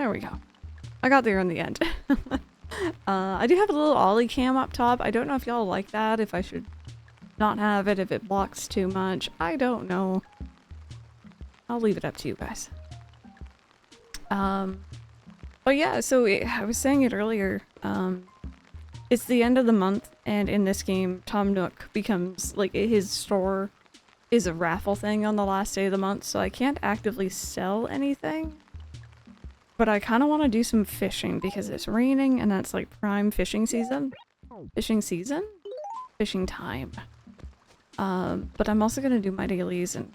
There we go. I got there in the end. I do have a little ollie cam up top. I don't know if y'all like that, if I should not have it, if it blocks too much. I don't know. I'll leave it up to you guys. But yeah, so I was saying it earlier, it's the end of the month, and in this game, Tom Nook becomes, like, his store is a raffle thing on the last day of the month, so I can't actively sell anything. But I kind of want to do some fishing because it's raining and that's like prime fishing season. Fishing time. But I'm also going to do my dailies and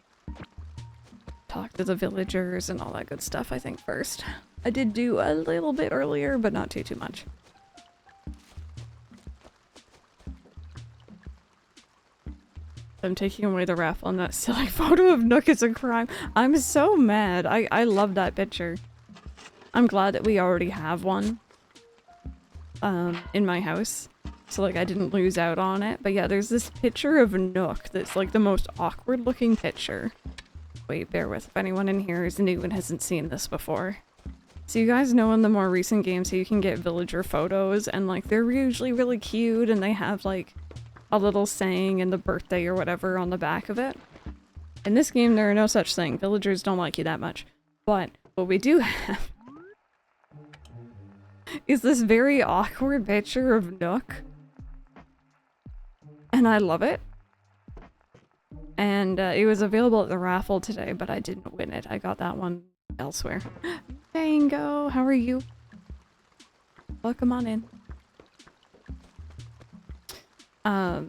talk to the villagers and all that good stuff, I think, first. I did do a little bit earlier, but not too much. I'm taking away the raffle and that silly photo of Nook is a crime. I'm so mad. I love that picture. I'm glad that we already have one in my house, so like I didn't lose out on it. But yeah, there's this picture of Nook that's like the most awkward looking picture. Wait, bear with, if anyone in here is new and hasn't seen this before. So you guys know in the more recent games how you can get villager photos, and like they're usually really cute and they have like a little saying and the birthday or whatever on the back of it. In this game there are no such thing. Villagers don't like you that much. But what we do have is this very awkward picture of Nook. And I love it. And it was available at the raffle today, but I didn't win it. I got that one elsewhere. Mango, how are you? Welcome on in. But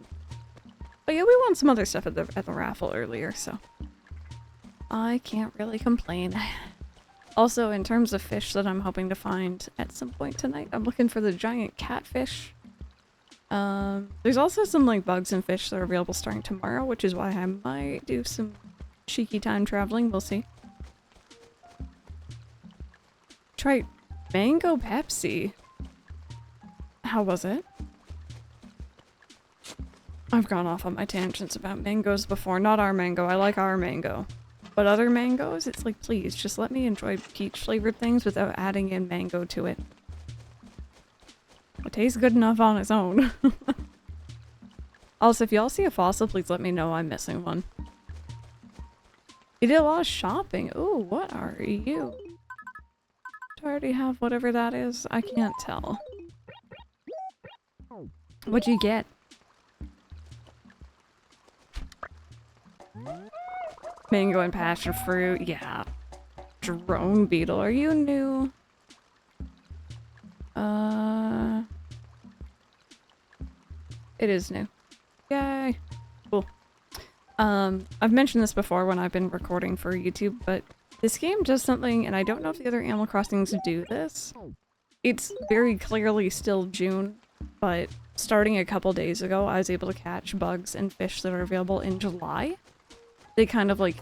yeah, we won some other stuff at the raffle earlier, so I can't really complain. Also, in terms of fish that I'm hoping to find at some point tonight, I'm looking for the giant catfish. There's also some like bugs and fish that are available starting tomorrow, which is why I might do some cheeky time traveling. We'll see. Try mango Pepsi. How was it? I've gone off on my tangents about mangoes before. Not our mango. I like our mango. But other mangoes, it's like, please, just let me enjoy peach flavored things without adding in mango to it. It tastes good enough on its own. Also, if y'all see a fossil, please let me know. I'm missing one. You did a lot of shopping. Ooh, what are you? Do I already have whatever that is? I can't tell. What'd you get? Mango and passion fruit, yeah. Drone beetle, are you new? It is new. Yay! Cool. I've mentioned this before when I've been recording for YouTube, but this game does something, and I don't know if the other Animal Crossings do this. It's very clearly still June, but starting a couple days ago, I was able to catch bugs and fish that are available in July. They kind of like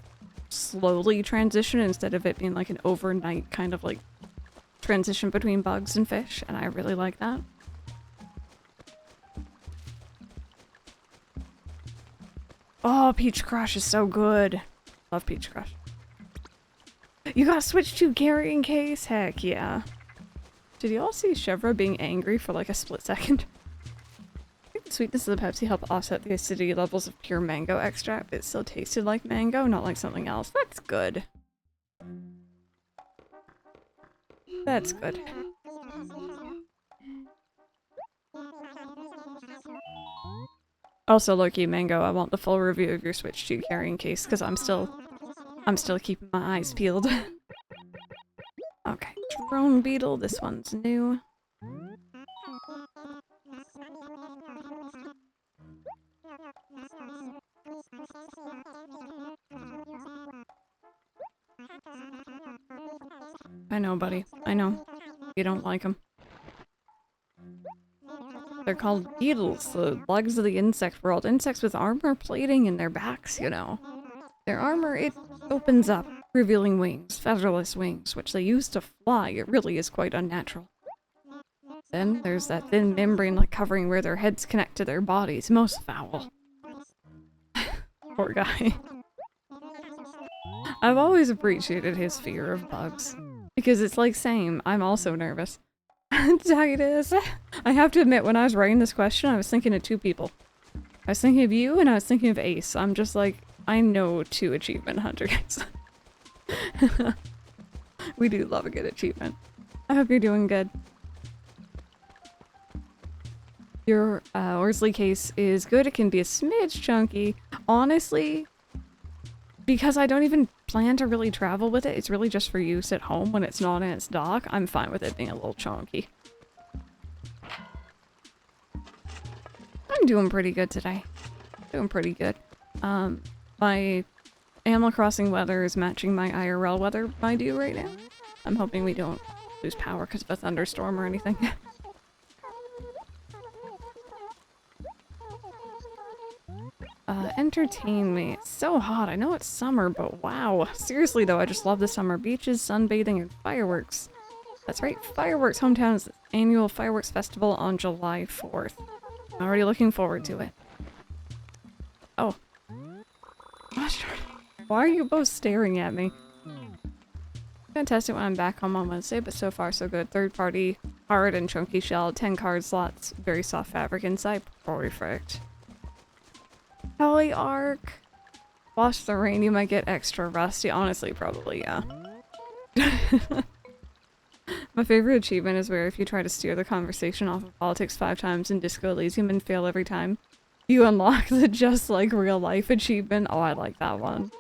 slowly transition instead of it being like an overnight kind of like transition between bugs and fish, and I really like that. Oh, Peach Crush is so good. Love Peach Crush. You got switched to carrying case? Heck yeah. Did you all see Chevra being angry for like a split second? I think the sweetness of the Pepsi helped offset the acidity levels of pure mango extract. It still tasted like mango, not like something else. That's good. That's good. Also, Loki Mango, I want the full review of your Switch 2 carrying case because I'm still keeping my eyes peeled. Okay, drone beetle. This one's new. I know, buddy. I know. You don't like them. They're called beetles, the legs of the insect world. Insects with armor plating in their backs, you know. Their armor, it opens up, revealing wings, featherless wings, which they use to fly. It really is quite unnatural. Then there's that thin membrane like covering where their heads connect to their bodies. Most foul. Poor guy. I've always appreciated his fear of bugs. Because it's like, same. I'm also nervous. Titus. I have to admit, when I was writing this question, I was thinking of two people. I was thinking of you, and I was thinking of Ace. I'm just like, I know 2 achievement hunters. We do love a good achievement. I hope you're doing good. Your Orsley case is good. It can be a smidge chunky. Honestly, because I don't even plan to really travel with it, it's really just for use at home when it's not in its dock. I'm fine with it being a little chunky. I'm doing pretty good today. Doing pretty good. My Animal Crossing weather is matching my IRL weather I do right now. I'm hoping we don't lose power because of a thunderstorm or anything. Entertain me. It's so hot. I know it's summer, but wow. Seriously though, I just love the summer. Beaches, sunbathing, and fireworks. That's right, fireworks. Hometown's annual fireworks festival on July 4th. I'm already looking forward to it. Oh. Gosh, why are you both staring at me? I'm gonna test it when I'm back home on Wednesday, but so far so good. Third party, hard and chunky shell, 10 card slots, very soft fabric inside. Perfect. Helly Arc. Wash the rain, you might get extra rusty. Honestly, probably, yeah. My favorite achievement is where if you try to steer the conversation off of politics 5 times in Disco Elysium and fail every time, you unlock the just like real life achievement. Oh, I like that one.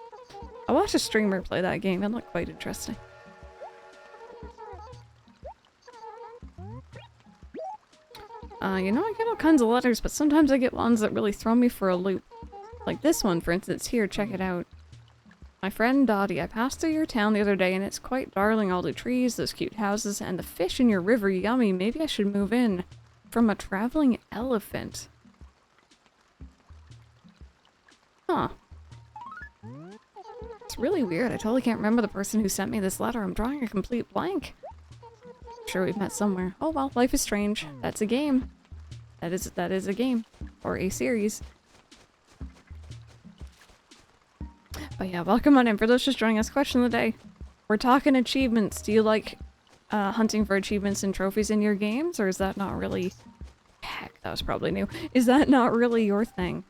I watched a streamer play that game. It looked quite interesting. You know, I get all kinds of letters, but sometimes I get ones that really throw me for a loop. Like this one, for instance. Here, check it out. My friend Dottie, I passed through your town the other day and it's quite darling. All the trees, those cute houses, and the fish in your river. Yummy. Maybe I should move in. From a traveling elephant. Huh. It's really weird. I totally can't remember the person who sent me this letter. I'm drawing a complete blank. I'm sure we've met somewhere. Oh well, life is strange. That's a game. That is a game. Or a series. But yeah, welcome on in. For those just joining us, question of the day. We're talking achievements. Do you like hunting for achievements and trophies in your games? Or is that not really... Heck, that was probably new. Is that not really your thing?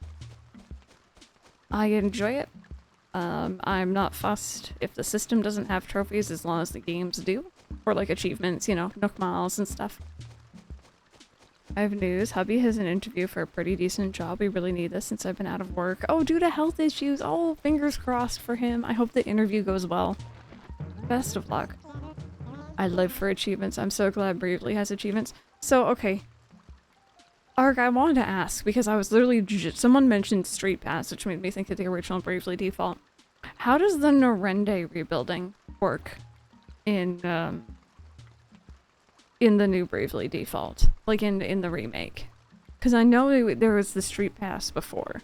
I enjoy it. I'm not fussed if the system doesn't have trophies as long as the games do. Or like achievements, you know, Nook Miles and stuff. I have news. Hubby has an interview for a pretty decent job. We really need this since I've been out of work. Oh, due to health issues. Oh, fingers crossed for him. I hope the interview goes well. Best of luck. I live for achievements. I'm so glad Bravely has achievements. So, okay. Ark, I wanted to ask, because I was literally someone mentioned Street Pass, which made me think of the original Bravely default. How does the Norende rebuilding work in the new Bravely default? Like in the remake? Because I know there was the Street Pass before.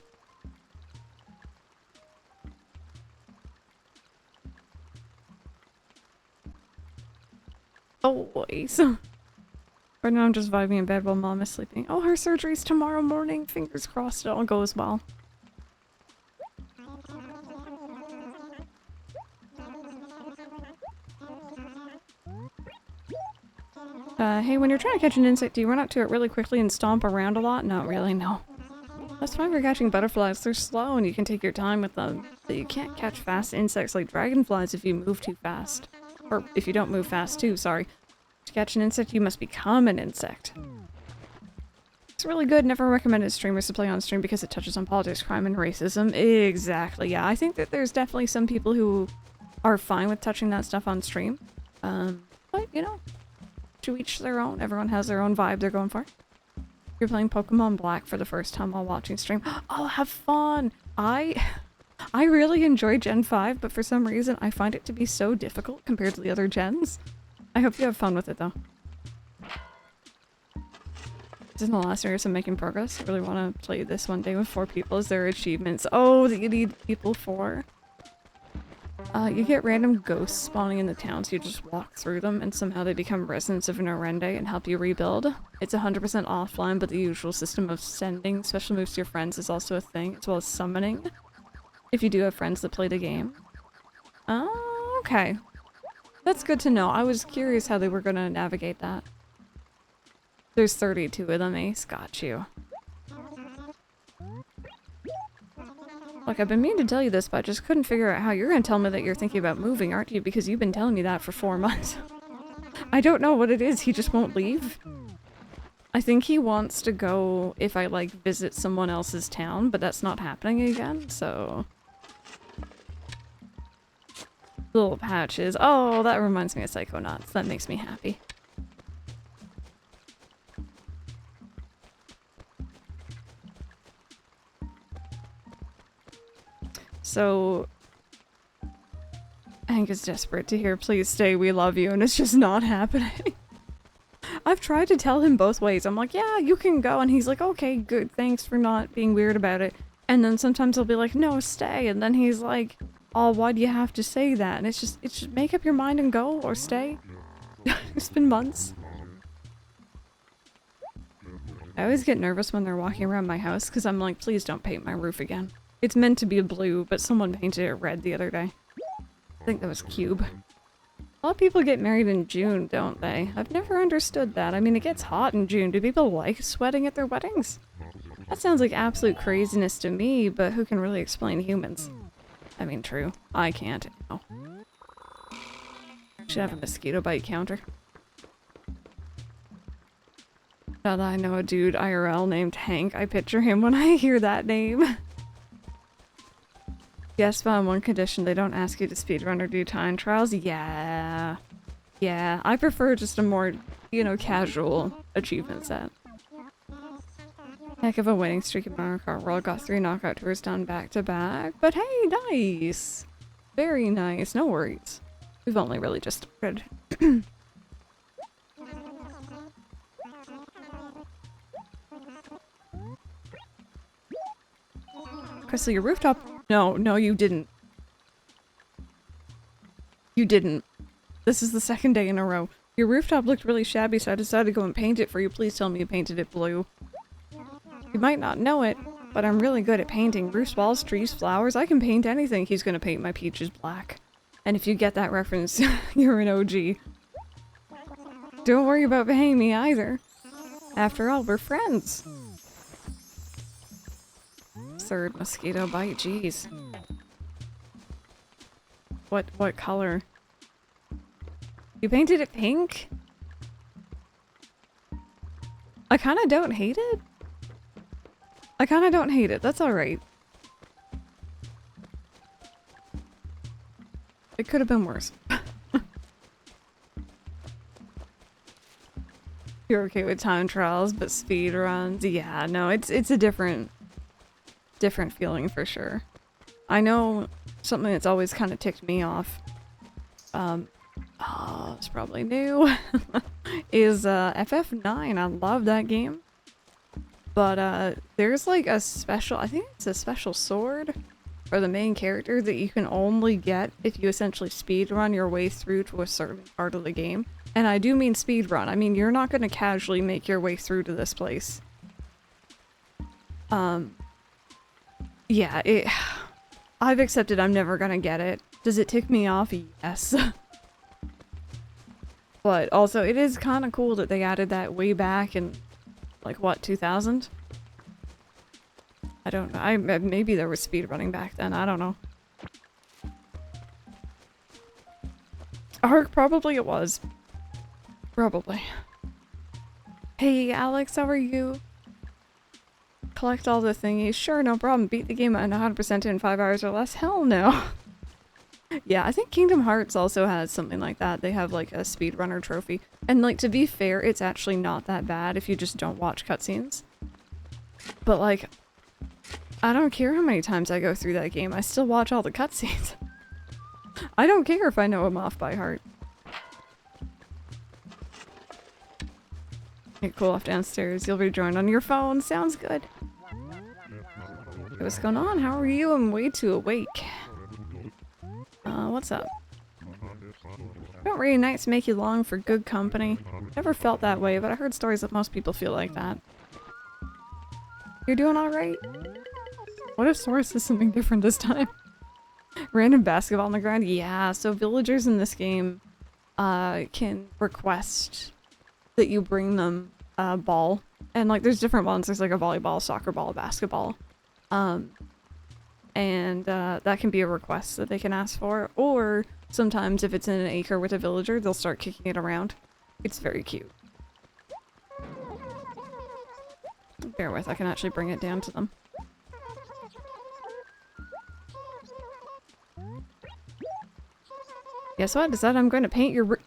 Oh, boys. Right now I'm just vibing in bed while Mom is sleeping. Oh, her surgery's tomorrow morning. Fingers crossed it all goes well. Hey, when you're trying to catch an insect, do you run up to it really quickly and stomp around a lot? Not really, no. That's fine for catching butterflies. They're slow and you can take your time with them. But you can't catch fast insects like dragonflies if you move too fast. Or if you don't move fast too, sorry. To catch an insect, you must become an insect. It's really good. Never recommended streamers to play on stream because it touches on politics, crime, and racism. Exactly, yeah. I think that there's definitely some people who are fine with touching that stuff on stream. But, you know, to each their own. Everyone has their own vibe they're going for. You're playing Pokemon Black for the first time while watching stream. Oh, have fun! I really enjoy Gen 5, but for some reason I find it to be so difficult compared to the other gens. I hope you have fun with it, though. This is the last year, so I'm making progress. I really want to play this one day with 4 people. Is there achievements? Oh, that you need people for? You get random ghosts spawning in the town, so you just walk through them, and somehow they become residents of Norende and help you rebuild. It's 100% offline, but the usual system of sending special moves to your friends is also a thing, as well as summoning, if you do have friends that play the game. Oh, okay. That's good to know. I was curious how they were gonna navigate that. There's 32 of them, Ace. Got you. Look, I've been meaning to tell you this, but I just couldn't figure out how you're gonna tell me that you're thinking about moving, aren't you? Because you've been telling me that for 4 months. I don't know what it is, he just won't leave. I think he wants to go if I, like, visit someone else's town, but that's not happening again, so... Little patches. Oh, that reminds me of Psychonauts. That makes me happy. So... Hank is desperate to hear, please stay, we love you, and it's just not happening. I've tried to tell him both ways. I'm like, yeah, you can go, and he's like, okay, good, thanks for not being weird about it. And then sometimes he'll be like, no, stay, and then he's like, oh, why do you have to say that? And it's just make up your mind and go, or stay. It's been months. I always get nervous when they're walking around my house, because I'm like, please don't paint my roof again. It's meant to be blue, but someone painted it red the other day. I think that was Cube. A lot of people get married in June, don't they? I've never understood that. I mean, it gets hot in June. Do people like sweating at their weddings? That sounds like absolute craziness to me, but who can really explain humans? I mean, true. I can't. No. Should have a mosquito bite counter. Now that I know a dude IRL named Hank, I picture him when I hear that name. Yes, but on one condition, they don't ask you to speedrun or do time trials. Yeah. Yeah, I prefer just a more, you know, casual achievement set. Heck of a winning streak in Mario Kart World. Got 3 knockout tours done back to back. But hey, nice! Very nice, no worries. We've only really just started. Crystal, your rooftop... No, no, you didn't. You didn't. This is the second day in a row. Your rooftop looked really shabby, so I decided to go and paint it for you. Please tell me you painted it blue. You might not know it, but I'm really good at painting. Roofs, walls, trees, flowers. I can paint anything. He's gonna paint my peaches black. And if you get that reference, you're an OG. Don't worry about paying me either. After all, we're friends. Third mosquito bite, jeez. What color? You painted it pink? I kinda don't hate it. I kinda don't hate it, that's alright. It could have been worse. You're okay with time trials, but speed runs? Yeah, no, it's a different feeling for sure. I know something that's always kind of ticked me off. Oh, it's probably new. is FF9. I love that game. But there's like a special, I think it's a special sword for the main character that you can only get if you essentially speedrun your way through to a certain part of the game. And I do mean speedrun. I mean, you're not going to casually make your way through to this place. Yeah, I've accepted I'm never gonna get it. Does it tick me off? Yes. But also, it is kind of cool that they added that way back in, like, what, 2000? I don't know. Maybe there was speedrunning back then. I don't know. Ark, probably it was. Probably. Hey, Alex, how are you? Collect all the thingies. Sure, no problem. Beat the game at 100% in 5 hours or less? Hell no. Yeah, I think Kingdom Hearts also has something like that. They have like a speedrunner trophy. And like, to be fair, it's actually not that bad if you just don't watch cutscenes. But like, I don't care how many times I go through that game. I still watch all the cutscenes. I don't care if I know them off by heart. Hey, cool off downstairs. You'll rejoin on your phone. Sounds good. Hey, what's going on? How are you? I'm way too awake. What's up? Don't reunites make you long for good company? Never felt that way, but I heard stories that most people feel like that. You're doing alright? What if Source is something different this time? Random basketball on the ground? Yeah, so villagers in this game can request that you bring them a ball. And like there's different ones. There's like a volleyball, soccer ball, basketball. And that can be a request that they can ask for. Or sometimes if it's in an acre with a villager, they'll start kicking it around. It's very cute. Bear with, I can actually bring it down to them. Guess what? Is that I'm going to paint your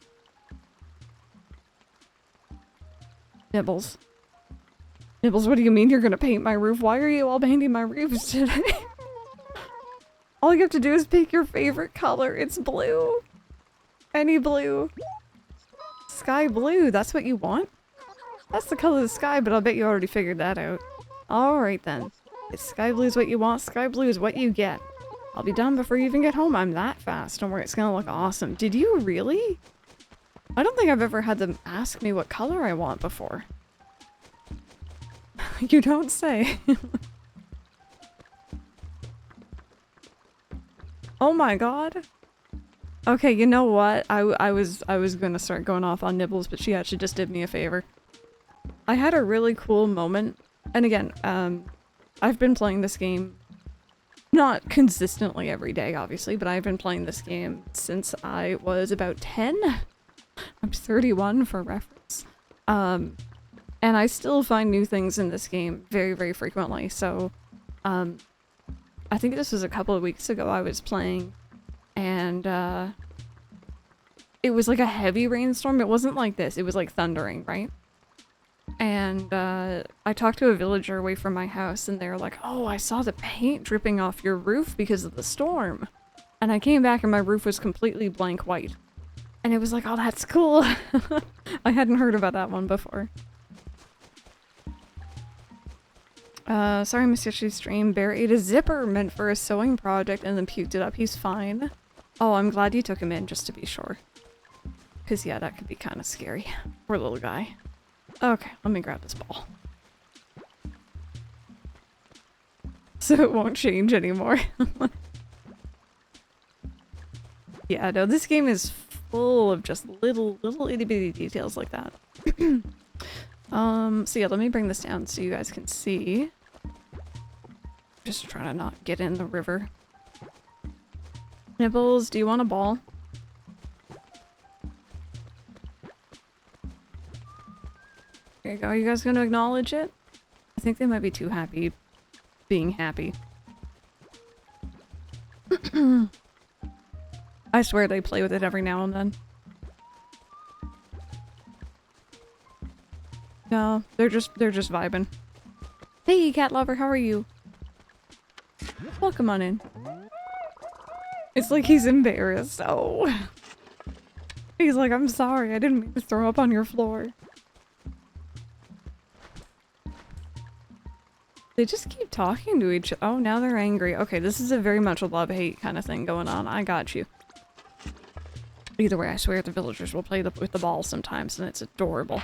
Nibbles. Nibbles, what do you mean you're going to paint my roof? Why are you all painting my roofs today? All you have to do is pick your favorite color. It's blue. Any blue. Sky blue, that's what you want? That's the color of the sky, but I'll bet you already figured that out. Alright then. If sky blue is what you want, sky blue is what you get. I'll be done before you even get home. I'm that fast. Don't worry, it's gonna look awesome. Did you really? I don't think I've ever had them ask me what color I want before. You don't say. Oh my god. Okay, you know what? I was gonna start going off on Nibbles, but she actually just did me a favor. I had a really cool moment, and again, I've been playing this game not consistently every day, obviously, but I've been playing this game since I was about 10. I'm 31 for reference. And I still find new things in this game very, very frequently, so, I think this was a couple of weeks ago I was playing, and, it was like a heavy rainstorm. It wasn't like this, it was like thundering, right? And I talked to a villager away from my house and they were like, oh, I saw the paint dripping off your roof because of the storm. And I came back and my roof was completely blank white. And it was like, oh, that's cool. I hadn't heard about that one before. Sorry I missed yesterday's stream. Bear ate a zipper meant for a sewing project and then puked it up. He's fine. Oh, I'm glad you took him in just to be sure. Because yeah, that could be kind of scary. Poor little guy. Okay, let me grab this ball. So it won't change anymore. Yeah, no, this game is full of just little itty bitty details like that. So yeah, let me bring this down so you guys can see. Just trying to not get in the river. Nibbles, do you want a ball? There you go. Are you guys gonna acknowledge it? I think they might be too happy being happy. I swear they play with it every now and then. No, they're just vibing. Hey, cat lover, how are you? Welcome on in. It's like he's embarrassed. Oh. He's like, I'm sorry, I didn't mean to throw up on your floor. They just keep talking to each other. Oh, now they're angry. Okay, this is a very much a love-hate kind of thing going on. I got you. Either way, I swear the villagers will play with the ball sometimes, and it's adorable.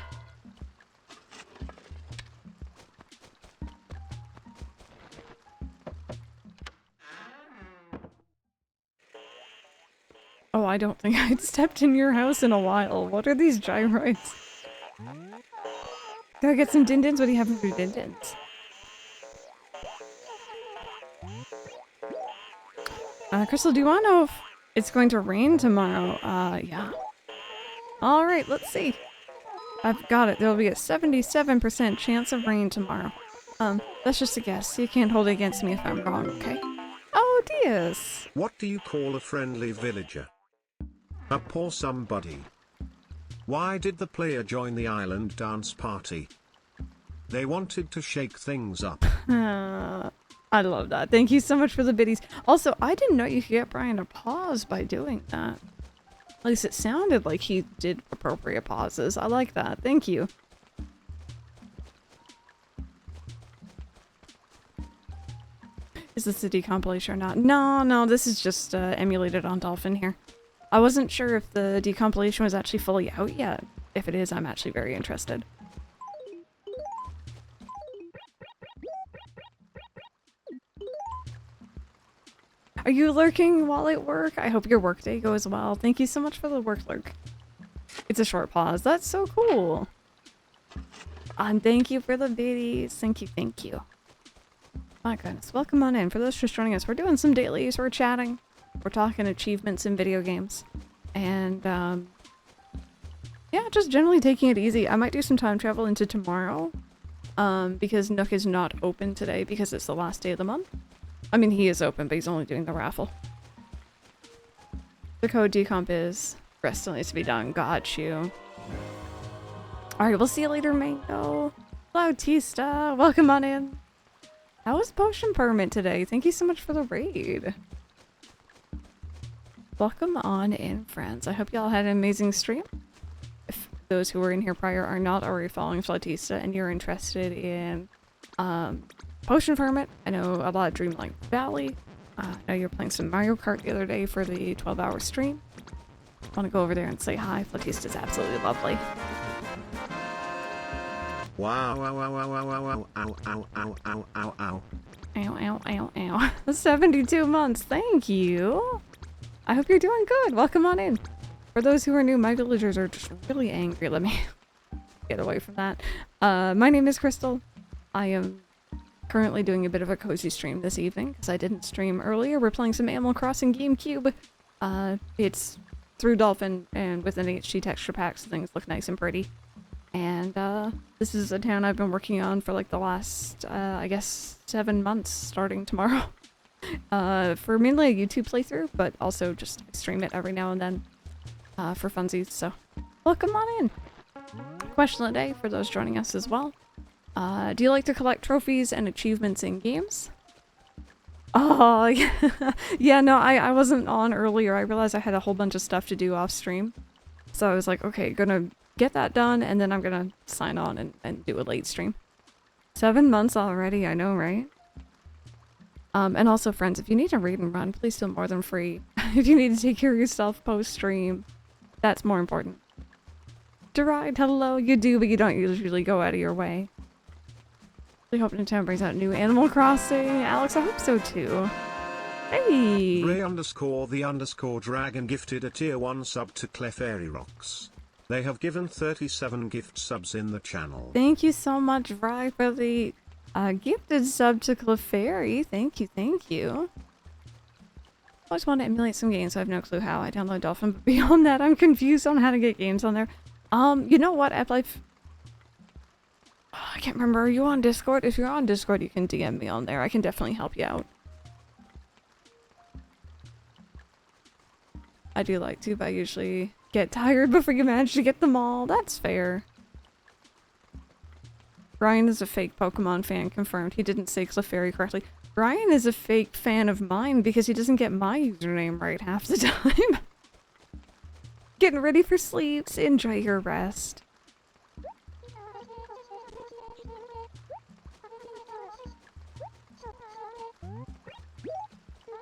Oh, I don't think I'd stepped in your house in a while. What are these gyroids? Gotta get some din-dins? What do you have for din-dins? Crystal, do you want to know if it's going to rain tomorrow? Yeah. Alright, let's see. I've got it. There'll be a 77% chance of rain tomorrow. That's just a guess. You can't hold it against me if I'm wrong, okay? Oh, Diaz! What do you call a friendly villager? A poor somebody. Why did the player join the island dance party? They wanted to shake things up. I love that. Thank you so much for the biddies. Also, I didn't know you could get Brian to pause by doing that. At least it sounded like he did appropriate pauses. I like that. Thank you. Is this a decompilation or not? No, this is just emulated on Dolphin here. I wasn't sure if the decompilation was actually fully out yet. If it is, I'm actually very interested. Are you lurking while at work? I hope your workday goes well. Thank you so much for the work lurk. It's a short pause. That's so cool. And thank you for the biddies. Thank you, thank you. My goodness. Welcome on in. For those just joining us, we're doing some dailies. We're chatting. We're talking achievements in video games. And, yeah, just generally taking it easy. I might do some time travel into tomorrow. Because Nook is not open today because it's the last day of the month. I mean, he is open, but he's only doing the raffle. The code decomp is rest still needs to be done. Got you. Alright, we'll see you later, Mango. Flautista, welcome on in. How was Potion Permit today? Thank you so much for the raid. Welcome on in, friends. I hope y'all had an amazing stream. If those who were in here prior are not already following Flautista and you're interested in Potion Permit, I know a lot of Dreamlight Valley. I know you're playing some Mario Kart the other day for the 12-hour stream. Want to go over there and say hi. Flautista's absolutely lovely. Wow, wow, wow, wow, wow, wow, ow, ow, ow, ow, ow, ow. Ow, ow, ow, ow. 72 months, thank you! I hope you're doing good, welcome on in. For those who are new, my villagers are just really angry. Let me get away from that. My name is Crystal. I am currently doing a bit of a cozy stream this evening, because I didn't stream earlier. We're playing some Animal Crossing GameCube. It's through Dolphin, and with an HD texture pack, so things look nice and pretty. And this is a town I've been working on for like the last, I guess, 7 months, starting tomorrow. For mainly a YouTube playthrough, but also just stream it every now and then for funsies, so welcome on in. Question of the day for those joining us as well. Do you like to collect trophies and achievements in games? Oh, yeah, yeah, no, I wasn't on earlier. I realized I had a whole bunch of stuff to do off stream. So I was like, okay, gonna get that done, and then I'm gonna sign on and do a late stream. 7 months already, I know, right? And also, friends, if you need to read and run, please feel more than free. If you need to take care of yourself post-stream, that's more important. Deride, hello, you do, but you don't usually go out of your way. I hope Nintendo brings out new Animal Crossing. Alex, I hope so too. Hey! Ray_the_dragon gifted a tier 1 sub to Clefairy Rocks. They have given 37 gift subs in the channel. Thank you so much, Ray, for the gifted sub to Clefairy. Thank you, thank you. I always want to emulate some games, so I have no clue how. I download Dolphin, but beyond that, I'm confused on how to get games on there. You know what, Life? I can't remember. Are you on Discord? If you're on Discord, you can DM me on there. I can definitely help you out. I do like to, but I usually get tired before you manage to get them all. That's fair. Brian is a fake Pokemon fan, confirmed. He didn't say Clefairy correctly. Brian is a fake fan of mine because he doesn't get my username right half the time. Getting ready for sleeps. Enjoy your rest.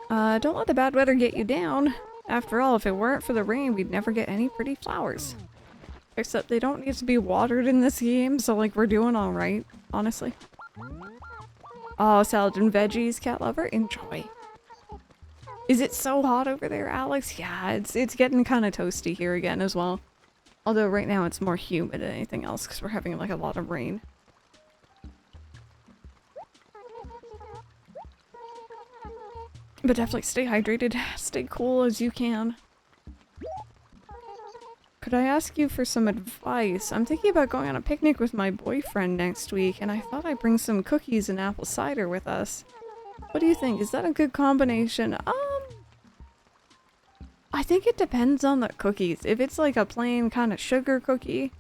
Don't let the bad weather get you down. After all, if it weren't for the rain, we'd never get any pretty flowers. Except they don't need to be watered in this game, so like we're doing alright, honestly. Oh, salad and veggies, cat lover, enjoy. Is it so hot over there, Alex? Yeah, it's getting kind of toasty here again as well. Although right now it's more humid than anything else because we're having like a lot of rain. But definitely stay hydrated, stay cool as you can. Could I ask you for some advice? I'm thinking about going on a picnic with my boyfriend next week, and I thought I'd bring some cookies and apple cider with us. What do you think? Is that a good combination? I think it depends on the cookies. If it's like a plain kind of sugar cookie,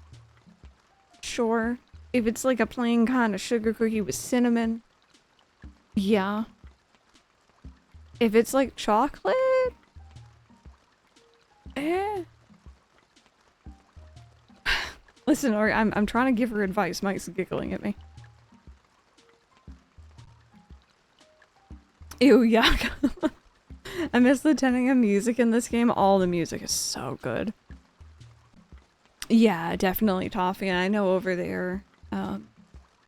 sure. If it's like a plain kind of sugar cookie with cinnamon, yeah. If it's like chocolate, eh. Listen, Ori, I'm trying to give her advice. Mike's giggling at me. Ew, yuck. I miss the 10 AM music in this game. All the music is so good. Yeah, definitely Toffee. And I know over there, the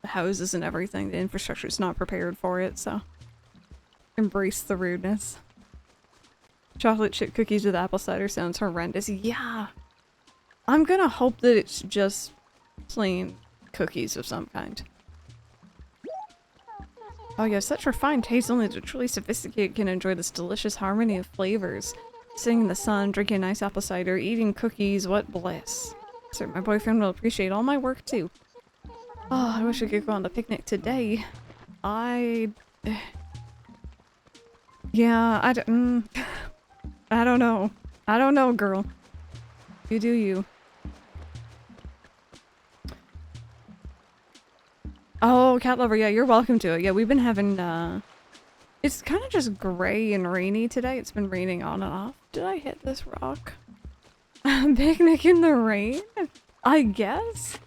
houses and everything, the infrastructure's not prepared for it, so embrace the rudeness. Chocolate chip cookies with apple cider sounds horrendous. Yeah. I'm gonna hope that it's just plain cookies of some kind. Oh, you have such refined taste, only the truly sophisticated can enjoy this delicious harmony of flavors. Sitting in the sun, drinking nice apple cider, eating cookies, what bliss. Sir, my boyfriend will appreciate all my work too. Oh, I wish we could go on the picnic today. Yeah, I don't know. I don't know, girl. You do you. Oh, cat lover, yeah, you're welcome to it. Yeah, we've been having, it's kind of just gray and rainy today. It's been raining on and off. Did I hit this rock? Picnic in the rain? I guess?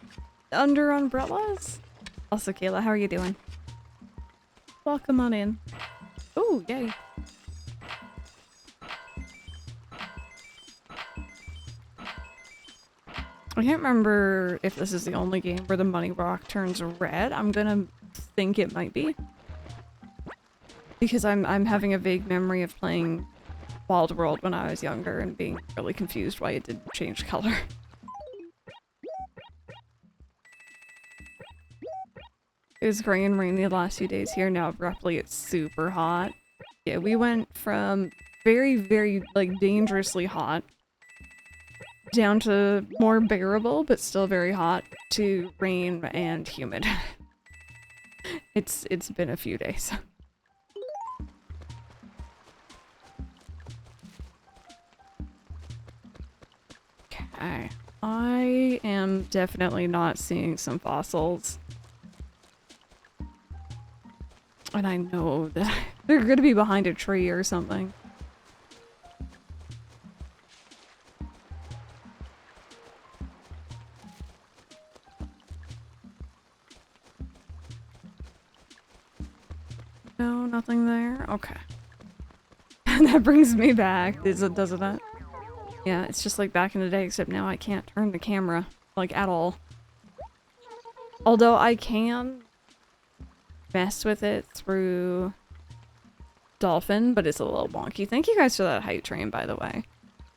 Under umbrellas? Also, Kayla, how are you doing? Welcome on in. Oh, yay. I can't remember if this is the only game where the money rock turns red. I'm gonna think it might be. Because I'm having a vague memory of playing Wild World when I was younger and being really confused why it didn't change color. It was gray and rainy the last few days here. Now abruptly it's super hot. Yeah, we went from very, very, like, dangerously hot down to more bearable, but still very hot, to rain and humid. It's been a few days. Okay. I am definitely not seeing some fossils. And I know that they're gonna be behind a tree or something. No, nothing there? Okay. That brings me back, doesn't it? Yeah, it's just like back in the day, except now I can't turn the camera, like, at all. Although I can mess with it through Dolphin, but it's a little wonky. Thank you guys for that hype train, by the way.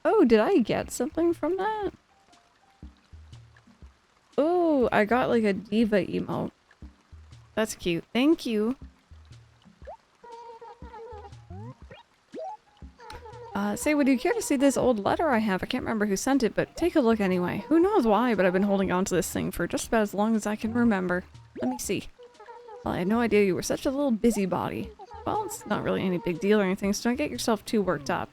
Oh, did I get something from that? Oh, I got like a diva emote. That's cute. Thank you. Say, would you care to see this old letter I have? I can't remember who sent it, but take a look anyway. Who knows why, but I've been holding on to this thing for just about as long as I can remember. Let me see. Well, I had no idea you were such a little busybody. Well, it's not really any big deal or anything, so don't get yourself too worked up.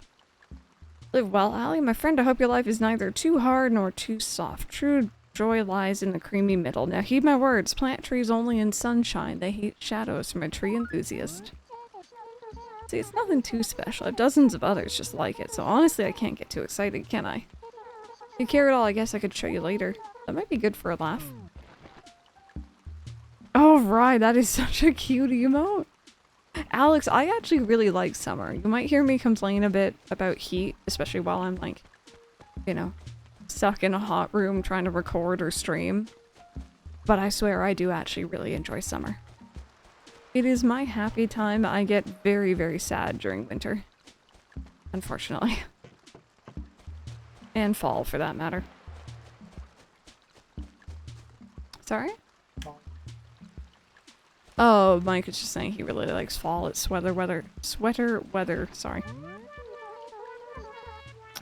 Live well, Allie. My friend, I hope your life is neither too hard nor too soft. True joy lies in the creamy middle. Now heed my words. Plant trees only in sunshine. They hate shadows from a tree enthusiast. See, it's nothing too special. I have dozens of others just like it, so honestly I can't get too excited, can I? If you care at all, I guess I could show you later. That might be good for a laugh. Oh, right, that is such a cute emote. Alex, I actually really like summer. You might hear me complain a bit about heat, especially while I'm, like, you know, stuck in a hot room trying to record or stream. But I swear I do actually really enjoy summer. It is my happy time. I get very, very sad during winter. Unfortunately. And fall, for that matter. Sorry? Oh, Mike is just saying he really likes fall. It's sweater weather, sorry.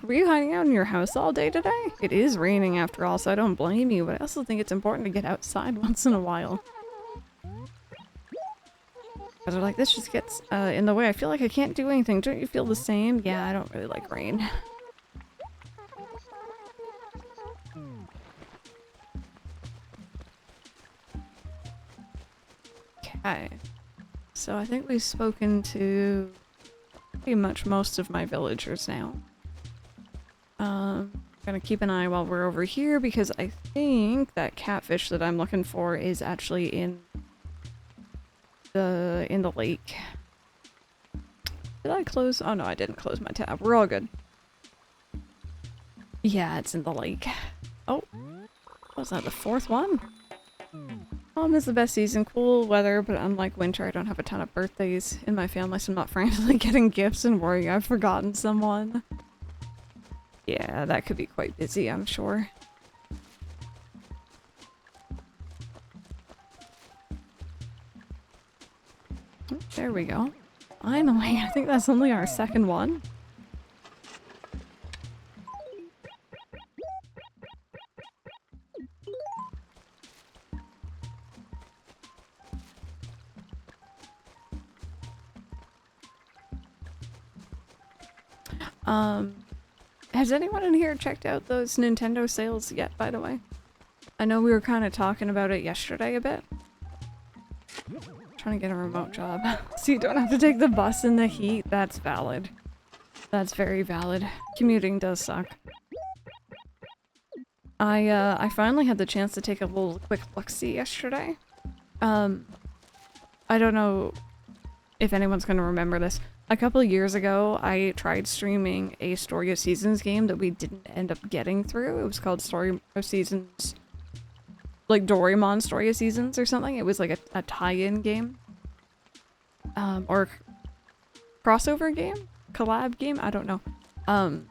Were you hiding out in your house all day today? It is raining after all, so I don't blame you, but I also think it's important to get outside once in a while. Because like, this just gets in the way. I feel like I can't do anything. Don't you feel the same? Yeah, I don't really like rain. Okay. So I think we've spoken to pretty much most of my villagers now. Gonna keep an eye while we're over here because I think that catfish that I'm looking for is actually in the lake. Did I close? Oh no, I didn't close my tab. We're all good. Yeah, it's in the lake. Oh, was that the fourth one? Autumn is the best season. Cool weather, but unlike winter, I don't have a ton of birthdays in my family, so I'm not frantically getting gifts and worrying I've forgotten someone. Yeah, that could be quite busy, I'm sure. There we go. Finally, I think that's only our second one. Has anyone in here checked out those Nintendo sales yet, by the way? I know we were kind of talking about it yesterday a bit. Trying to get a remote job. So you don't have to take the bus in the heat. That's valid. That's very valid. Commuting does suck. I finally had the chance to take a little quick look-see yesterday. I don't know if anyone's gonna remember this. A couple of years ago, I tried streaming a Story of Seasons game that we didn't end up getting through. It was called Story of Seasons, like Doraemon Story of Seasons or something. It was like a tie-in game. Or crossover game? Collab game? I don't know.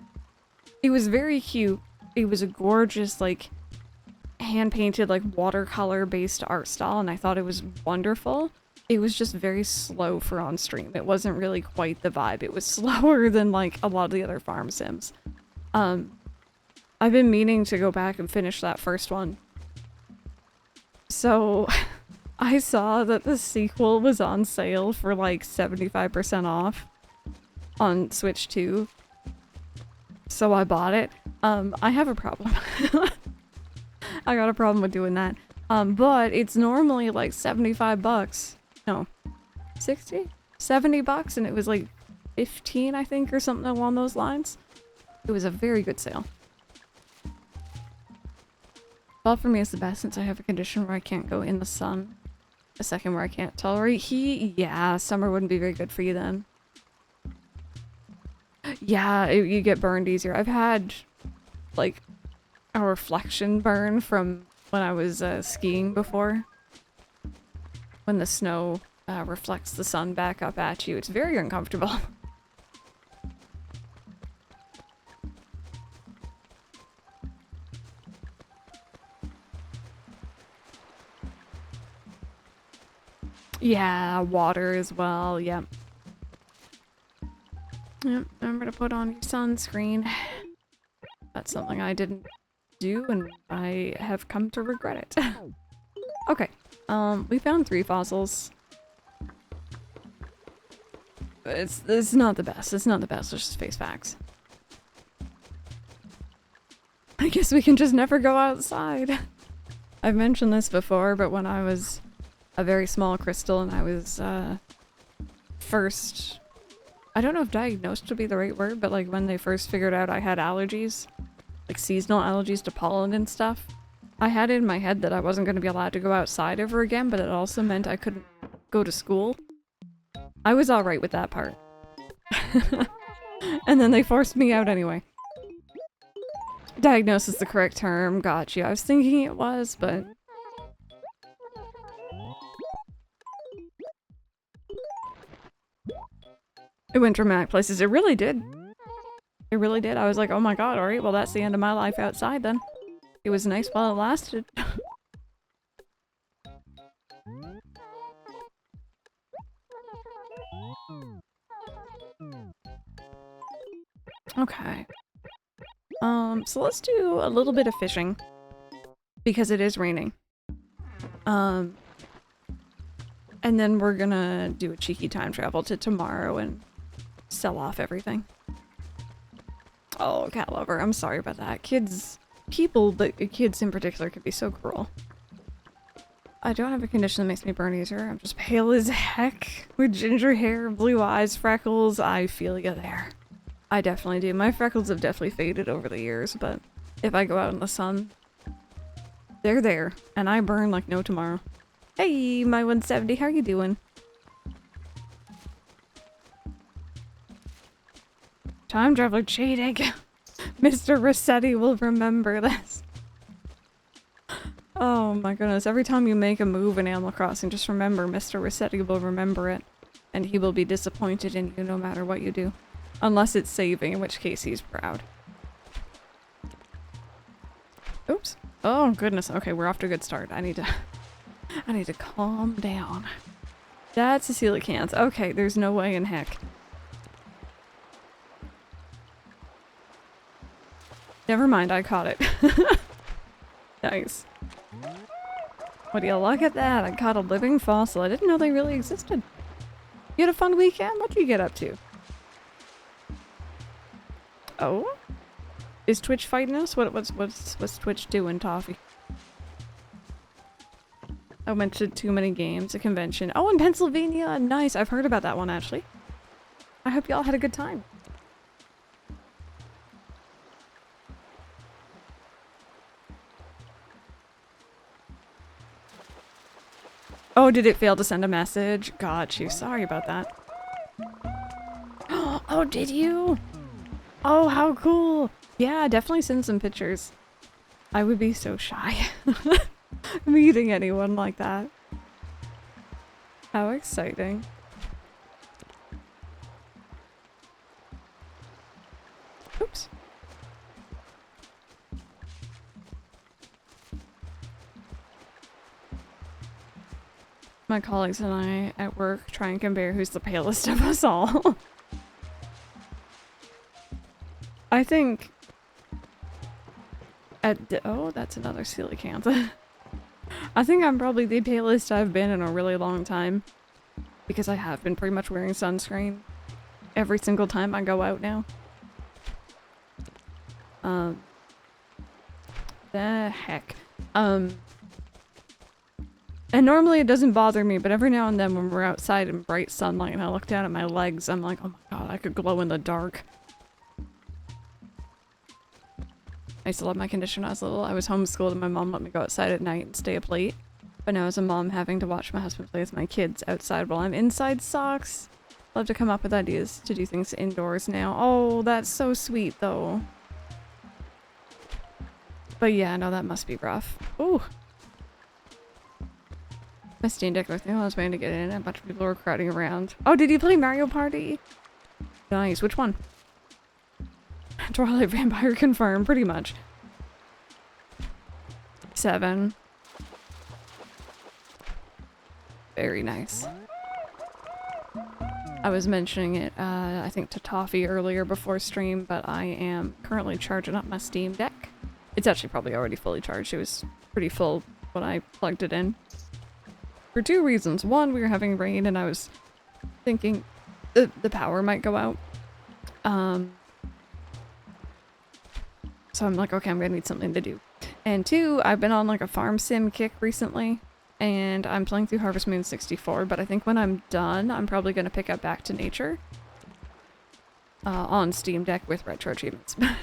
It was very cute. It was a gorgeous, like, hand-painted, like, watercolor-based art style, and I thought it was wonderful. It was just very slow for on stream. It wasn't really quite the vibe. It was slower than like a lot of the other farm sims. I've been meaning to go back and finish that first one. So I saw that the sequel was on sale for like 75% off on Switch 2. So I bought it. I have a problem. I got a problem with doing that. But it's normally like 75 bucks. No, 60? 70 bucks, and it was like 15, I think, or something along those lines. It was a very good sale. Fall for me is the best since I have a condition where I can't go in the sun. A second where I can't tolerate heat. Yeah, summer wouldn't be very good for you then. Yeah, you get burned easier. I've had, like, a reflection burn from when I was skiing before. When the snow reflects the sun back up at you. It's very uncomfortable. Yeah, water as well, yep. Yep, remember to put on your sunscreen. That's something I didn't do and I have come to regret it. Okay. We found 3 fossils. It's not the best. It's not the best. Let's just face facts. I guess we can just never go outside. I've mentioned this before, but when I was a very small crystal and I was, first... I don't know if diagnosed would be the right word, but like when they first figured out I had allergies, like seasonal allergies to pollen and stuff, I had it in my head that I wasn't going to be allowed to go outside ever again, but it also meant I couldn't go to school. I was alright with that part. And then they forced me out anyway. Diagnosis is the correct term, got you. I was thinking it was, but... It went dramatic places. It really did. It really did. I was like, oh my god, alright, well that's the end of my life outside then. It was nice while it lasted. Okay. So let's do a little bit of fishing. Because it is raining. And then we're gonna do a cheeky time travel to tomorrow and sell off everything. Oh, cat lover, I'm sorry about that. People, but kids in particular, can be so cruel. I don't have a condition that makes me burn easier. I'm just pale as heck with ginger hair, blue eyes, freckles. I feel you there. I definitely do. My freckles have definitely faded over the years, but if I go out in the sun, they're there, and I burn like no tomorrow. Hey, my 170, how are you doing? Time traveler cheating. Mr. Rossetti will remember this. Oh my goodness, every time you make a move in Animal Crossing, just remember Mr. Rossetti will remember it. And he will be disappointed in you no matter what you do. Unless it's saving, in which case he's proud. Oops. Oh goodness, okay, we're off to a good start. I need to calm down. That's a coelacanth. Okay, there's no way in heck. Never mind, I caught it. Nice. What do you look at that? I caught a living fossil. I didn't know they really existed. You had a fun weekend? What did you get up to? Oh? Is Twitch fighting us? What's Twitch doing, Toffee? I went to too many games, a convention. Oh, in Pennsylvania! Nice! I've heard about that one, actually. I hope y'all had a good time. Oh, did it fail to send a message? Got you. Sorry about that. Oh, did you? Oh, how cool! Yeah, definitely send some pictures. I would be so shy. Meeting anyone like that. How exciting. Oops. My colleagues and I at work try and compare who's the palest of us all. I think oh, that's another coelacanth. I think I'm probably the palest I've been in a really long time. Because I have been pretty much wearing sunscreen every single time I go out now. The heck. And normally it doesn't bother me, but every now and then when we're outside in bright sunlight and I look down at my legs, I'm like, oh my god, I could glow in the dark. I used to love my condition when I was little. I was homeschooled and my mom let me go outside at night and stay up late. But now as a mom having to watch my husband play with my kids outside while I'm inside sucks. Love to come up with ideas to do things indoors now. Oh, that's so sweet though. But yeah, no, that must be rough. Ooh. My Steam Deck thing, I was waiting to get in. A bunch of people were crowding around. Oh, did you play Mario Party? Nice. Which one? Twilight Vampire confirmed, pretty much. 7. Very nice. I was mentioning it, I think to Toffee earlier before stream, but I am currently charging up my Steam Deck. It's actually probably already fully charged. It was pretty full when I plugged it in. For 2 reasons. One, we were having rain and I was thinking the power might go out. So I'm like, okay, I'm gonna need something to do. And 2, I've been on like a farm sim kick recently. And I'm playing through Harvest Moon 64, but I think when I'm done, I'm probably going to pick up Back to Nature. On Steam Deck with retro achievements. A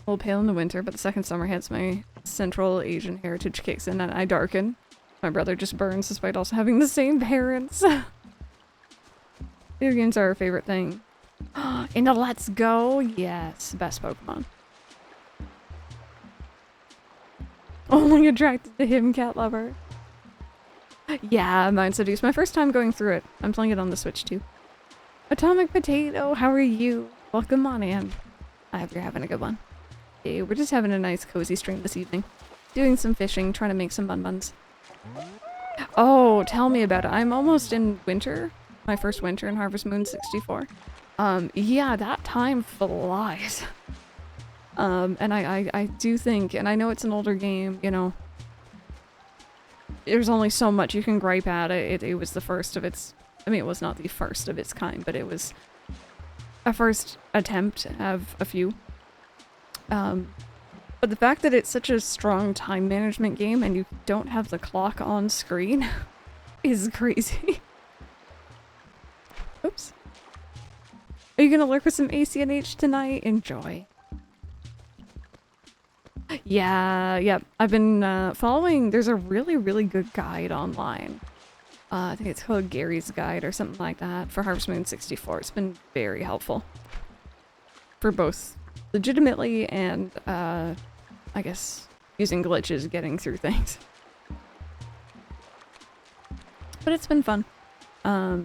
little pale in the winter, but the second summer hits, my Central Asian heritage kicks in and I darken. My brother just burns despite also having the same parents. Video games are our favorite thing. In the Let's Go? Yes, best Pokemon. Only attracted to him, cat lover. Yeah, mine's seduced. My first time going through it. I'm playing it on the Switch too. Atomic Potato, how are you? Welcome on in. I hope you're having a good one. Hey, we're just having a nice cozy stream this evening. Doing some fishing, trying to make some bun buns. Oh, tell me about it. I'm almost in winter. My first winter in Harvest Moon 64. Yeah, that time flies. And I do think, and I know it's an older game, you know, there's only so much you can gripe at it. It was the first of its, I mean, it was not the first of its kind, but it was a first attempt of a few. But the fact that it's such a strong time management game and you don't have the clock on screen is crazy. Oops. Are you gonna lurk with some ACNH tonight? Enjoy. Yeah, yep. I've been following, there's a really, really good guide online. I think it's called Gary's Guide or something like that for Harvest Moon 64. It's been very helpful. For both legitimately and, I guess, using glitches, getting through things. But it's been fun. Yeah,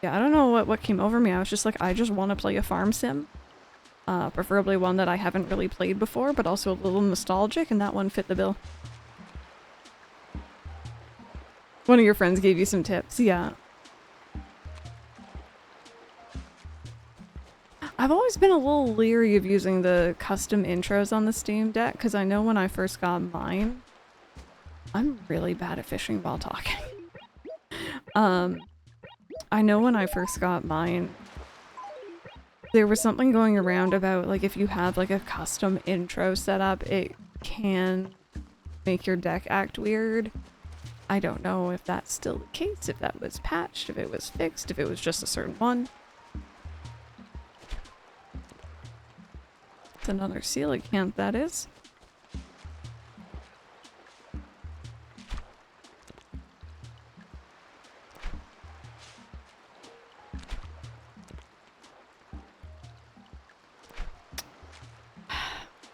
I don't know what came over me. I was just like, I just want to play a farm sim. Preferably one that I haven't really played before, but also a little nostalgic, and that one fit the bill. One of your friends gave you some tips, yeah. I've always been a little leery of using the custom intros on the Steam Deck, because I know when I first got mine, I'm really bad at fishing while talking. I know when I first got mine, there was something going around about, like, if you have, like, a custom intro set up, it can make your deck act weird. I don't know if that's still the case, if that was patched, if it was fixed, if it was just a certain one. It's another coelacanth, that is.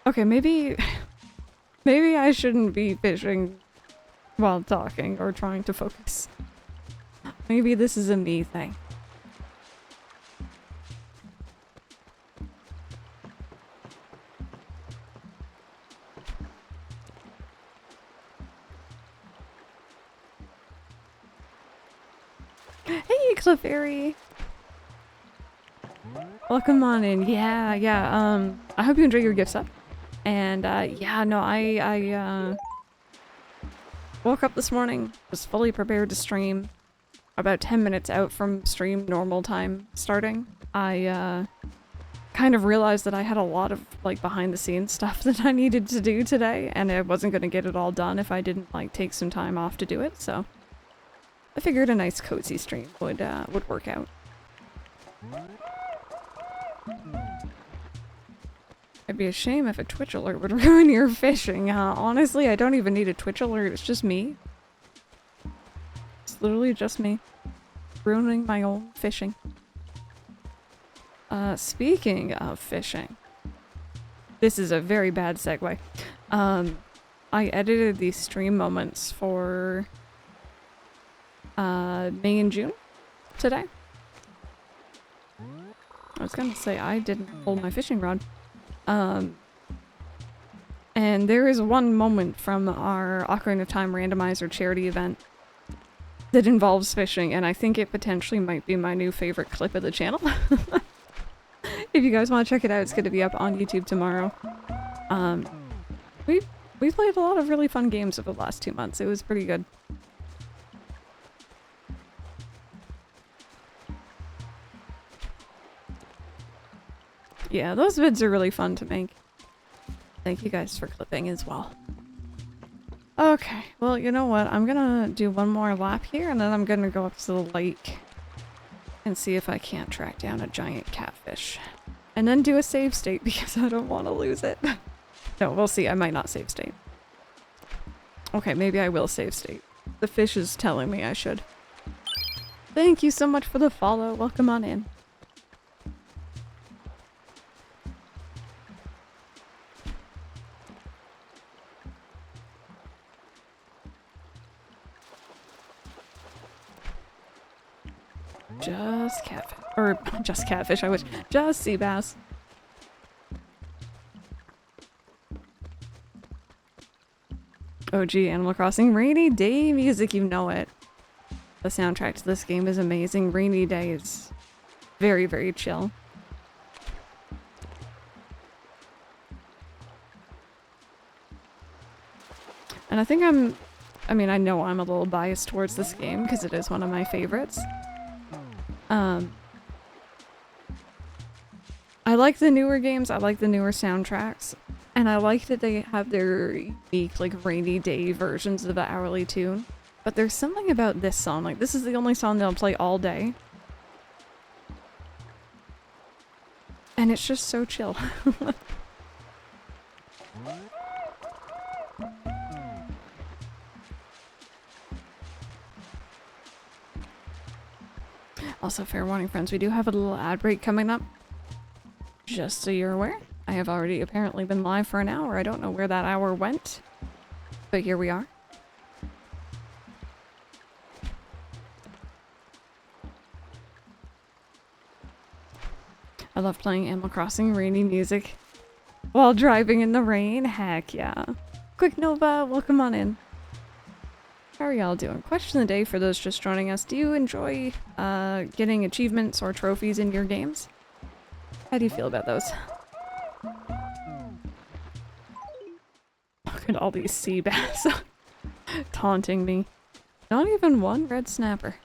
Okay, maybe I shouldn't be fishing while talking or trying to focus. Maybe this is a me thing. Hey, Clefairy! Welcome on in. Yeah, I hope you enjoy your gift set. And, yeah, no, I woke up this morning, was fully prepared to stream. About 10 minutes out from stream normal time starting, I, kind of realized that I had a lot of, like, behind-the-scenes stuff that I needed to do today, and I wasn't gonna get it all done if I didn't, like, take some time off to do it, so I figured a nice cozy stream would work out. It'd be a shame if a Twitch alert would ruin your fishing. Honestly, I don't even need a Twitch alert, it's just me. It's literally just me. Ruining my own fishing. Speaking of fishing. This is a very bad segue. I edited these stream moments for May and June today. I was gonna say I didn't hold my fishing rod. And there is one moment from our Ocarina of Time randomizer charity event that involves fishing, and I think it potentially might be my new favorite clip of the channel. If you guys want to check it out, it's going to be up on YouTube tomorrow. We played a lot of really fun games over the last 2 months. It was pretty good. Yeah, those vids are really fun to make. Thank you guys for clipping as well. Okay, well, you know what? I'm gonna do one more lap here, and then I'm gonna go up to the lake and see if I can't track down a giant catfish. And then do a save state, because I don't want to lose it. No, we'll see. I might not save state. Okay, maybe I will save state. The fish is telling me I should. Thank you so much for the follow. Welcome on in. Just catfish. Or, just catfish, I wish. Just sea bass. OG Animal Crossing rainy day music, you know it. The soundtrack to this game is amazing. Rainy day is very, very chill. And I think I mean, I know I'm a little biased towards this game because it is one of my favorites. I like the newer games, I like the newer soundtracks, and I like that they have their unique, like, rainy day versions of the hourly tune. But there's something about this song, like, this is the only song that I'll play all day. And it's just so chill. Also, fair warning, friends, we do have a little ad break coming up. Just so you're aware, I have already apparently been live for an hour. I don't know where that hour went, but here we are. I love playing Animal Crossing rainy music while driving in the rain. Heck yeah. Quick Nova, welcome on in. How are y'all doing? Question of the day for those just joining us. Do you enjoy getting achievements or trophies in your games? How do you feel about those? Look at all these sea bass taunting me. Not even one red snapper.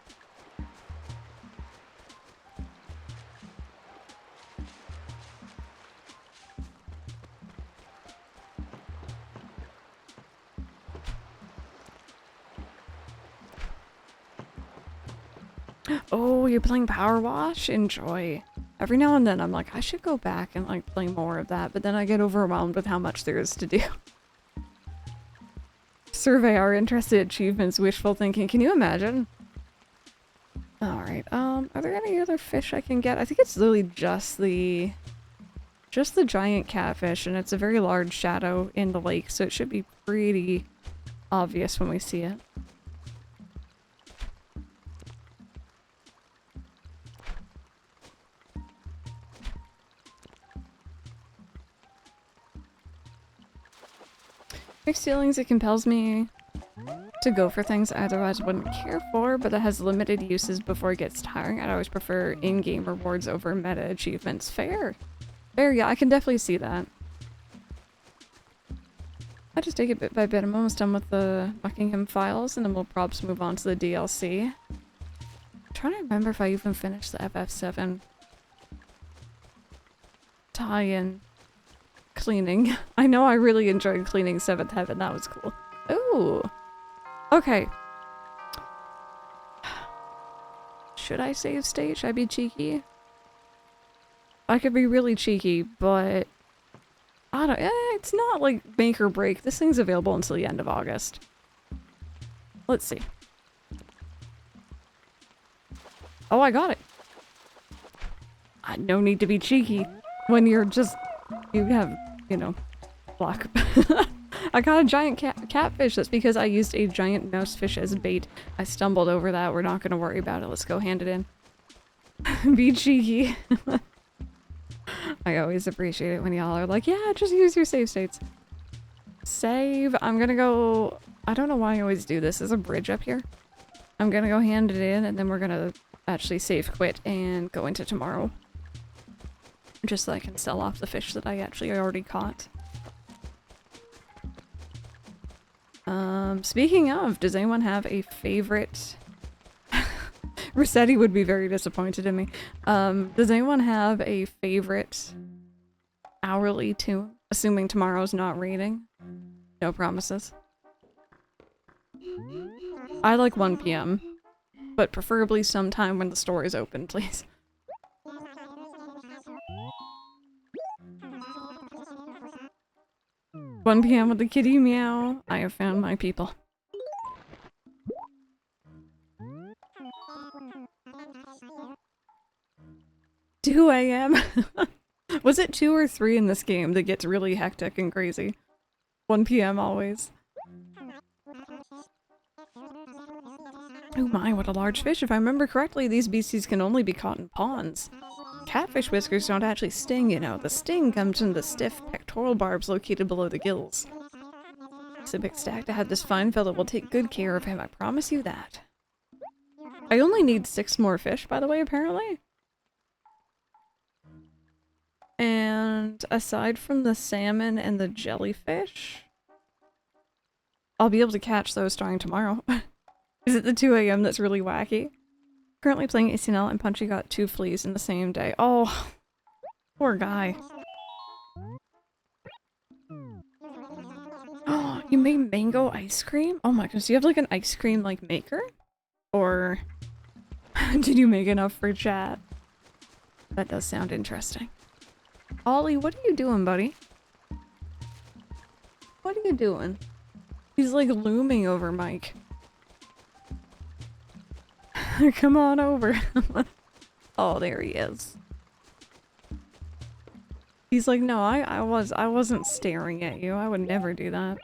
Oh, you're playing Power Wash? Enjoy. Every now and then I'm like, I should go back and like play more of that, but then I get overwhelmed with how much there is to do. Survey our interested achievements, wishful thinking. Can you imagine? Alright, are there any other fish I can get? I think it's literally just the giant catfish, and it's a very large shadow in the lake, so it should be pretty obvious when we see it. Fixed ceilings, it compels me to go for things I otherwise wouldn't care for, but that has limited uses before it gets tiring. I'd always prefer in-game rewards over meta achievements. Fair. Fair, yeah, I can definitely see that. I just take it bit by bit. I'm almost done with the Buckingham Files, and then we'll probably move on to the DLC. I'm trying to remember if I even finished the FF7 tie-in. Cleaning. I know I really enjoyed cleaning 7th Heaven. That was cool. Ooh. Okay. Should I save state? Should I be cheeky? I could be really cheeky, but I don't. It's not like make or break. This thing's available until the end of August. Let's see. Oh, I got it. No need to be cheeky when you're just. You have, you know, block. I got a giant catfish. That's because I used a giant mouse fish as bait. I stumbled over that. We're not going to worry about it. Let's go hand it in. Be cheeky. I always appreciate it when y'all are like, yeah, just use your save states. Save. I'm going to go... I don't know why I always do this. There's a bridge up here. I'm going to go hand it in, and then we're going to actually save quit and go into tomorrow. Just so I can sell off the fish that I actually already caught. Speaking of, does anyone have a favorite? Rossetti would be very disappointed in me. Does anyone have a favorite hourly tune? Assuming tomorrow's not raining. No promises. I like 1 PM, but preferably sometime when the store is open, please. 1 PM with the kitty meow. I have found my people. Two AM? Was it 2 or 3 in this game that gets really hectic and crazy? 1 PM always. Oh my, what a large fish. If I remember correctly, these beasties can only be caught in ponds. Catfish whiskers don't actually sting, you know. The sting comes from the stiff pectoral barbs located below the gills. It's a big stack to have this fine fellow. Will take good care of him, I promise you that. I only need 6 more fish, by the way, apparently. And aside from the salmon and the jellyfish, I'll be able to catch those starting tomorrow. Is it the 2 AM that's really wacky? Currently playing ACNL and Punchy got 2 fleas in the same day. Oh, poor guy. Oh, you made mango ice cream? Oh my goodness, do you have like an ice cream like maker? Or did you make enough for chat? That does sound interesting. Ollie, what are you doing, buddy? What are you doing? He's like looming over Mike. Come on over. Oh, there he is. He's like, no, I wasn't staring at you. I would never do that.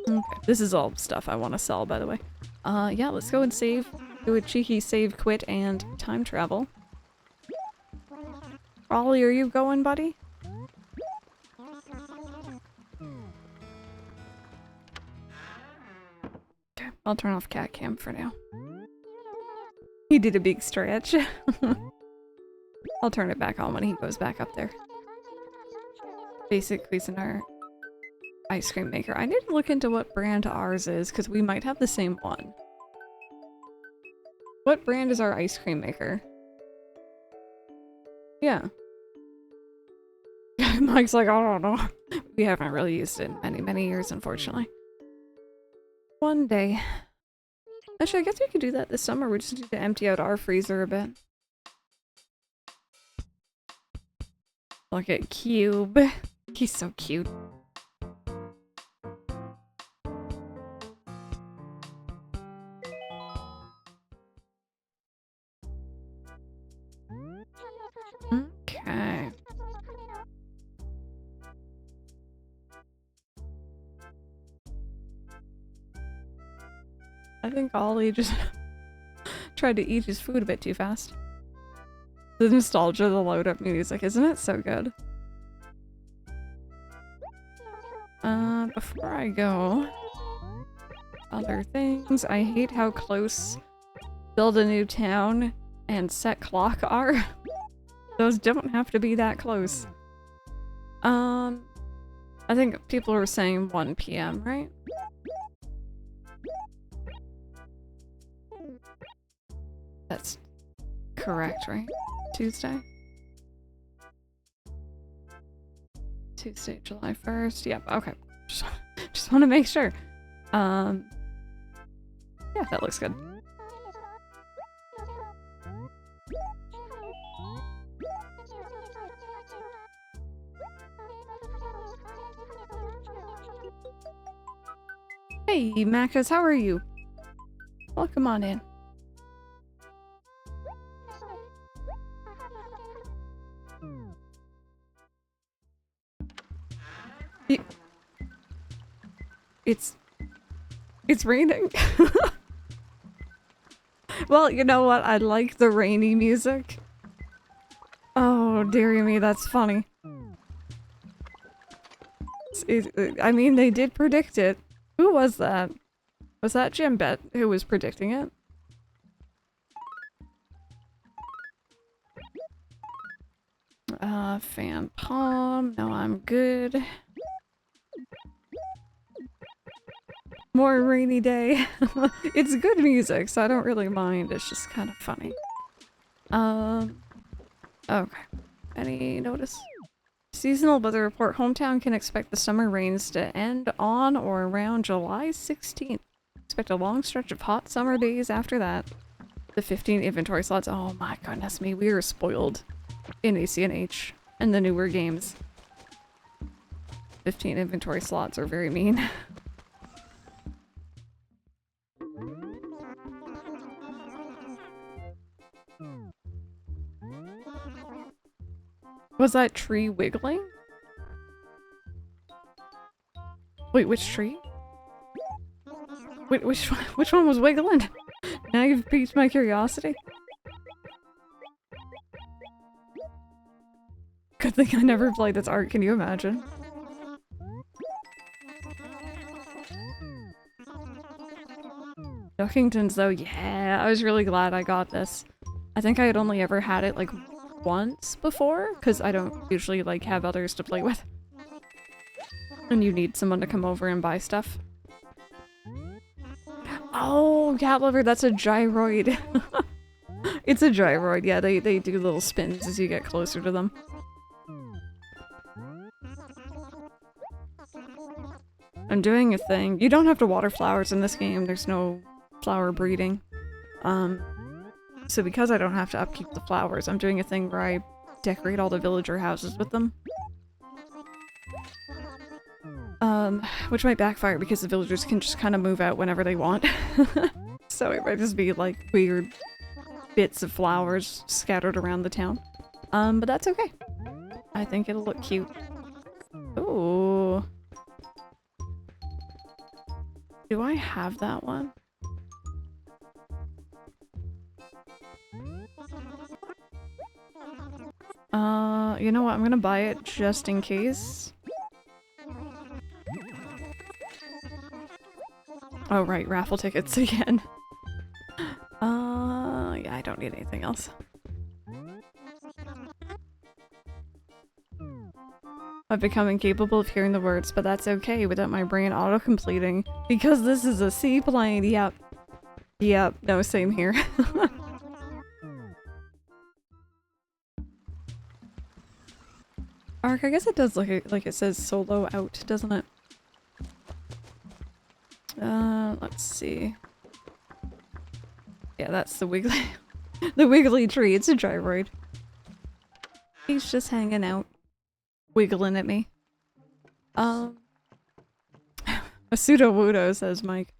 Okay, this is all stuff I want to sell, by the way. Yeah, let's go and save. Do a cheeky save, quit, and time travel. Ollie, are you going, buddy? I'll turn off cat cam for now. He did a big stretch. I'll turn it back on when he goes back up there. Basic Cuisinart ice cream maker. I need to look into what brand ours is, because we might have the same one. What brand is our ice cream maker? Yeah. Mike's like, I don't know. We haven't really used it in many, many years, unfortunately. One day. Actually, I guess we could do that this summer. We just need to empty out our freezer a bit. Look at Cube. He's so cute. Okay. I think Ollie just tried to eat his food a bit too fast. The nostalgia, the load up music, isn't it so good? Before I go, other things. I hate how close build a new town and set clock are. Those don't have to be that close. I think people were saying 1 PM, right? That's correct, right? Tuesday? Tuesday, July 1st. Yep, okay. Just want to make sure. Yeah, that looks good. Hey, Macas, how are you? Welcome on in. It's raining. Well, you know what? I like the rainy music. Oh, dearie me, that's funny. I mean, they did predict it. Who was that? Was that Jim Bet who was predicting it? Fan palm. No, I'm good. More rainy day. It's good music, so I don't really mind. It's just kind of funny. Okay. Any notice? Seasonal weather report. Hometown can expect the summer rains to end on or around July 16th. Expect a long stretch of hot summer days after that. The 15 inventory slots. Oh my goodness me, we are spoiled in ACNH and the newer games. 15 inventory slots are very mean. Was that tree wiggling? Wait, which tree? Wait, which one was wiggling? Now you've piqued my curiosity. Good thing I never played this art, can you imagine? Duckingtons though, yeah, I was really glad I got this. I think I had only ever had it like once before, because I don't usually like have others to play with. And you need someone to come over and buy stuff. Oh, cat lover, that's a gyroid. It's a gyroid, yeah, they do little spins as you get closer to them. I'm doing a thing. You don't have to water flowers in this game, there's no flower breeding. So because I don't have to upkeep the flowers, I'm doing a thing where I decorate all the villager houses with them. Which might backfire because the villagers can just kind of move out whenever they want. So it might just be like weird bits of flowers scattered around the town. But that's okay. I think it'll look cute. Ooh. Do I have that one? You know what? I'm gonna buy it just in case. Oh right, raffle tickets again. Yeah, I don't need anything else. I've become incapable of hearing the words, but that's okay without my brain auto-completing. Because this is a seaplane, yep. Yep, no, same here. Ark, I guess it does look like it says solo out, doesn't it? Let's see. Yeah, that's the wiggly the wiggly tree. It's a gyroid. He's just hanging out, wiggling at me. A pseudo wudo, says Mike.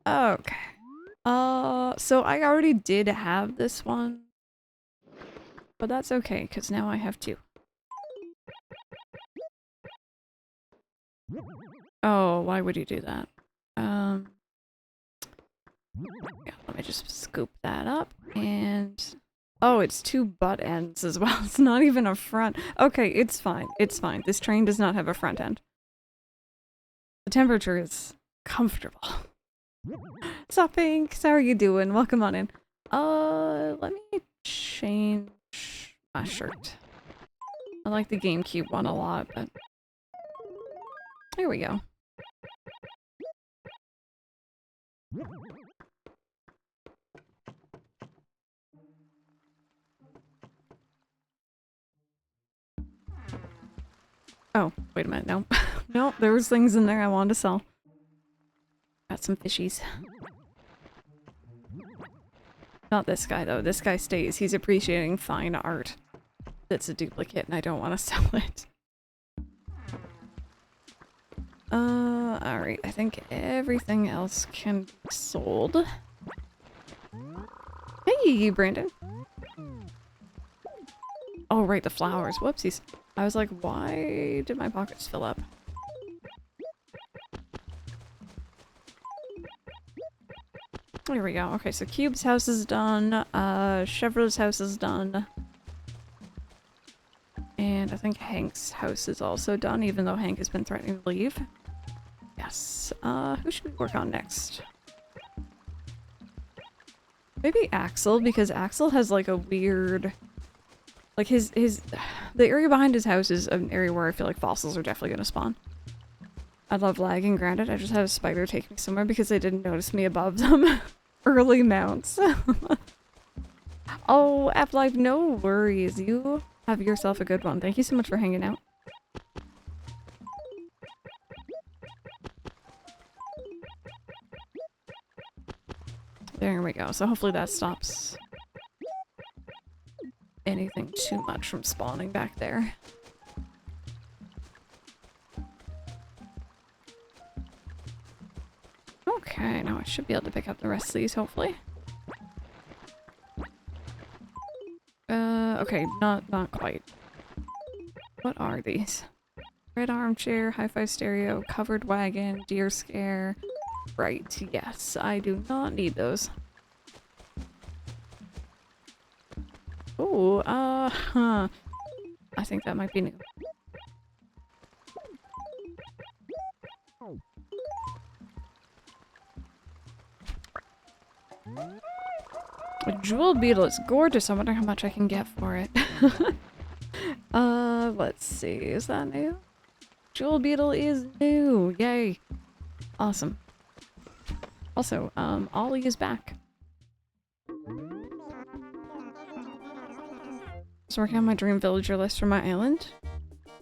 Okay. So I already did have this one, but that's okay because now I have two. Oh, why would you do that? Yeah, let me just scoop that up and... Oh, it's two butt ends as well. It's not even a front. Okay, it's fine. It's fine. This train does not have a front end. The temperature is comfortable. Sup, Pinks? How are you doing? Welcome on in. Let me change my shirt. I like the GameCube one a lot, but... Here we go. Oh, wait a minute, no. Nope, there was things in there I wanted to sell. Got some fishies. Not this guy, though. This guy stays. He's appreciating fine art. That's a duplicate, and I don't want to sell it. Alright. I think everything else can be sold. Hey, Brandon! Oh, right, the flowers. Whoopsies. I was like, why did my pockets fill up? There we go. Okay, so Cube's house is done. Chevrolet's house is done. And I think Hank's house is also done, even though Hank has been threatening to leave. Yes. Who should we work on next? Maybe Axel, because Axel has like a weird... Like the area behind his house is an area where I feel like fossils are definitely gonna spawn. I love lagging, granted. I just had a spider take me somewhere because they didn't notice me above them. Early mounts. Oh, App-Life, no worries. You have yourself a good one. Thank you so much for hanging out. There we go. So hopefully that stops anything too much from spawning back there. Okay, now I should be able to pick up the rest of these, hopefully. Okay, not quite. What are these? Red armchair, hi-fi stereo, covered wagon, deer scare. Right, yes, I do not need those. Ooh, huh. I think that might be new. A jewel beetle is gorgeous. I wonder how much I can get for it. Let's see. Is that new? Jewel beetle is new. Yay. Awesome. Also, Ollie is back. Just working on my dream villager list for my island.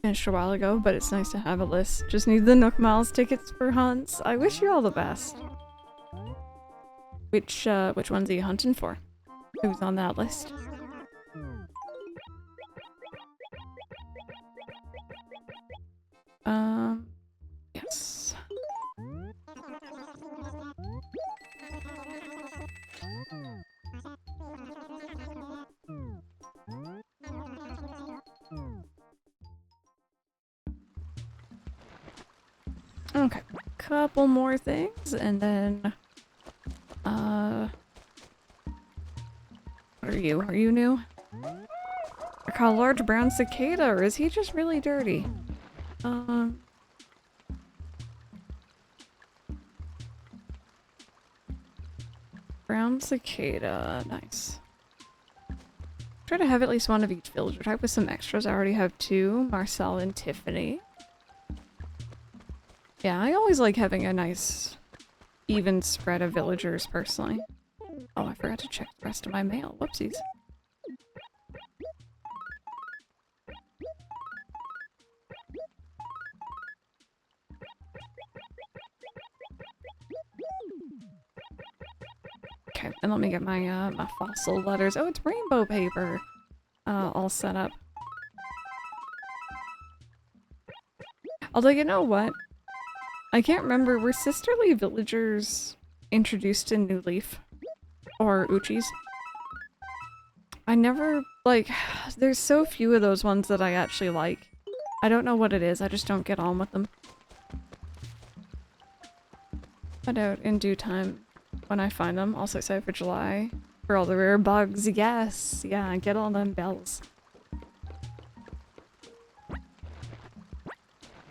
Finished a while ago, but it's nice to have a list. Just need the Nook Miles tickets for hunts. I wish you all the best. Which ones are you hunting for? Who's on that list? Yes. Okay, couple more things, and then, what are you? Are you new? I caught a large brown cicada, or is he just really dirty? Brown cicada. Nice. Try to have at least one of each villager type with some extras. I already have 2, Marcel and Tiffany. Yeah, I always like having a nice even spread of villagers personally. Oh, I forgot to check the rest of my mail. Whoopsies. Okay, and let me get my my fossil letters. Oh, it's rainbow paper. All set up. Although, you know what? I can't remember, were sisterly villagers introduced in New Leaf? Or Uchis? I never, like, there's so few of those ones that I actually like. I don't know what it is, I just don't get on with them. Find out in due time when I find them. Also excited for July. For all the rare bugs, yes! Yeah, get all them bells.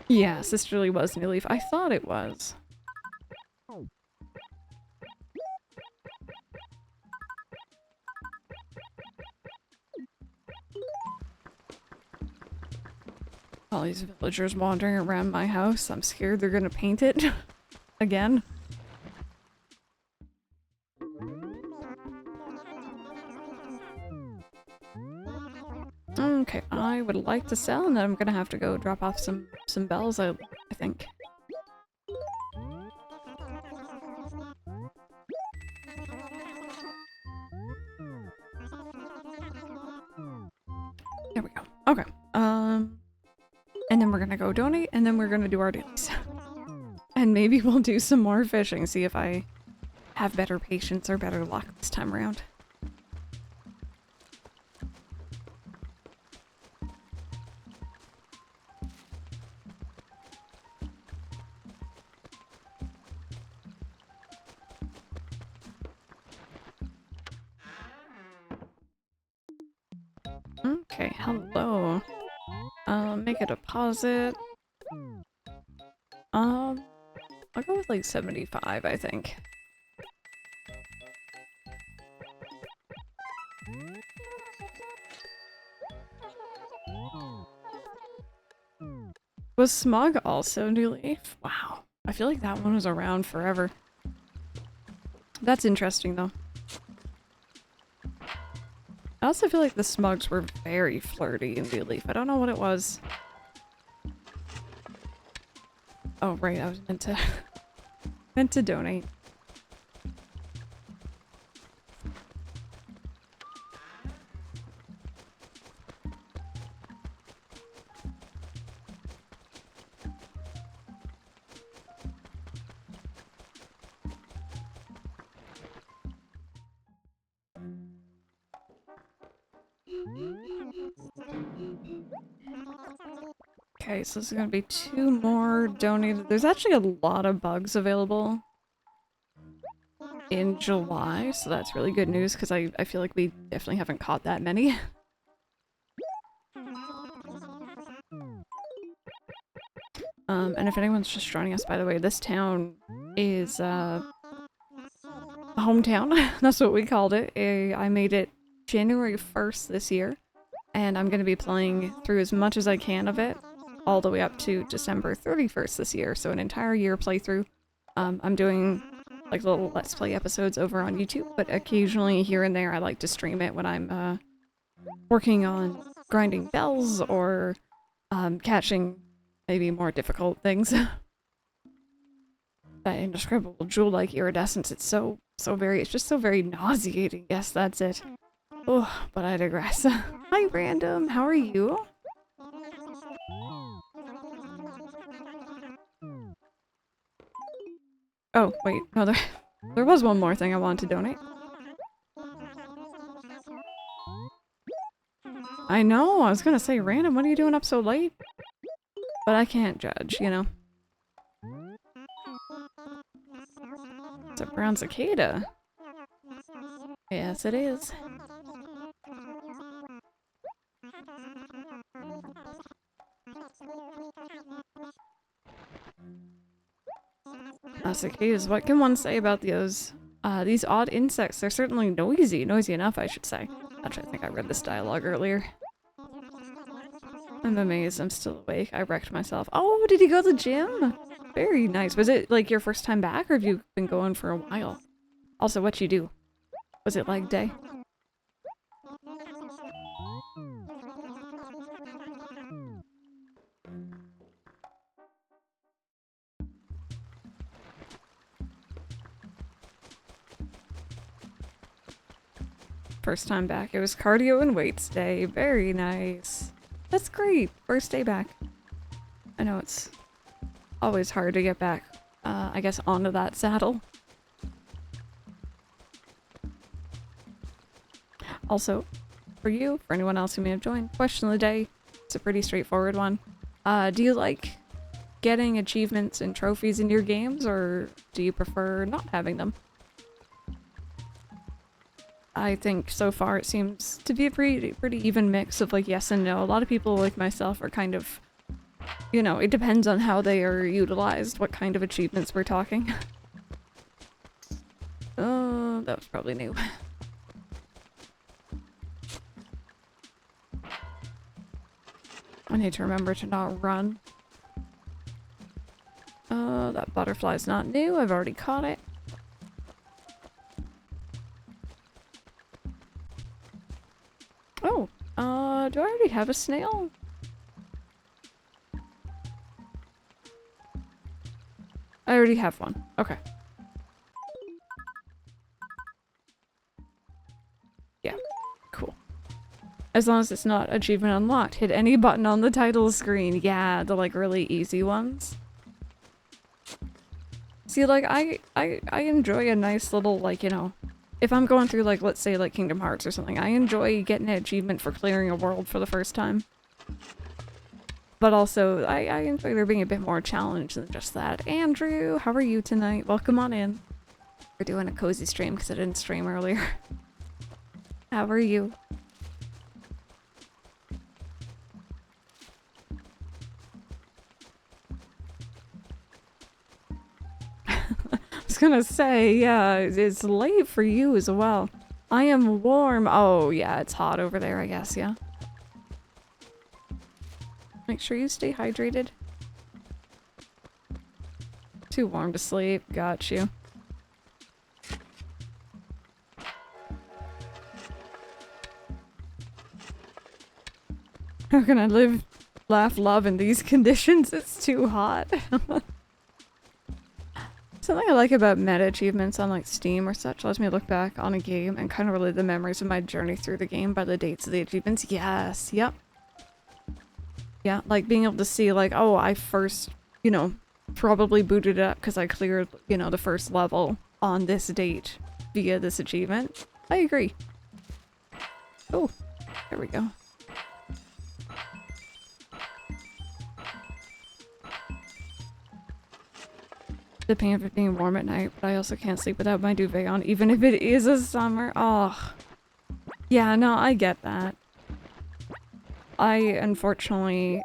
Yeah, Sisterly was New Leaf. I thought it was. All these villagers wandering around my house. I'm scared they're gonna paint it. Again. Okay, I would like to sell, and then I'm gonna have to go drop off some bells, I think. There we go. Okay. And then we're gonna go donate, and then we're gonna do our dailies. And maybe we'll do some more fishing, see if I have better patience or better luck this time around. Okay, hello. Make a deposit. I'll go with like 75, I think. Was Smog also New Leaf? Wow. I feel like that one was around forever. That's interesting though. I also feel like the Smugs were very flirty in New Leaf. I don't know what it was. Oh right, I was meant to donate. Okay, so this is gonna be 2 more donated. There's actually a lot of bugs available in July, so that's really good news because I feel like we definitely haven't caught that many. And if anyone's just joining us, by the way, this town is hometown. That's what we called it. I made it January 1st this year, and I'm gonna be playing through as much as I can of it all the way up to December 31st this year, so an entire year playthrough. I'm doing like little Let's Play episodes over on YouTube, but occasionally here and there I like to stream it when I'm working on grinding bells or catching maybe more difficult things. That indescribable jewel-like iridescence, it's it's just so very nauseating. Yes, that's it. Oh, but I digress. Hi, Random, how are you? Oh, wait, no, there was one more thing I wanted to donate. I know, I was gonna say, Random, what are you doing up so late? But I can't judge, you know? It's a brown cicada. Yes, it is. Cicadas, what can one say about those These odd insects, they're certainly noisy. Noisy enough, I should say. Actually, I think I read this dialogue earlier. I'm amazed I'm still awake. I wrecked myself. Oh, did you go to the gym? Very nice. Was it like your first time back, or have you been going for a while? Also, what'd you do? Was it leg day? First time back. It was cardio and weights day. Very nice. That's great. First day back. I know it's always hard to get back, I guess, onto that saddle. Also, for you, for anyone else who may have joined, question of the day. It's a pretty straightforward one. Do you like getting achievements and trophies in your games, or do you prefer not having them? I think so far it seems to be a pretty even mix of like yes and no. A lot of people like myself are kind of, you know, it depends on how they are utilized, what kind of achievements we're talking. Oh, that was probably new. I need to remember to not run. That butterfly's not new. I've already caught it. Oh, do I already have a snail? I already have one. Okay. Yeah, cool. As long as it's not achievement unlocked. Hit any button on the title screen. Yeah, the like really easy ones. See, like I enjoy a nice little like, you know, if I'm going through like, let's say like Kingdom Hearts or something, I enjoy getting an achievement for clearing a world for the first time. But also, I enjoy there being a bit more challenge than just that. Andrew, how are you tonight? Welcome on in. We're doing a cozy stream because I didn't stream earlier. How are you? I was gonna say, yeah, it's late for you as well. I am warm. Oh, yeah, it's hot over there, I guess, yeah. Make sure you stay hydrated. Too warm to sleep. Got you. How can I live, laugh, love in these conditions? It's too hot. Something I like about meta achievements on like Steam or such lets me look back on a game and kind of relive the memories of my journey through the game by the dates of the achievements. Yes, yep. Yeah, like being able to see like, oh, I first, you know, probably booted it up because I cleared, you know, the first level on this date via this achievement. I agree. Oh, there we go. The pain of it being warm at night, but I also can't sleep without my duvet on, even if it is a summer. Oh. Yeah, no, I get that. I, unfortunately,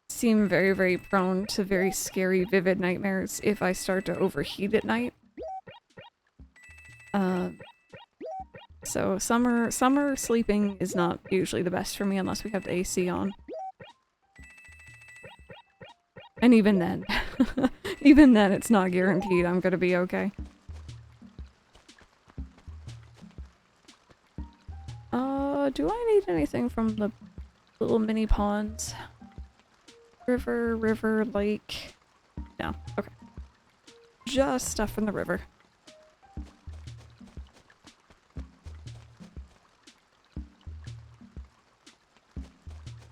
seem very, very prone to very scary, vivid nightmares if I start to overheat at night. So summer sleeping is not usually the best for me unless we have the AC on. And even then, even then it's not guaranteed I'm gonna be okay. Do I need anything from the little mini ponds? River, lake? No, okay. Just stuff from the river.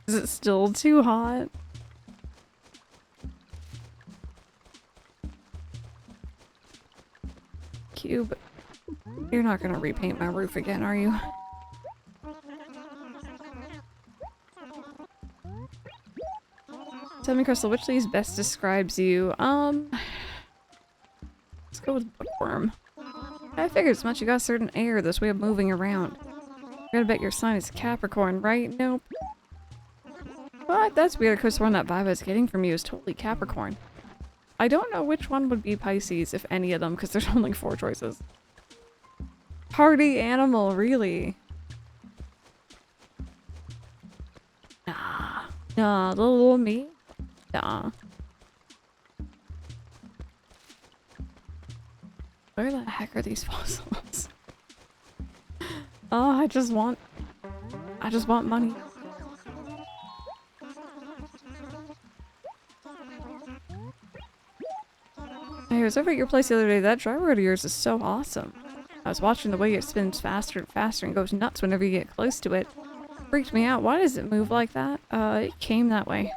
Is it still too hot? Cube, you're not gonna repaint my roof again, are you? Tell me, Crystal, which of these best describes you? Let's go with bookworm. I figured as much. You got a certain air, this way of moving around. I gotta bet your sign is Capricorn, right? Nope. What? That's weird, because the one that vibe I was getting from you is totally Capricorn. I don't know which one would be Pisces, if any of them, because there's only 4 choices. party animal, really. Nah. Nah, the little me? Nah. Where the heck are these fossils? Oh, I just want money. I was over at your place the other day. That driver of yours is so awesome. I was watching the way it spins faster and faster and goes nuts whenever you get close to it. Freaked me out. Why does it move like that? It came that way.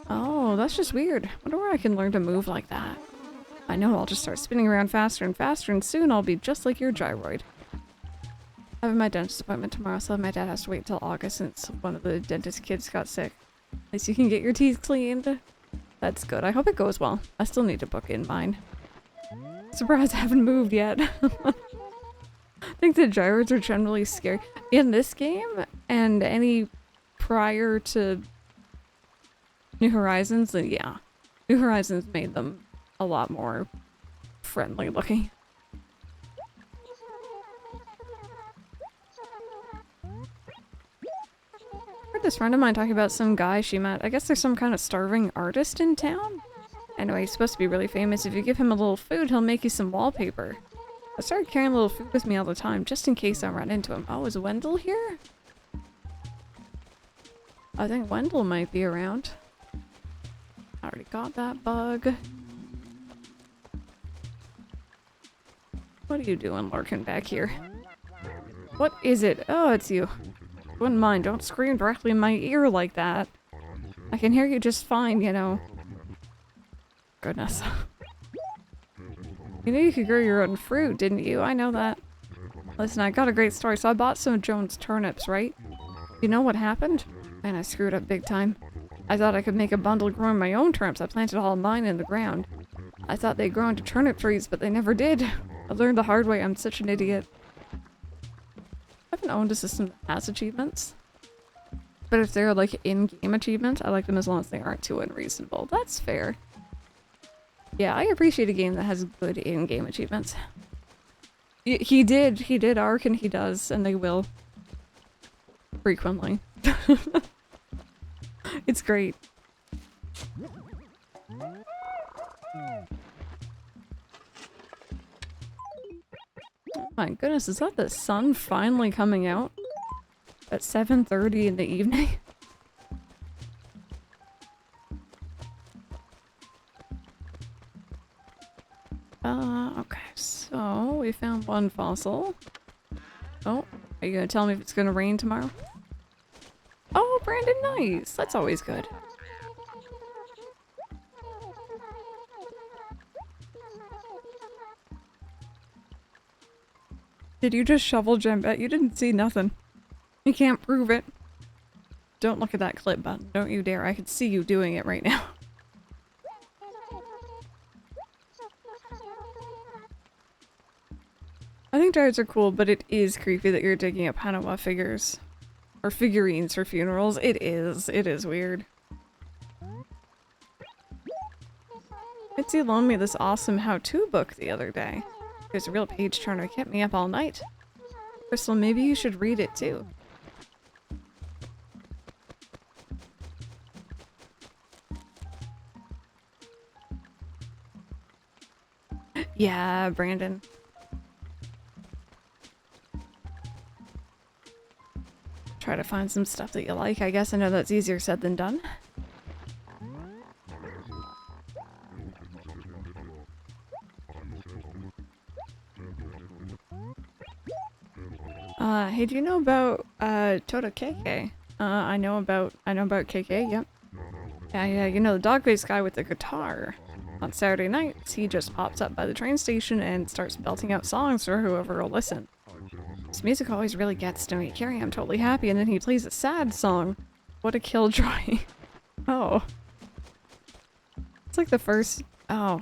Oh, that's just weird. Wonder where I can learn to move like that. I know I'll just start spinning around faster and faster and soon I'll be just like your gyroid. I have my dentist appointment tomorrow, so my dad has to wait until August since one of the dentist kids got sick. At least you can get your teeth cleaned. That's good. I hope it goes well. I still need to book in mine. Surprised I haven't moved yet. I think the gyroids are generally scary. In this game, and any prior to New Horizons, then yeah. New Horizons made them a lot more friendly looking. I heard this friend of mine talking about some guy she met. I guess there's some kind of starving artist in town. Anyway, he's supposed to be really famous. If you give him a little food, he'll make you some wallpaper. I started carrying a little food with me all the time, just in case I run into him. Oh, is Wendell here? I think Wendell might be around. I already got that bug. What are you doing lurking back here? What is it? Oh, it's you. Wouldn't mind. Don't scream directly in my ear like that. I can hear you just fine, you know. Goodness. You knew you could grow your own fruit, didn't you? I know that. Listen, I got a great story. So I bought some of Joan's turnips, right? You know what happened? Man, I screwed up big time. I thought I could make a bundle growing my own turnips. I planted all mine in the ground. I thought they'd grow into turnip trees, but they never did. I learned the hard way. I'm such an idiot. I haven't owned a system that has achievements. But if they're like in-game achievements, I like them as long as they aren't too unreasonable. That's fair. Yeah, I appreciate a game that has good in-game achievements. He did Ark, and he does, and they will. Frequently. It's great. Oh my goodness, is that the sun finally coming out? At 7:30 in the evening? Okay, so we found one fossil. Oh, are you gonna tell me if it's gonna rain tomorrow? Oh, Brandon, nice! That's always good. Did you just shovel gem bet? You didn't see nothing. You can't prove it. Don't look at that clip button. Don't you dare. I could see you doing it right now. I think dryads are cool, but it is creepy that you're digging up Hanawa figures. Or figurines for funerals. It is. It is weird. Mitzi loaned me this awesome how-to book the other day. It was a real page turner. It kept me up all night. Crystal, maybe you should read it too. Yeah, Brandon. Try to find some stuff that you like. I guess I know that's easier said than done. Hey, do you know about Tota KK? I know about KK, yep. Yeah, you know the dog-faced guy with the guitar. On Saturday nights, he just pops up by the train station and starts belting out songs for whoever will listen. His music always really gets to me. Carrie, I'm totally happy, and then he plays a sad song. What a killjoy. Oh. It's like the first... Oh.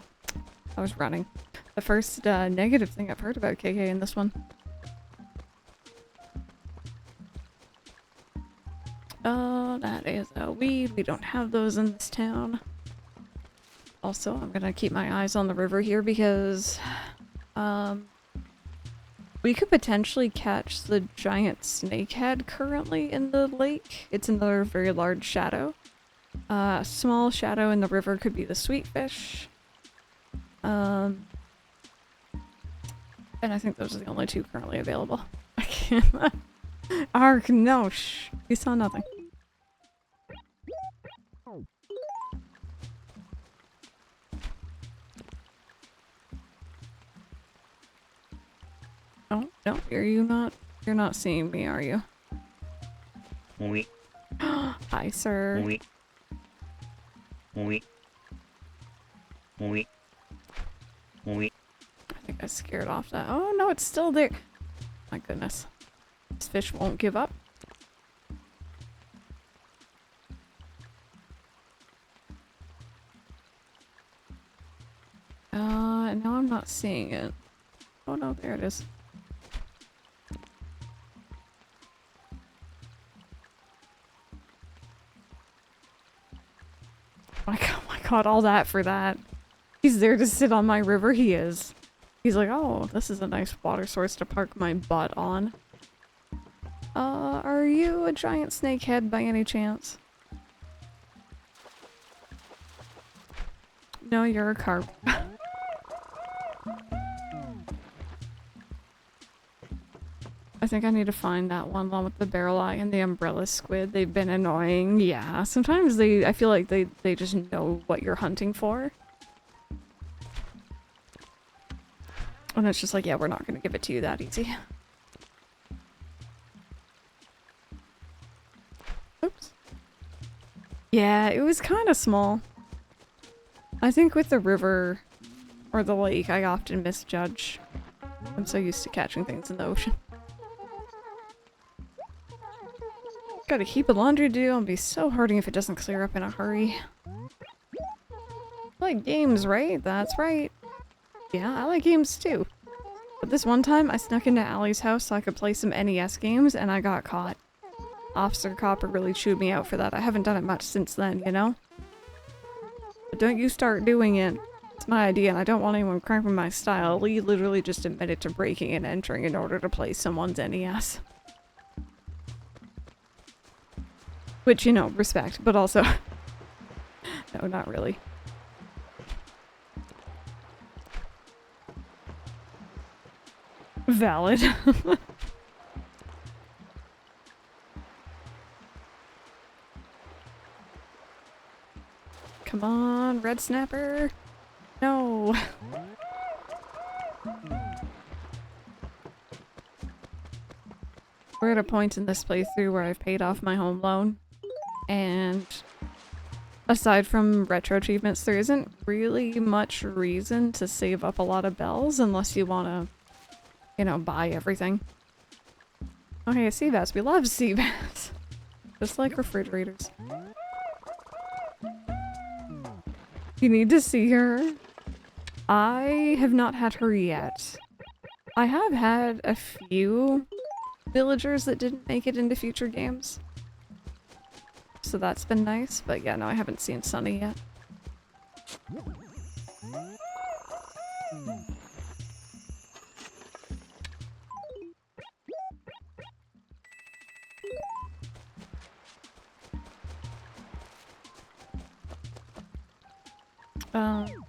I was running. The first negative thing I've heard about KK in this one. Oh, that is a weed. We don't have those in this town. Also, I'm gonna keep my eyes on the river here because... We could potentially catch the giant snakehead currently in the lake. It's another very large shadow. A small shadow in the river could be the sweetfish. And I think those are the only two currently available. I can't. Ark, no, shh. We saw nothing. Oh, no, you're not seeing me, are you? Oui. Hi, sir. Oui. Oui. Oui. Oui. I think I scared off that. Oh, no, it's still there. My goodness. This fish won't give up. No, I'm not seeing it. Oh no, there it is. Oh my god, all that for that. He's there to sit on my river, he is. He's like, oh, this is a nice water source to park my butt on. Are you a giant snakehead by any chance? No, you're a carp. I think I need to find that one with the barrel eye and the umbrella squid. They've been annoying. Yeah, sometimes I feel like they just know what you're hunting for. And it's just like, yeah, we're not gonna give it to you that easy. Oops. Yeah, it was kind of small. I think with the river or the lake, I often misjudge. I'm so used to catching things in the ocean. Got a heap of laundry to do. I'll be so hurting if it doesn't clear up in a hurry. I like games, right? That's right. Yeah, I like games too. But this one time, I snuck into Allie's house so I could play some NES games, and I got caught. Officer Copper really chewed me out for that. I haven't done it much since then, you know? But don't you start doing it. It's my idea, and I don't want anyone cramping my style. Lee literally just admitted to breaking and entering in order to play someone's NES. Which, you know, respect, but also... no, not really. Valid. Come on, red snapper. No. We're at a point in this playthrough where I've paid off my home loan. And aside from retro achievements, there isn't really much reason to save up a lot of bells unless you want to, you know, buy everything. Okay, sea bass. We love sea bass. Just like refrigerators. You need to see her. I have not had her yet. I have had a few villagers that didn't make it into future games. So that's been nice, but yeah, no, I haven't seen Sunny yet.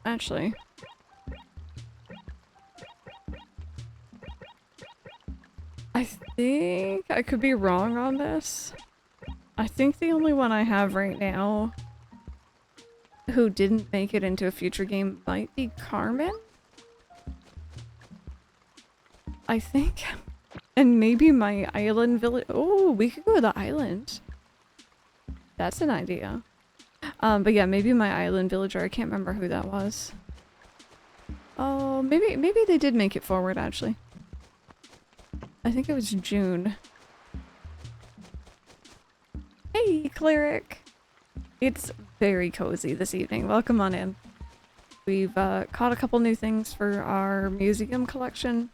Actually. I think I could be wrong on this. I think the only one I have right now who didn't make it into a future game might be Carmen? I think. And maybe my island village. Oh, we could go to the island. That's an idea. But yeah, maybe my island villager. I can't remember who that was. Oh, maybe they did make it forward, actually. I think it was June. Hey, Cleric! It's very cozy this evening. Welcome on in. We've caught a couple new things for our museum collection.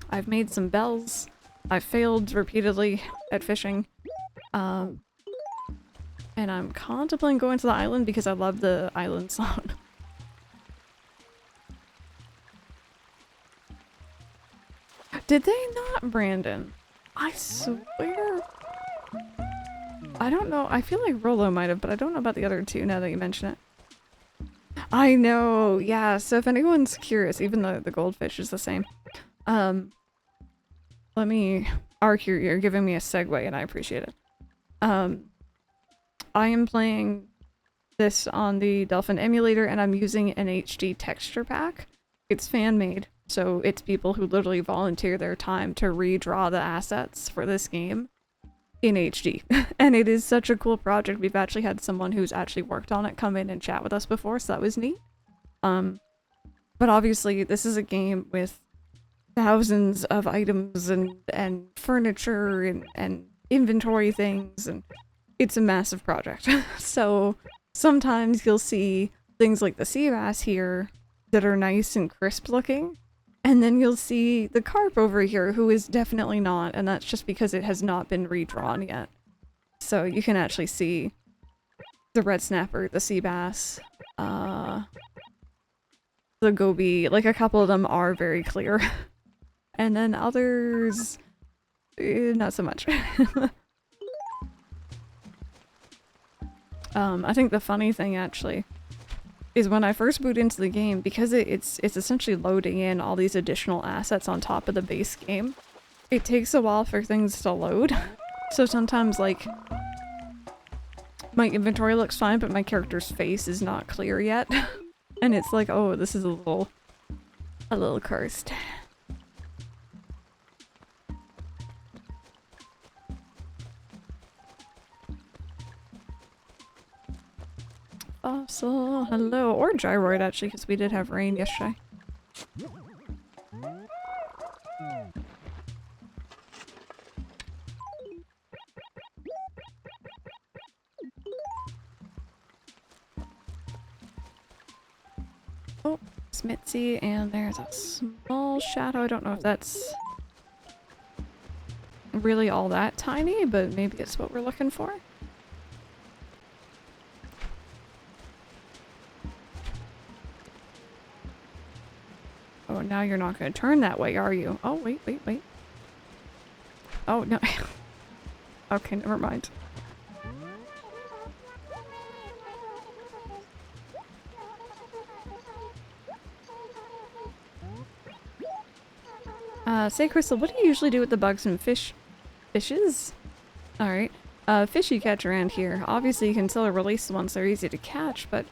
I've made some bells. I've failed repeatedly at fishing. And I'm contemplating going to the island because I love the island song. Did they not, Brandon? I swear. I don't know. I feel like Rolo might have, but I don't know about the other two now that you mention it. I know. Yeah. So if anyone's curious, even though the goldfish is the same, let me. Ark, you're giving me a segue, and I appreciate it. I am playing this on the Dolphin emulator, and I'm using an HD texture pack. It's fan-made, so it's people who literally volunteer their time to redraw the assets for this game in HD. And it is such a cool project. We've actually had someone who's actually worked on it come in and chat with us before, so that was neat. But obviously this is a game with thousands of items and furniture and inventory things, and it's a massive project. So sometimes you'll see things like the sea bass here that are nice and crisp looking, and then you'll see the carp over here who is definitely not, and that's just because it has not been redrawn yet. So you can actually see the red snapper, the sea bass, the goby, like a couple of them are very clear. And then others, not so much. I think the funny thing actually is when I first boot into the game, because it's essentially loading in all these additional assets on top of the base game, it takes a while for things to load. So sometimes like my inventory looks fine, but my character's face is not clear yet. And it's like, oh, this is a little cursed. Fossil, hello, or gyroid actually, because we did have rain yesterday. Oh, Smitzy, and there's a small shadow. I don't know if that's really all that tiny, but maybe it's what we're looking for. Oh, now you're not going to turn that way, are you? Oh, wait. Oh, no. Okay, never mind. Say, Crystal, what do you usually do with the bugs and fishes? Alright. Fish you catch around here. Obviously, you can still release the ones that are easy to catch, but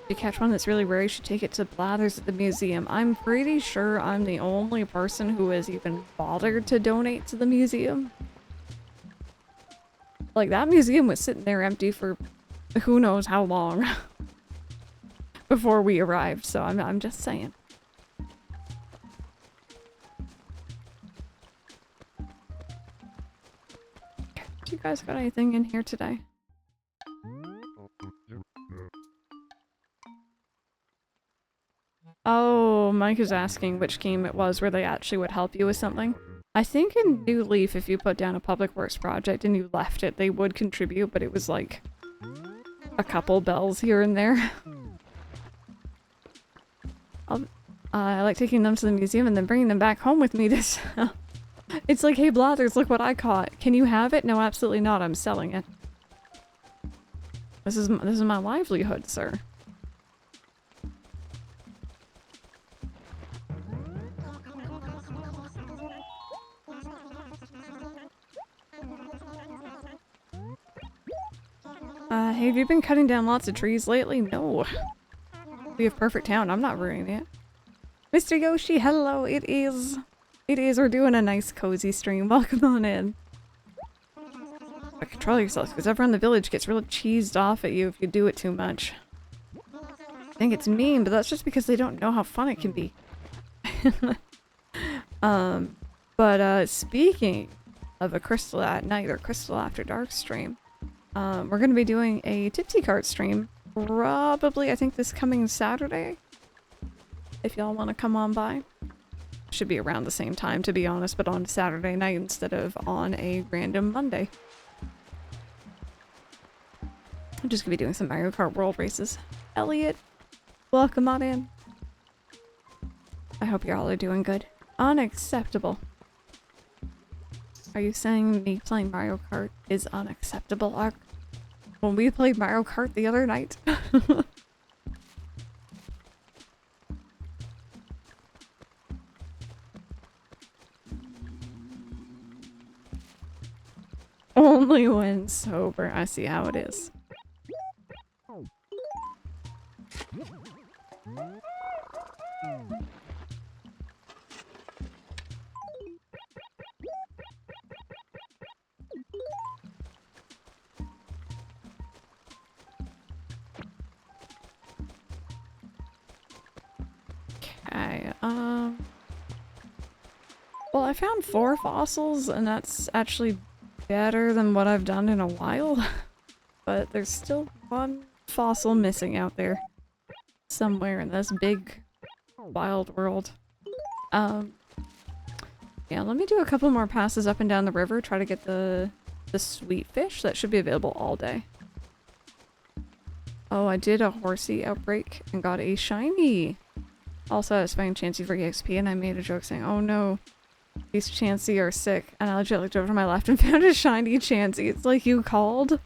if you catch one that's really rare, you should take it to Blathers at the museum. I'm pretty sure I'm the only person who has even bothered to donate to the museum. Like, that museum was sitting there empty for who knows how long before we arrived, so I'm just saying. Do you guys got anything in here today? Oh, Mike is asking which game it was where they actually would help you with something. I think in New Leaf, if you put down a public works project and you left it, they would contribute, but it was like a couple bells here and there. I like taking them to the museum and then bringing them back home with me to sell. It's like, hey Blathers, look what I caught. Can you have it? No, absolutely not. I'm selling it. This is my livelihood, sir. Hey, have you been cutting down lots of trees lately? No. We have Perfect Town. I'm not ruining it. Mr. Yoshi, hello. It is. We're doing a nice cozy stream. Welcome on in. But control yourself, because everyone in the village gets real cheesed off at you if you do it too much. I think it's mean, but that's just because they don't know how fun it can be. Speaking of a Crystal at Night or Crystal After Dark stream, we're going to be doing a Tipsy Cart stream, probably, I think, this coming Saturday. If y'all want to come on by. Should be around the same time, to be honest, but on Saturday night instead of on a random Monday. I'm just going to be doing some Mario Kart World races. Elliot, welcome on in. I hope y'all are doing good. Unacceptable. Are you saying me playing Mario Kart is unacceptable, Ark? When we played Mario Kart the other night. Only when sober. I see how it is. Okay, well, I found 4 fossils, and that's actually better than what I've done in a while. But there's still 1 fossil missing out there. Somewhere in this big, wild world. Yeah, let me do a couple more passes up and down the river, try to get the sweet fish. That should be available all day. Oh, I did a horsey outbreak and got a shiny. Also, I was finding Chansey for EXP and I made a joke saying, oh no, these Chansey are sick. And I legit looked over to my left and found a shiny Chansey. It's like you called.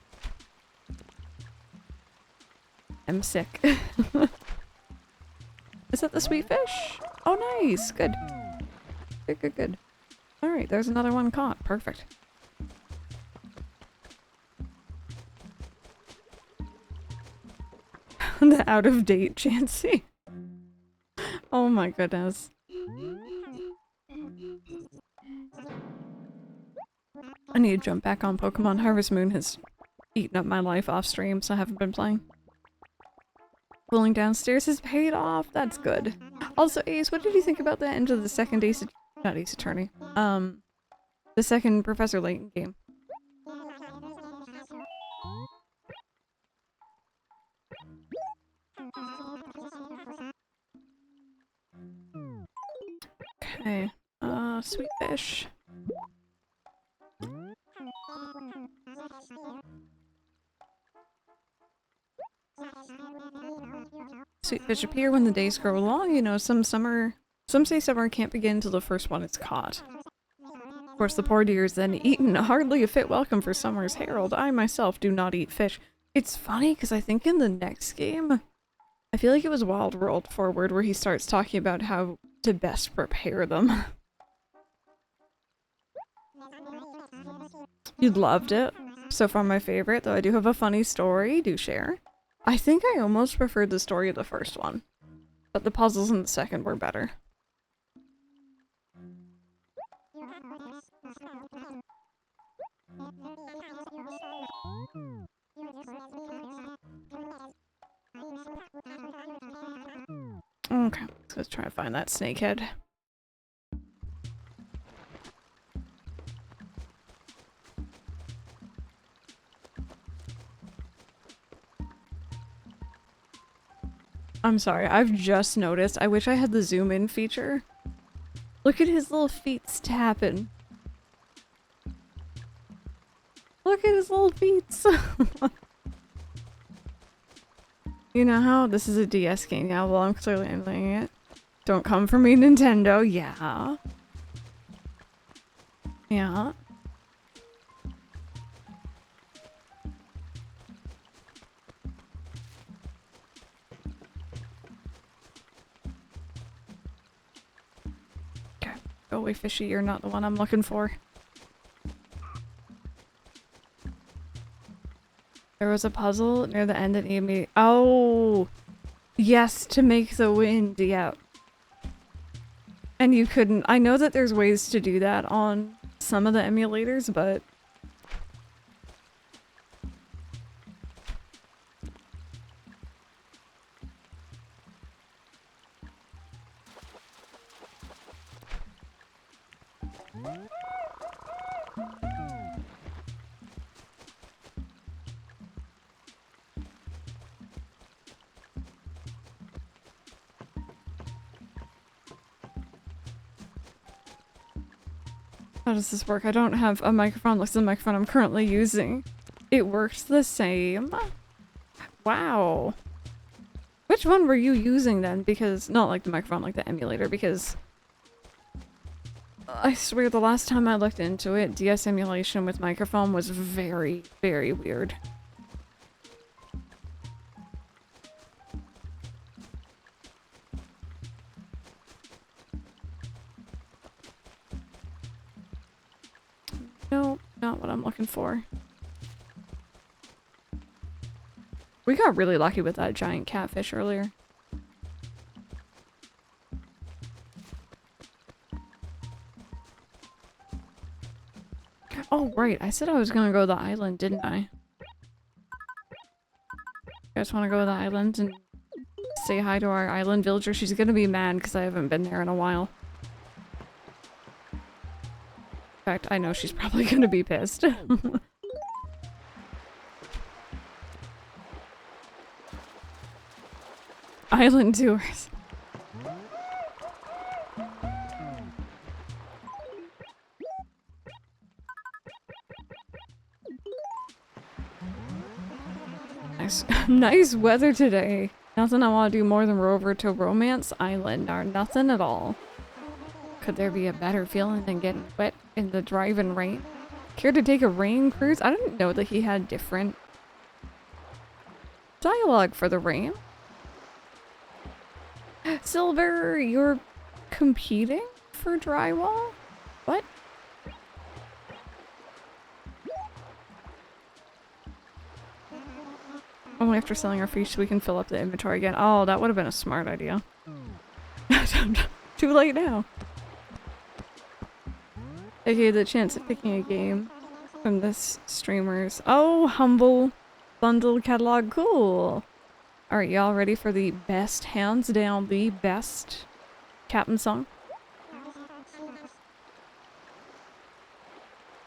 I'm sick. Is that the sweet fish? Oh nice, good. Good, good, good. Alright, there's another one caught. Perfect. The out-of-date Chansey. Oh my goodness. I need to jump back on Pokemon. Harvest Moon has eaten up my life off stream, so I haven't been playing. Pulling downstairs has paid off. That's good. Also, Ace, what did you think about the end of the second not Ace Attorney. The second Professor Layton game? Okay. Sweet fish. Sweet fish appear when the days grow long. You know, some say summer can't begin till the first one is caught. Of course, the poor deer is then eaten. Hardly a fit welcome for summer's herald. I myself do not eat fish. It's funny because I think in the next game, I feel like it was Wild World Forward where he starts talking about how to best prepare them. You loved it. So far my favorite, though I do have a funny story. Do share. I think I almost preferred the story of the first one, but the puzzles in the second were better. Okay, let's try to find that snakehead. I'm sorry, I've just noticed. I wish I had the zoom in feature. Look at his little feet tapping. Look at his little feet. You know how this is a DS game? Yeah, well, I'm clearly emulating it. Don't come for me, Nintendo. Yeah. Yeah. Okay. Go away, fishy. You're not the one I'm looking for. There was a puzzle near the end that needed me. Oh, yes, to make the wind. Yeah. And you couldn't. I know that there's ways to do that on some of the emulators, but how does this work? I don't have a microphone. Looks like the microphone I'm currently using. It works the same. Wow. Which one were you using then? Because, not like the microphone, like the emulator, because I swear the last time I looked into it, DS emulation with microphone was very, very weird. No, not what I'm looking for. We got really lucky with that giant catfish earlier. Oh, right. I said I was gonna go to the island, didn't I? You guys want to go to the island and say hi to our island villager? She's gonna be mad because I haven't been there in a while. In fact, I know she's probably gonna be pissed. Island tours. Nice weather today. Nothing I want to do more than row over to Romance Island, or nothing at all. Could there be a better feeling than getting wet in the driving rain? Care to take a rain cruise? I didn't know that he had different dialogue for the rain. Silver, you're competing for drywall? What? Only after selling our fish we can fill up the inventory again. Oh, that would have been a smart idea. Too late now. Okay, the chance of picking a game from this streamer's. Oh, humble bundle catalog. Cool. Alright, y'all ready for the best, hands down, the best Captain song?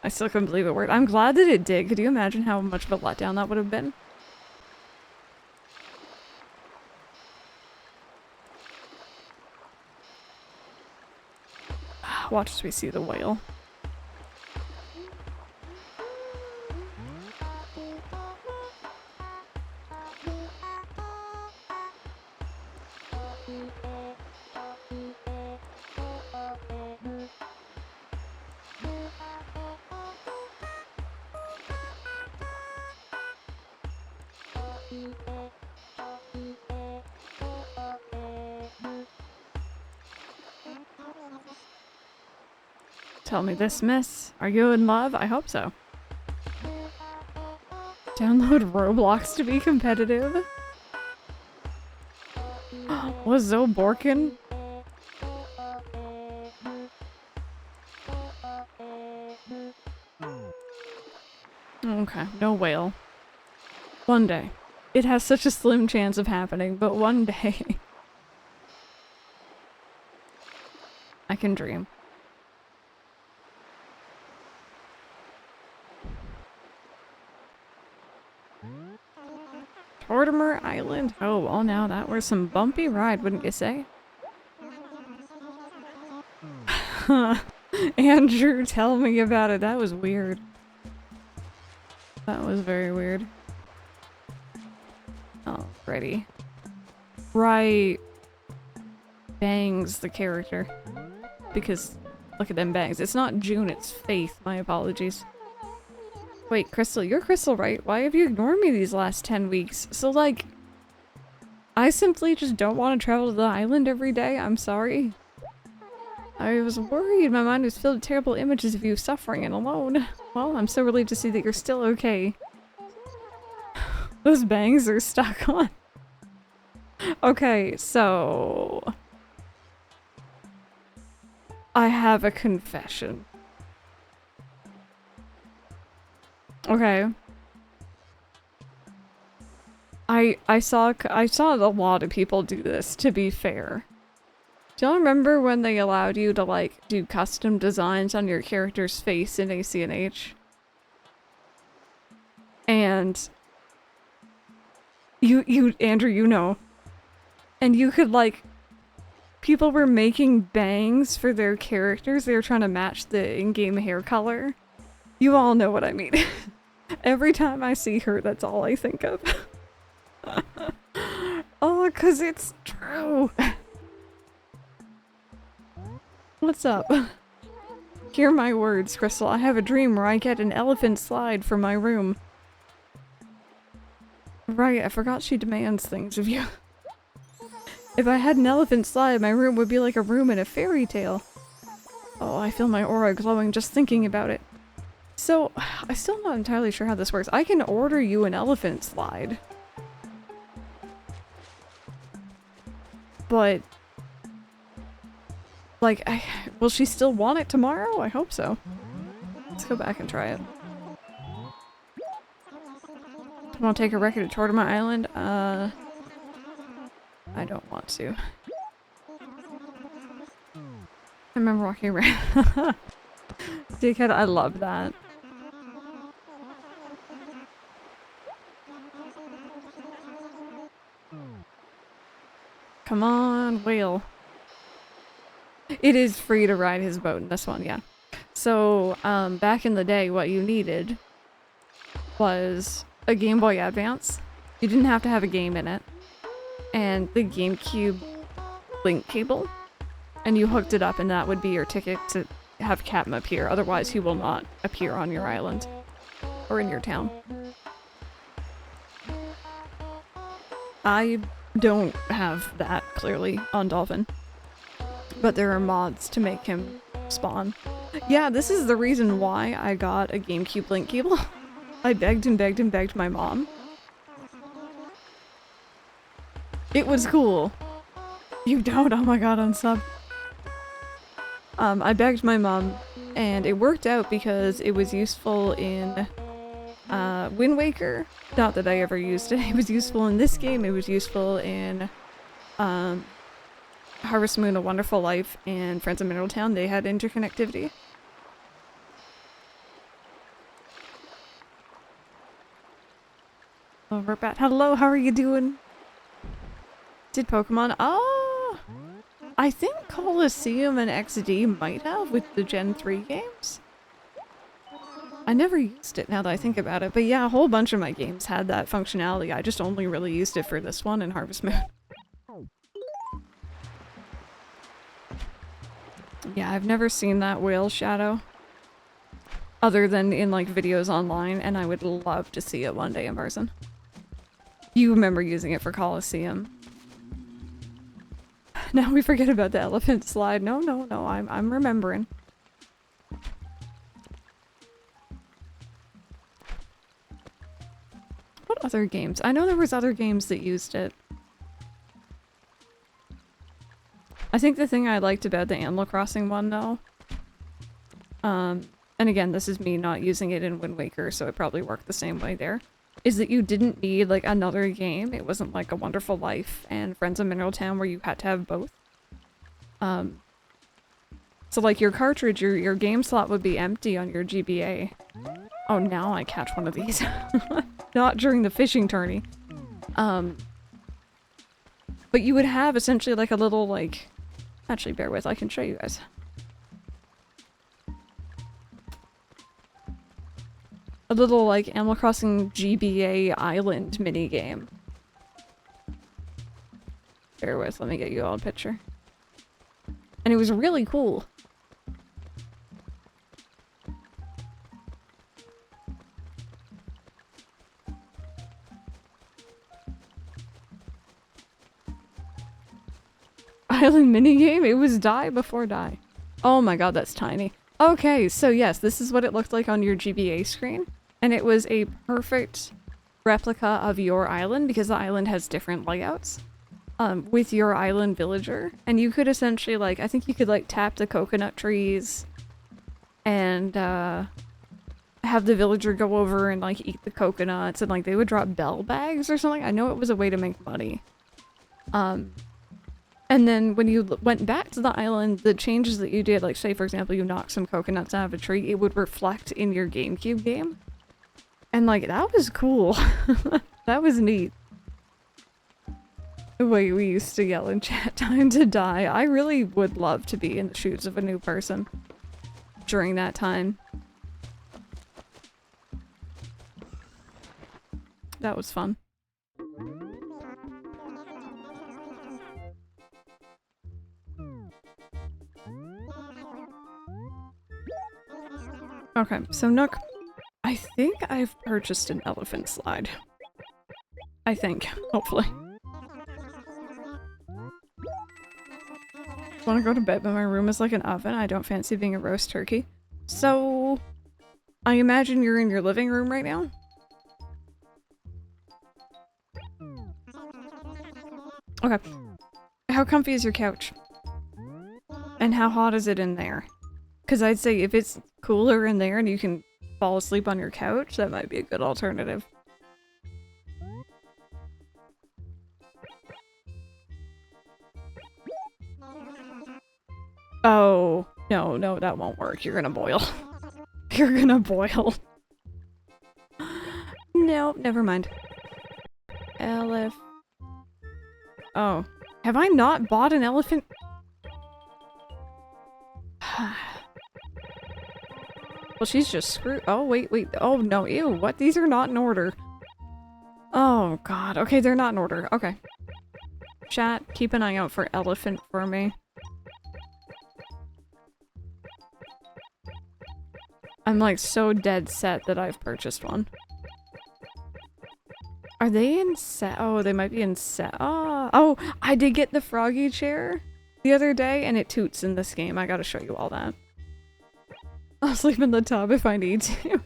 I still couldn't believe it worked. I'm glad that it did. Could you imagine how much of a letdown that would have been? Watch as we see the whale. Tell me this, miss. Are you in love? I hope so. Download Roblox to be competitive? Was Zoe Borkin? Okay, no whale. One day. It has such a slim chance of happening, but one day. I can dream. Mortimer Island. Oh, well now that was some bumpy ride, wouldn't you say? Andrew, tell me about it. That was weird. That was very weird. Alrighty. Right. Bangs the character. Because, look at them bangs. It's not June, it's Faith. My apologies. Wait, Crystal, you're Crystal, right? Why have you ignored me these last 10 weeks? So, like, I simply just don't want to travel to the island every day. I'm sorry. I was worried. My mind was filled with terrible images of you suffering and alone. Well, I'm so relieved to see that you're still okay. Those bangs are stuck on. Okay, so... I have a confession. Okay. I saw a lot of people do this, to be fair. Do y'all remember when they allowed you to, like, do custom designs on your character's face in AC&H? And you Andrew, you know. And you could, like, people were making bangs for their characters. They were trying to match the in-game hair color. You all know what I mean. Every time I see her, that's all I think of. Oh, 'cause it's true. What's up? Hear my words, Crystal. I have a dream where I get an elephant slide for my room. Right, I forgot she demands things of you. If I had an elephant slide, my room would be like a room in a fairy tale. Oh, I feel my aura glowing just thinking about it. So, I'm still not entirely sure how this works. I can order you an elephant slide. But... like, will she still want it tomorrow? I hope so. Let's go back and try it. Want to take a record tour to my island? I don't want to. I remember walking around. Dickhead, I love that. Come on, whale. It is free to ride his boat in this one, yeah. So, back in the day, what you needed was a Game Boy Advance. You didn't have to have a game in it. And the GameCube link cable. And you hooked it up and that would be your ticket to have Captain appear. Otherwise, he will not appear on your island. Or in your town. I don't have that, clearly, on Dolphin. But there are mods to make him spawn. Yeah, this is the reason why I got a GameCube link cable. I begged and begged and begged my mom. It was cool. You don't? Oh my god, unsub. I begged my mom, and it worked out because it was useful in Wind Waker. Not that I ever used it. It was useful in this game. It was useful in Harvest Moon: A Wonderful Life and Friends of Mineral Town. They had interconnectivity. Oh, we're back. Hello, how are you doing? Did Pokemon? Oh! I think Coliseum and XD might have with the Gen 3 games. I never used it now that I think about it, but yeah, a whole bunch of my games had that functionality. I just only really used it for this one and Harvest Moon. Yeah, I've never seen that whale shadow. Other than in like videos online, and I would love to see it one day in person. You remember using it for Coliseum. Now we forget about the elephant slide. No, no, no, I'm remembering. What other games? I know there was other games that used it. I think the thing I liked about the Animal Crossing one, though, and again, this is me not using it in Wind Waker, so it probably worked the same way there, is that you didn't need, like, another game. It wasn't like A Wonderful Life and Friends of Mineral Town where you had to have both. So, like, your cartridge, your game slot would be empty on your GBA. Oh, now I catch one of these. Not during the fishing tourney. But you would have essentially, like, a little, like... Actually, bear with, I can show you guys. A little, like, Animal Crossing GBA island minigame. Bear with, let me get you all a picture. And it was really cool. Island minigame? It was die before die. Oh my god, that's tiny. Okay, so yes, this is what it looked like on your GBA screen. And it was a perfect replica of your island because the island has different layouts. With your island villager. And you could essentially, like, I think you could, like, tap the coconut trees and, have the villager go over and, like, eat the coconuts and, like, they would drop bell bags or something. I know it was a way to make money. And then when you went back to the island, the changes that you did, like, say, for example, you knocked some coconuts out of a tree, it would reflect in your GameCube game. And, like, that was cool. That was neat. The way we used to yell in chat, time to die. I really would love to be in the shoes of a new person during that time. That was fun. Okay, so Nook, I think I've purchased an elephant slide. I think, hopefully. Want to go to bed, but my room is like an oven. I don't fancy being a roast turkey. So, I imagine you're in your living room right now? Okay. How comfy is your couch? And how hot is it in there? Because I'd say if it's cooler in there and you can fall asleep on your couch, that might be a good alternative. Oh, no, no, that won't work. You're gonna boil. You're gonna boil. No, never mind. Oh. Have I not bought an elephant? Well, she's just screwed. Oh, wait. Oh, no. Ew. What? These are not in order. Oh, God. Okay, they're not in order. Okay. Chat, keep an eye out for elephant for me. I'm like so dead set that I've purchased one. Are they in set? Oh, they might be in set. Oh, I did get the Froggy chair the other day and it toots in this game. I gotta show you all that. I'll sleep in the tub if I need to.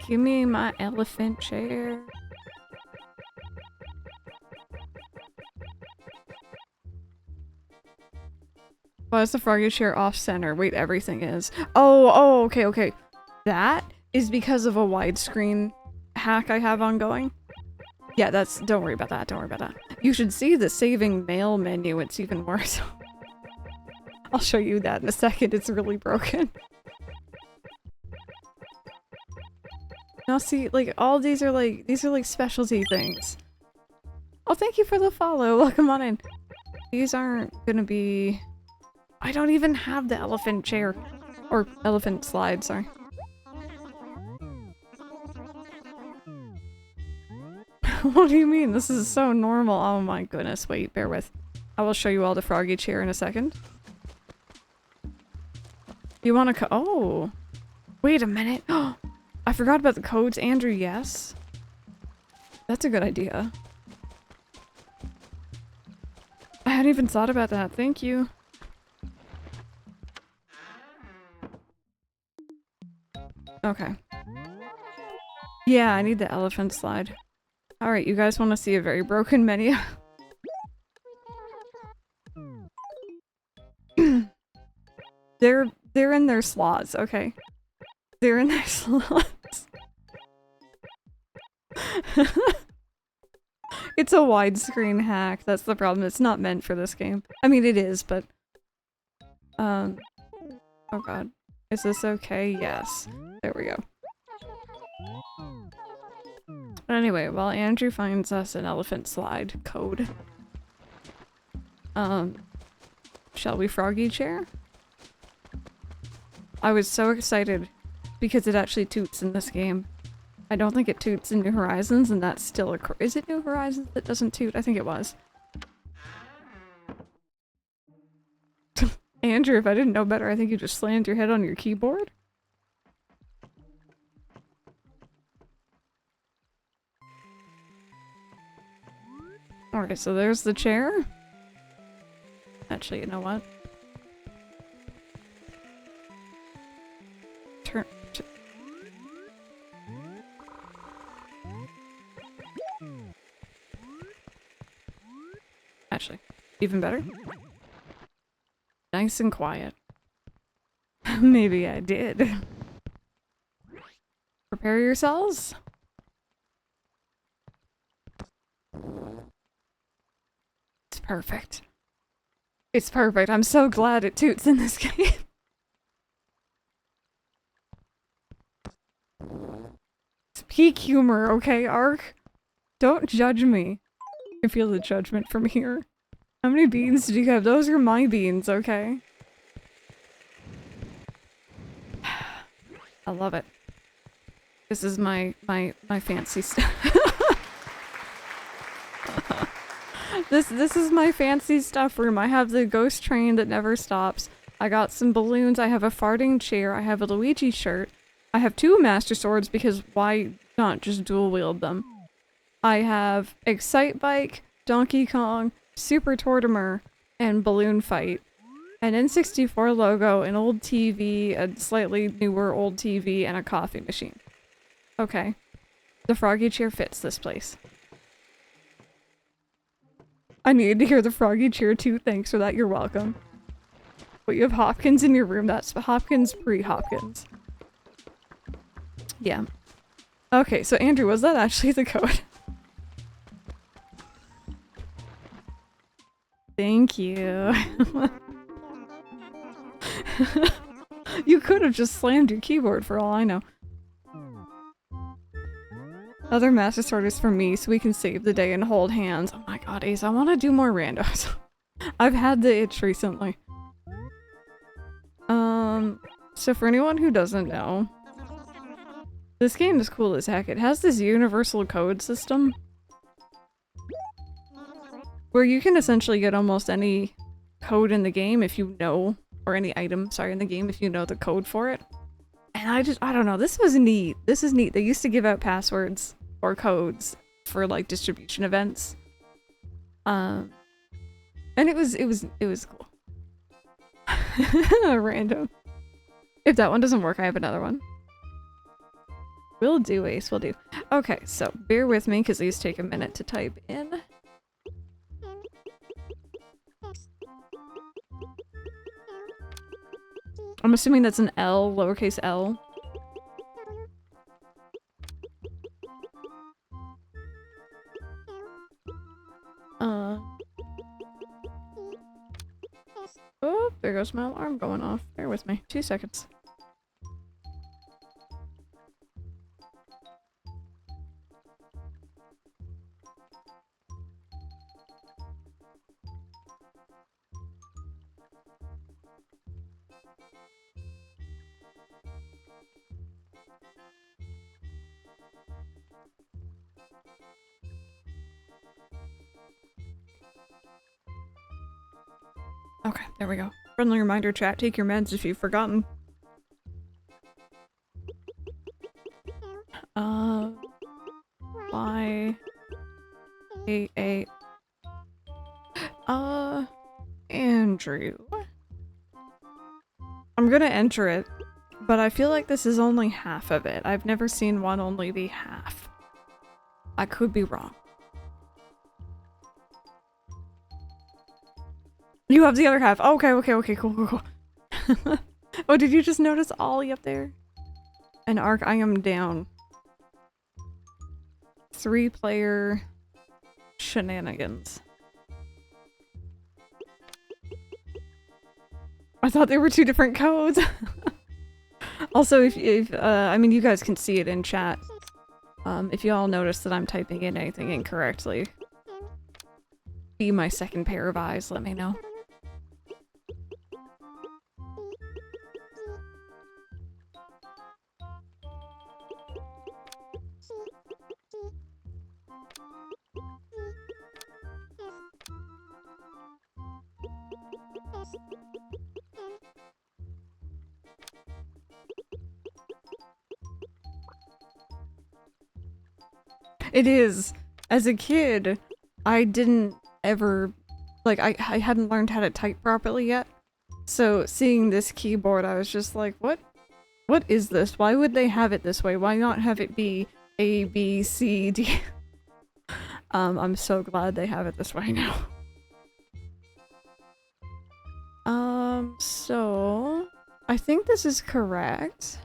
Give me my elephant chair. Why is the Froggy chair off center? Wait, everything is. Oh, okay. That is because of a widescreen hack I have ongoing. Yeah, don't worry about that. You should see the saving mail menu, it's even worse. I'll show you that in a second, it's really broken. Now see, like, all these are like specialty things. Oh, thank you for the follow, welcome on in. These aren't gonna be... I don't even have the elephant chair. Or elephant slide, sorry. What do you mean? This is so normal. Oh my goodness, wait, bear with. I will show you all the Froggy chair in a second. You wanna oh! Wait a minute! Oh! I forgot about the codes, Andrew, yes. That's a good idea. I hadn't even thought about that, thank you. Okay. Yeah, I need the elephant slide. Alright, you guys want to see a very broken menu? They're in their slots, okay? They're in their slots. It's a widescreen hack, that's the problem. It's not meant for this game. I mean, it is, but... Oh god. Is this okay? Yes. There we go. But anyway, while Andrew finds us an elephant slide code. Shall we Froggy chair? I was so excited because it actually toots in this game. I don't think it toots in New Horizons, and that's still a is it New Horizons that doesn't toot? I think it was. Andrew, if I didn't know better, I think you just slammed your head on your keyboard. Alright, so there's the chair. Actually, you know what? Turn... Actually, even better. Nice and quiet. Maybe I did. Prepare yourselves. It's perfect. It's perfect. I'm so glad it toots in this game. It's peak humor, okay, Ark? Don't judge me. I can feel the judgment from here. How many beans do you have? Those are my beans, okay? I love it. This is my fancy stuff. This is my fancy stuff room. I have the ghost train that never stops. I got some balloons. I have a farting chair. I have a Luigi shirt. I have 2 Master Swords because why not just dual wield them? I have Excite Bike, Donkey Kong, Super Tortimer, and Balloon Fight. An N64 logo, an old TV, a slightly newer old TV, and a coffee machine. Okay. The Froggy chair fits this place. I needed to hear the Froggy chair too. Thanks for that. You're welcome. But you have Hopkins in your room. That's Hopkins pre-Hopkins. Yeah. Okay, so Andrew, was that actually the code? Thank you. You could have just slammed your keyboard for all I know. Other Master Sword is for me so we can save the day and hold hands. Oh my god, Ace, I want to do more randos. I've had the itch recently. So for anyone who doesn't know, this game is cool as heck. It has this universal code system where you can essentially get almost any code in the game if you know, or any item, sorry, in the game if you know the code for it. And I don't know, this was neat. This is neat. They used to give out passwords or codes for like distribution events. And it was cool. Random. If that one doesn't work, I have another one. Will do, Ace, will do. Okay, so bear with me because these take a minute to type in. I'm assuming that's an L, lowercase L. Oh, there goes my alarm going off. Bear with me. 2 seconds. Okay, there we go. Friendly reminder chat, take your meds if you've forgotten. Andrew. I'm gonna enter it, but I feel like this is only half of it. I've never seen one only be half. I could be wrong. You have the other half. Okay, cool. Oh, did you just notice Ollie up there? And Arc, I am down. 3-player shenanigans. I thought they were 2 different codes. Also, if I mean, you guys can see it in chat. If you all notice that I'm typing in anything incorrectly, be my second pair of eyes, let me know. It is. As a kid, I didn't ever, like, I hadn't learned how to type properly yet. So seeing this keyboard, I was just like, what is this? Why would they have it this way? Why not have it be A, B, C, D? I'm so glad they have it this way now. So I think this is correct.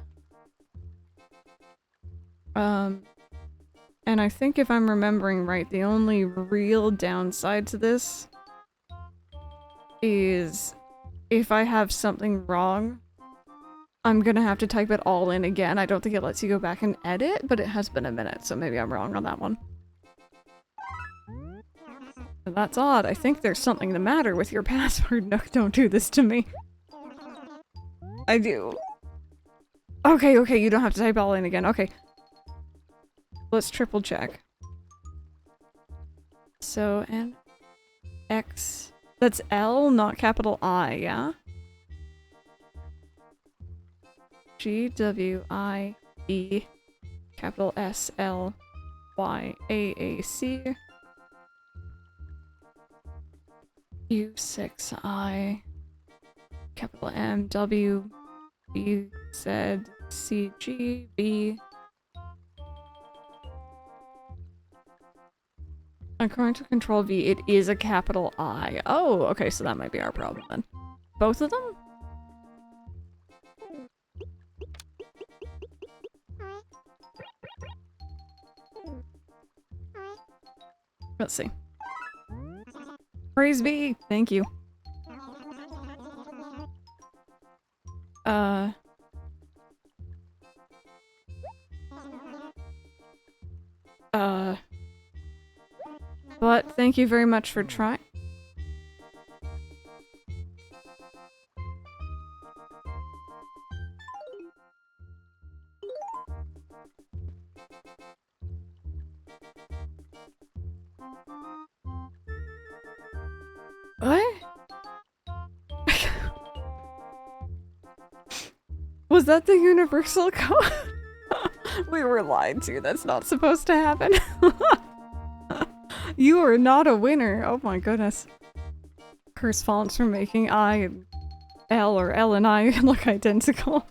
And I think if I'm remembering right, the only real downside to this is if I have something wrong, I'm gonna have to type it all in again. I don't think it lets you go back and edit, but it has been a minute, so maybe I'm wrong on that one. That's odd. I think there's something the matter with your password. No, don't do this to me. I do. Okay, you don't have to type all in again. Okay. Let's triple check. So, and X, that's L, not capital I, yeah? G W I E capital S L Y A A C U 6 I capital M W B Z C G B. According to Control V, it is a capital I. Oh, okay, so that might be our problem then. Both of them? Let's see. Praise be! Thank you. But thank you very much for trying. What? Was that the universal code? We were lied to. That's not supposed to happen. You are not a winner. Oh my goodness. Curse fonts for making I and L or L and I look identical.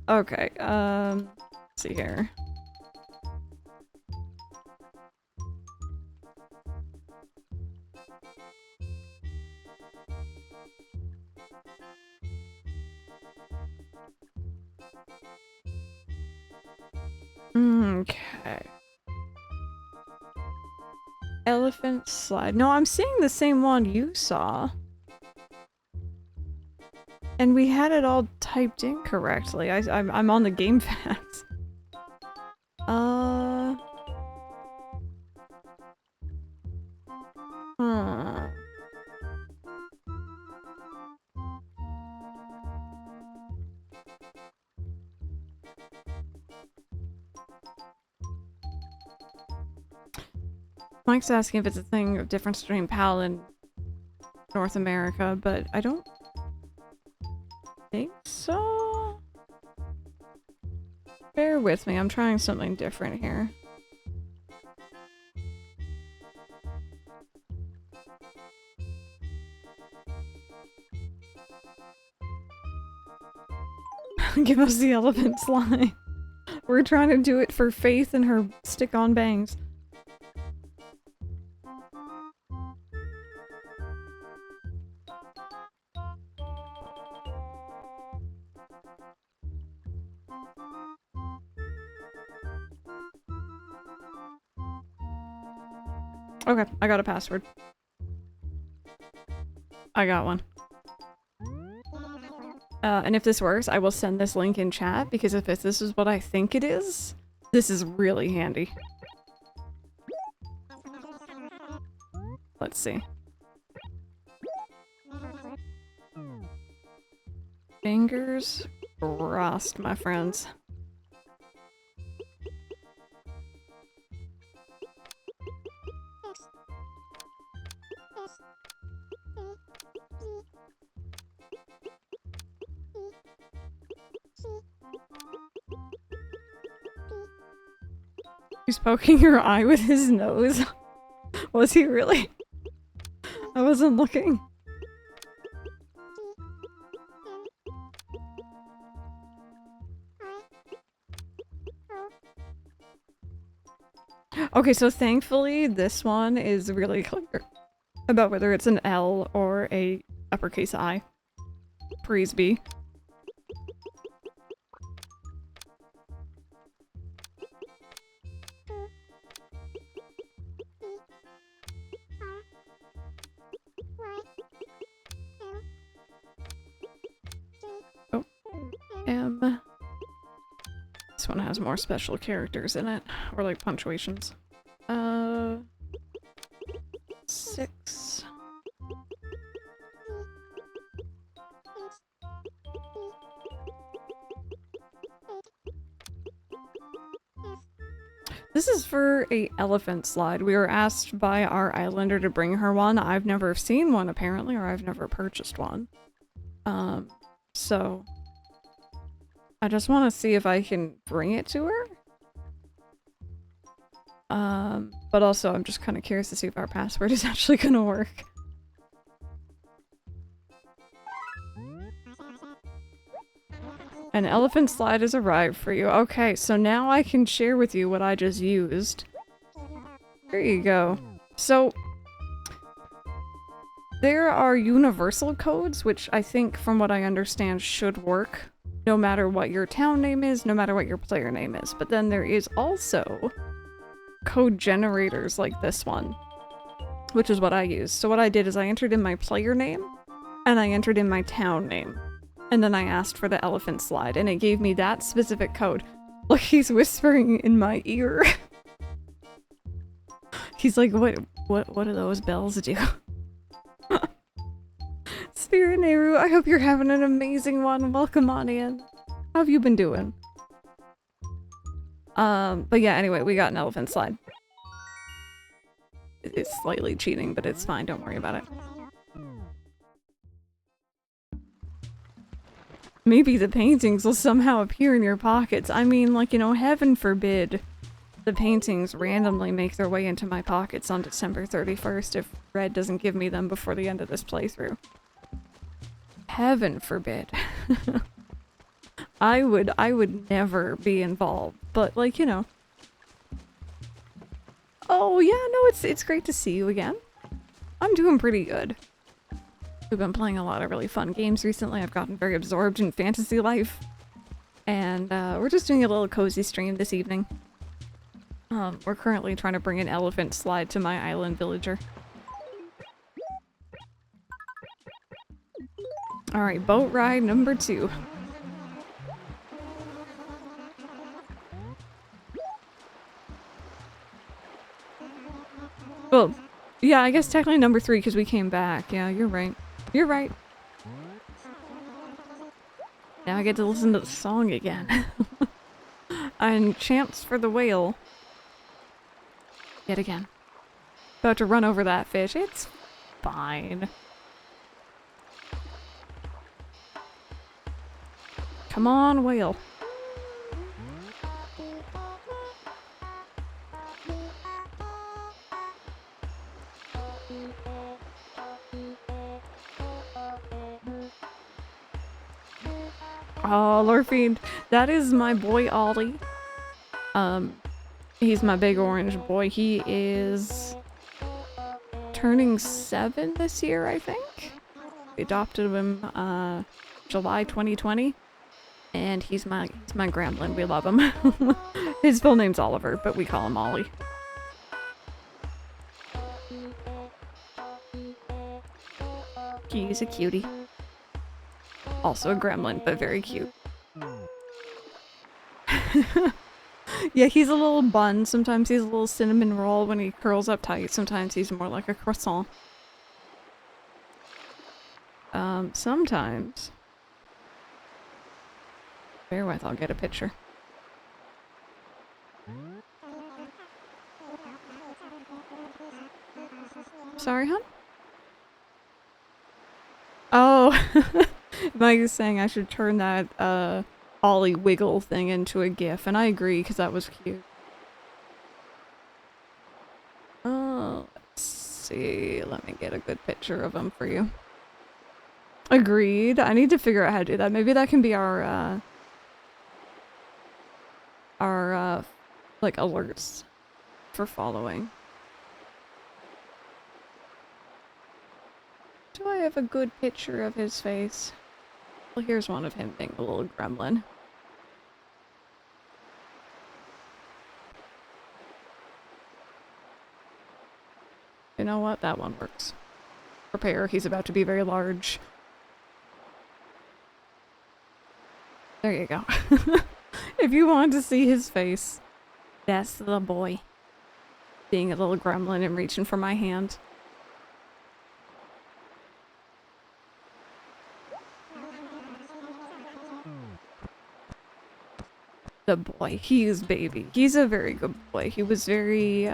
Okay, let's see here. Okay. Elephant slide. No, I'm seeing the same one you saw. And we had it all typed in correctly. I'm on the game facts. Mike's asking if it's a thing of difference between PAL and North America, but I don't think so. Bear with me, I'm trying something different here. Give us the elephant's line. We're trying to do it for Faith and her stick-on bangs. Okay, I got a password. I got one. And if this works, I will send this link in chat, because if this is what I think it is, this is really handy. Let's see. Fingers crossed, my friends. He's poking your eye with his nose. Was he really? I wasn't looking. Okay, so thankfully this one is really clear about whether it's an L or a uppercase I. Praise be. Oh, M. This one has more special characters in it, or like punctuations. 6. This is for a elephant slide. We were asked by our islander to bring her one. I've never seen one apparently, or I've never purchased one. So I just want to see if I can bring it to her. But also I'm just kind of curious to see if our password is actually gonna work. An elephant slide has arrived for you. Okay, so now I can share with you what I just used. There you go. So, there are universal codes, which I think, from what I understand, should work no matter what your town name is, no matter what your player name is. But then there is also code generators like this one, which is what I use. So what I did is I entered in my player name, and I entered in my town name. And then I asked for the elephant slide, and it gave me that specific code. Look, he's whispering in my ear. He's like, what do those bells do? Spirit Nehru, I hope you're having an amazing one. Welcome on in. How have you been doing? But yeah, anyway, we got an elephant slide. It's slightly cheating, but it's fine. Don't worry about it. Maybe the paintings will somehow appear in your pockets. I mean, like, you know, heaven forbid the paintings randomly make their way into my pockets on December 31st if Red doesn't give me them before the end of this playthrough. Heaven forbid. I would never be involved, but like, you know. Oh yeah, no, it's great to see you again. I'm doing pretty good. We've been playing a lot of really fun games recently. I've gotten very absorbed in fantasy life. And we're just doing a little cozy stream this evening. We're currently trying to bring an elephant slide to my island villager. Alright, boat ride number 2. Well, yeah, I guess technically number 3 because we came back. Yeah, you're right. You're right. Now I get to listen to the song again. And chants for the whale. Yet again. About to run over that fish. It's fine. Come on, whale. Oh, Lurfiend, that is my boy Ollie. He's my big orange boy. He is turning 7 this year, I think. We adopted him July 2020, and he's my gremlin. We love him. His full name's Oliver, but we call him Ollie. He's a cutie. Also a gremlin, but very cute. Yeah, he's a little bun. Sometimes he's a little cinnamon roll when he curls up tight. Sometimes he's more like a croissant. Sometimes. Bear with, I'll get a picture. Sorry, hon? Oh, Mike is saying I should turn that, Ollie wiggle thing into a GIF, and I agree, because that was cute. Oh, let's see. Let me get a good picture of him for you. Agreed. I need to figure out how to do that. Maybe that can be our like, alerts for following. Do I have a good picture of his face? Well, here's one of him being a little gremlin. You know what? That one works. Prepare, he's about to be very large. There you go. If you want to see his face, that's the boy. Being a little gremlin and reaching for my hand. The boy. He is baby. He's a very good boy. He was very,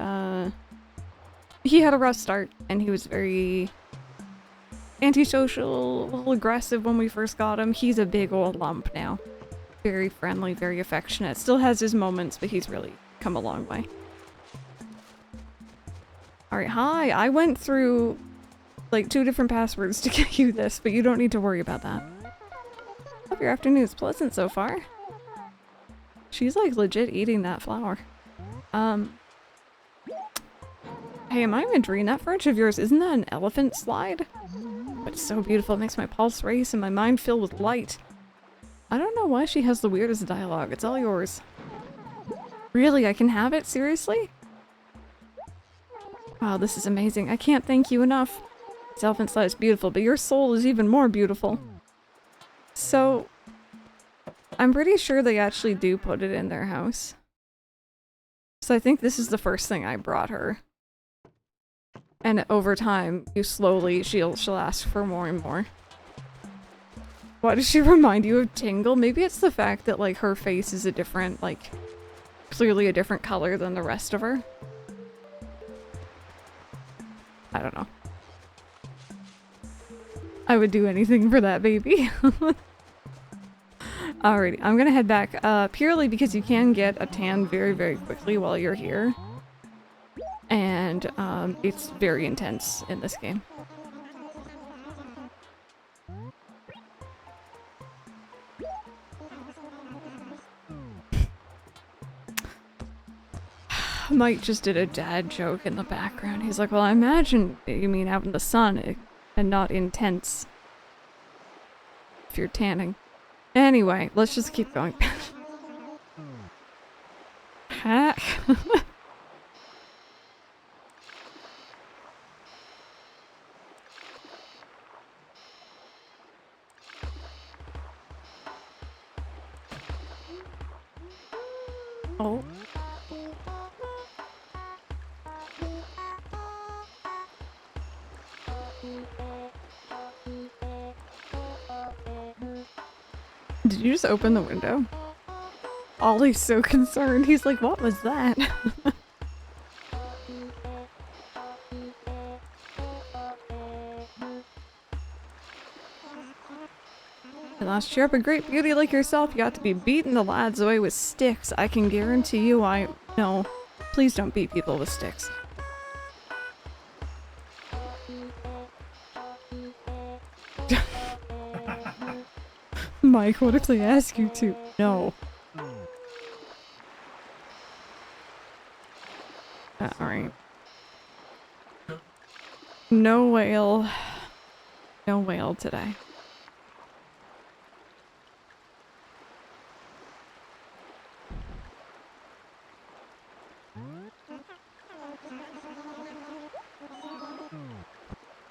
he had a rough start, and he was very antisocial, a little aggressive when we first got him. He's a big old lump now. Very friendly, very affectionate. Still has his moments, but he's really come a long way. Alright, hi! I went through like 2 different passwords to get you this, but you don't need to worry about that. Hope your afternoon's pleasant so far. She's like legit eating that flower. Hey, am I in a dream? That fridge of yours, isn't that an elephant slide? But it's so beautiful, it makes my pulse race and my mind fill with light. I don't know why she has the weirdest dialogue, it's all yours. Really, I can have it? Seriously? Wow, this is amazing. I can't thank you enough. This elephant slide is beautiful, but your soul is even more beautiful. So, I'm pretty sure they actually do put it in their house. So I think this is the first thing I brought her. And over time, you slowly, she'll ask for more and more. Why does she remind you of Tingle? Maybe it's the fact that, like, her face is a different, like, clearly a different color than the rest of her. I don't know. I would do anything for that baby. Alrighty, I'm gonna head back, purely because you can get a tan very, very quickly while you're here. And, it's very intense in this game. Mike just did a dad joke in the background. He's like, well, I imagine you mean out in the sun and not intense. If you're tanning. Anyway, let's just keep going. Hack. Oh. Did you just open the window? Ollie's so concerned. He's like, what was that? Last year up a great beauty like yourself, you got to be beating the lads away with sticks. I can guarantee you no. Please don't beat people with sticks. Mike, what if they ask you to? No. Alright. No whale. No whale today.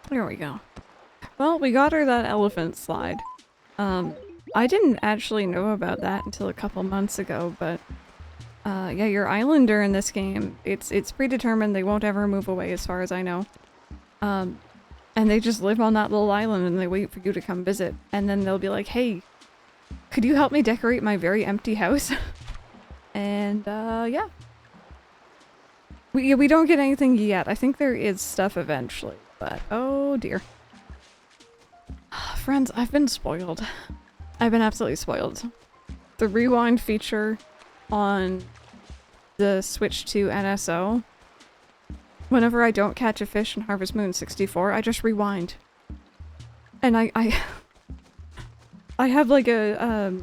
There we go. Well, we got her that elephant slide. I didn't actually know about that until a couple months ago, but yeah, your islander in this game, it's predetermined. They won't ever move away as far as I know. And they just live on that little island and they wait for you to come visit. And then they'll be like, hey, could you help me decorate my very empty house? And yeah. We don't get anything yet. I think there is stuff eventually, but oh dear. Friends, I've been spoiled. I've been absolutely spoiled. The rewind feature on the Switch to NSO, whenever I don't catch a fish in Harvest Moon 64, I just rewind. And I have like a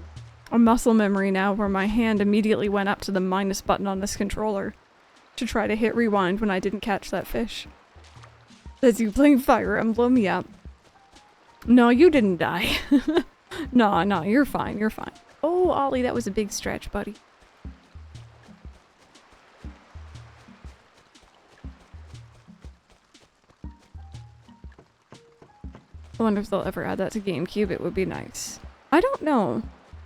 muscle memory now where my hand immediately went up to the minus button on this controller to try to hit rewind when I didn't catch that fish. Says you playing Fire Emblem? Yeah. No, you didn't die. No, you're fine, you're fine. Oh, Ollie, that was a big stretch, buddy. I wonder if they'll ever add that to GameCube. It would be nice. I don't know.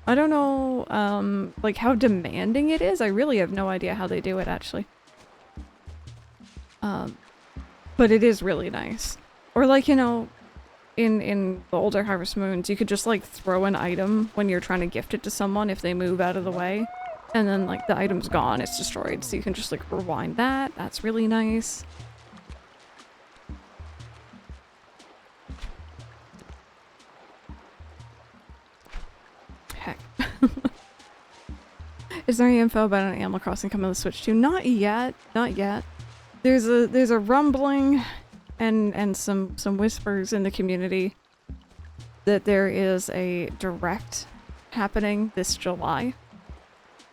I don't know, like how demanding it is. I really have no idea how they do it, actually. But it is really nice. Or like, you know, in the older Harvest Moons, you could just like throw an item when you're trying to gift it to someone if they move out of the way. And then like the item's gone, it's destroyed. So you can just like rewind that. That's really nice. Heck. Is there any info about an Animal Crossing coming to the Switch 2? Not yet. Not yet. There's a rumbling and some whispers in the community that there is a direct happening this July.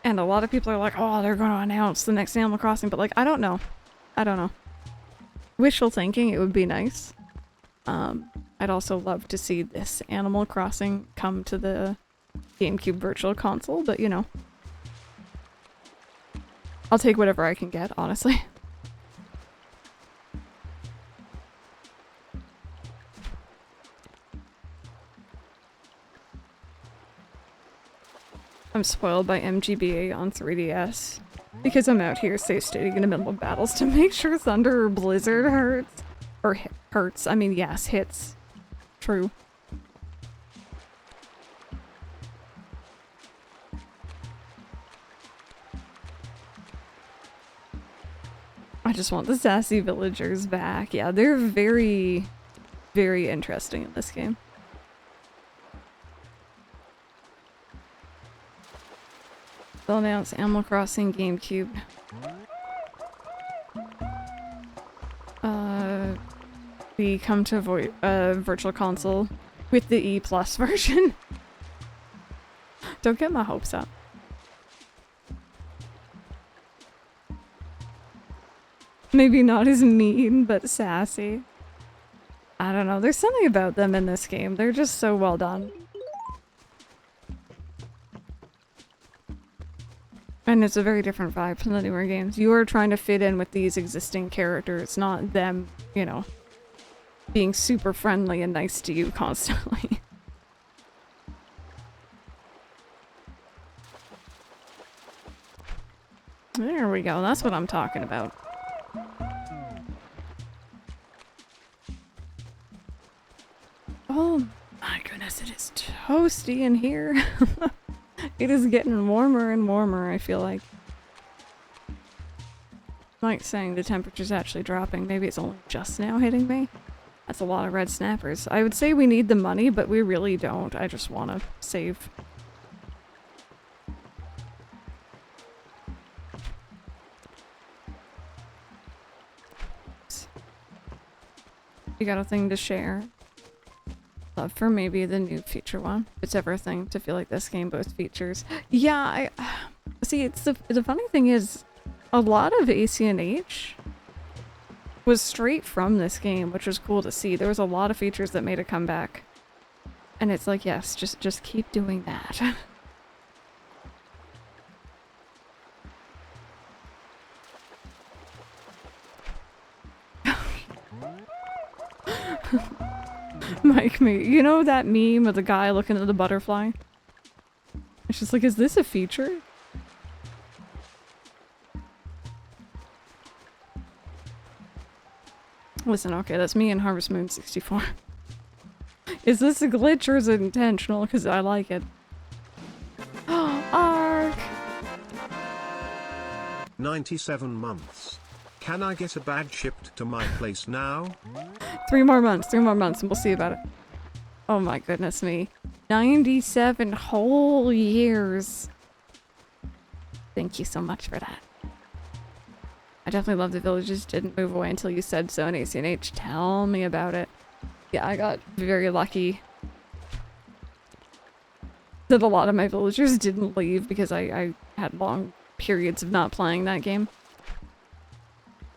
And a lot of people are like, oh, they're going to announce the next Animal Crossing, but like, I don't know. I don't know. Wishful thinking, it would be nice. I'd also love to see this Animal Crossing come to the GameCube Virtual Console, but you know. I'll take whatever I can get, honestly. I'm spoiled by MGBA on 3DS because I'm out here safe stating in the middle of battles to make sure Thunder or Blizzard hurts. Or hurts. I mean, yes, hits. True. I just want the sassy villagers back. Yeah, they're very, very interesting in this game. They'll announce Animal Crossing GameCube. We come to Virtual Console with the E+ version. Don't get my hopes up. Maybe not as mean, but sassy. I don't know, there's something about them in this game. They're just so well done. And it's a very different vibe from the newer games. You are trying to fit in with these existing characters, not them, you know, being super friendly and nice to you constantly. There we go, that's what I'm talking about. Oh my goodness, it is toasty in here. It is getting warmer and warmer, I feel like. Like saying the temperature's actually dropping. Maybe it's only just now hitting me. That's a lot of red snappers. I would say we need the money, but we really don't. I just want to save. You got a thing to share? Love for maybe the new feature one. It's ever a thing to feel like this game boasts features. Yeah, I see. It's the funny thing is, a lot of AC&H was straight from this game, which was cool to see. There was a lot of features that made a comeback, and it's like, yes, just keep doing that. Mike me. You know that meme of the guy looking at the butterfly? It's just like, is this a feature? Listen, okay, that's me and Harvest Moon 64. Is this a glitch or is it intentional? Because I like it. Ark! 97 months. Can I get a badge shipped to my place now? 3 more months, and we'll see about it. Oh my goodness me. 97 whole years. Thank you so much for that. I definitely love the villages didn't move away until you said so in AC&H. Tell me about it. Yeah, I got very lucky that a lot of my villagers didn't leave because I had long periods of not playing that game.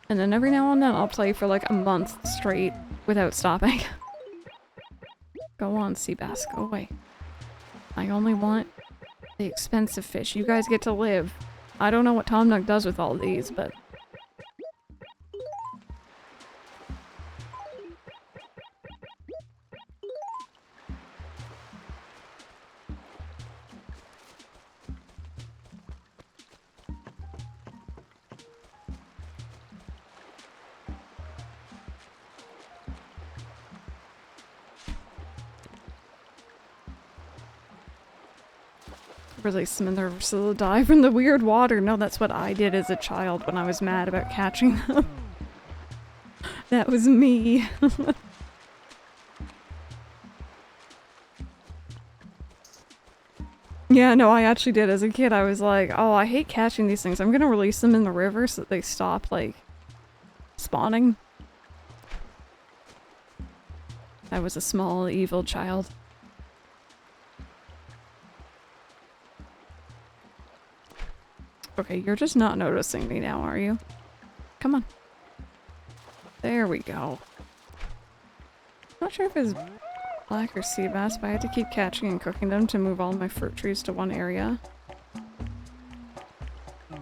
And then every now and then I'll play for like a month straight without stopping. Go on, sea bass, go away. I only want the expensive fish. You guys get to live. I don't know what Tom Nook does with all these, but... Release them in the river so they'll die from the weird water. No, that's what I did as a child when I was mad about catching them. That was me. Yeah, no, I actually did. As a kid, I was like, oh, I hate catching these things. I'm gonna release them in the river so that they stop, like, spawning. I was a small, evil child. Okay, you're just not noticing me now, are you? Come on. There we go. Not sure if it's black or sea bass, but I had to keep catching and cooking them to move all my fruit trees to one area.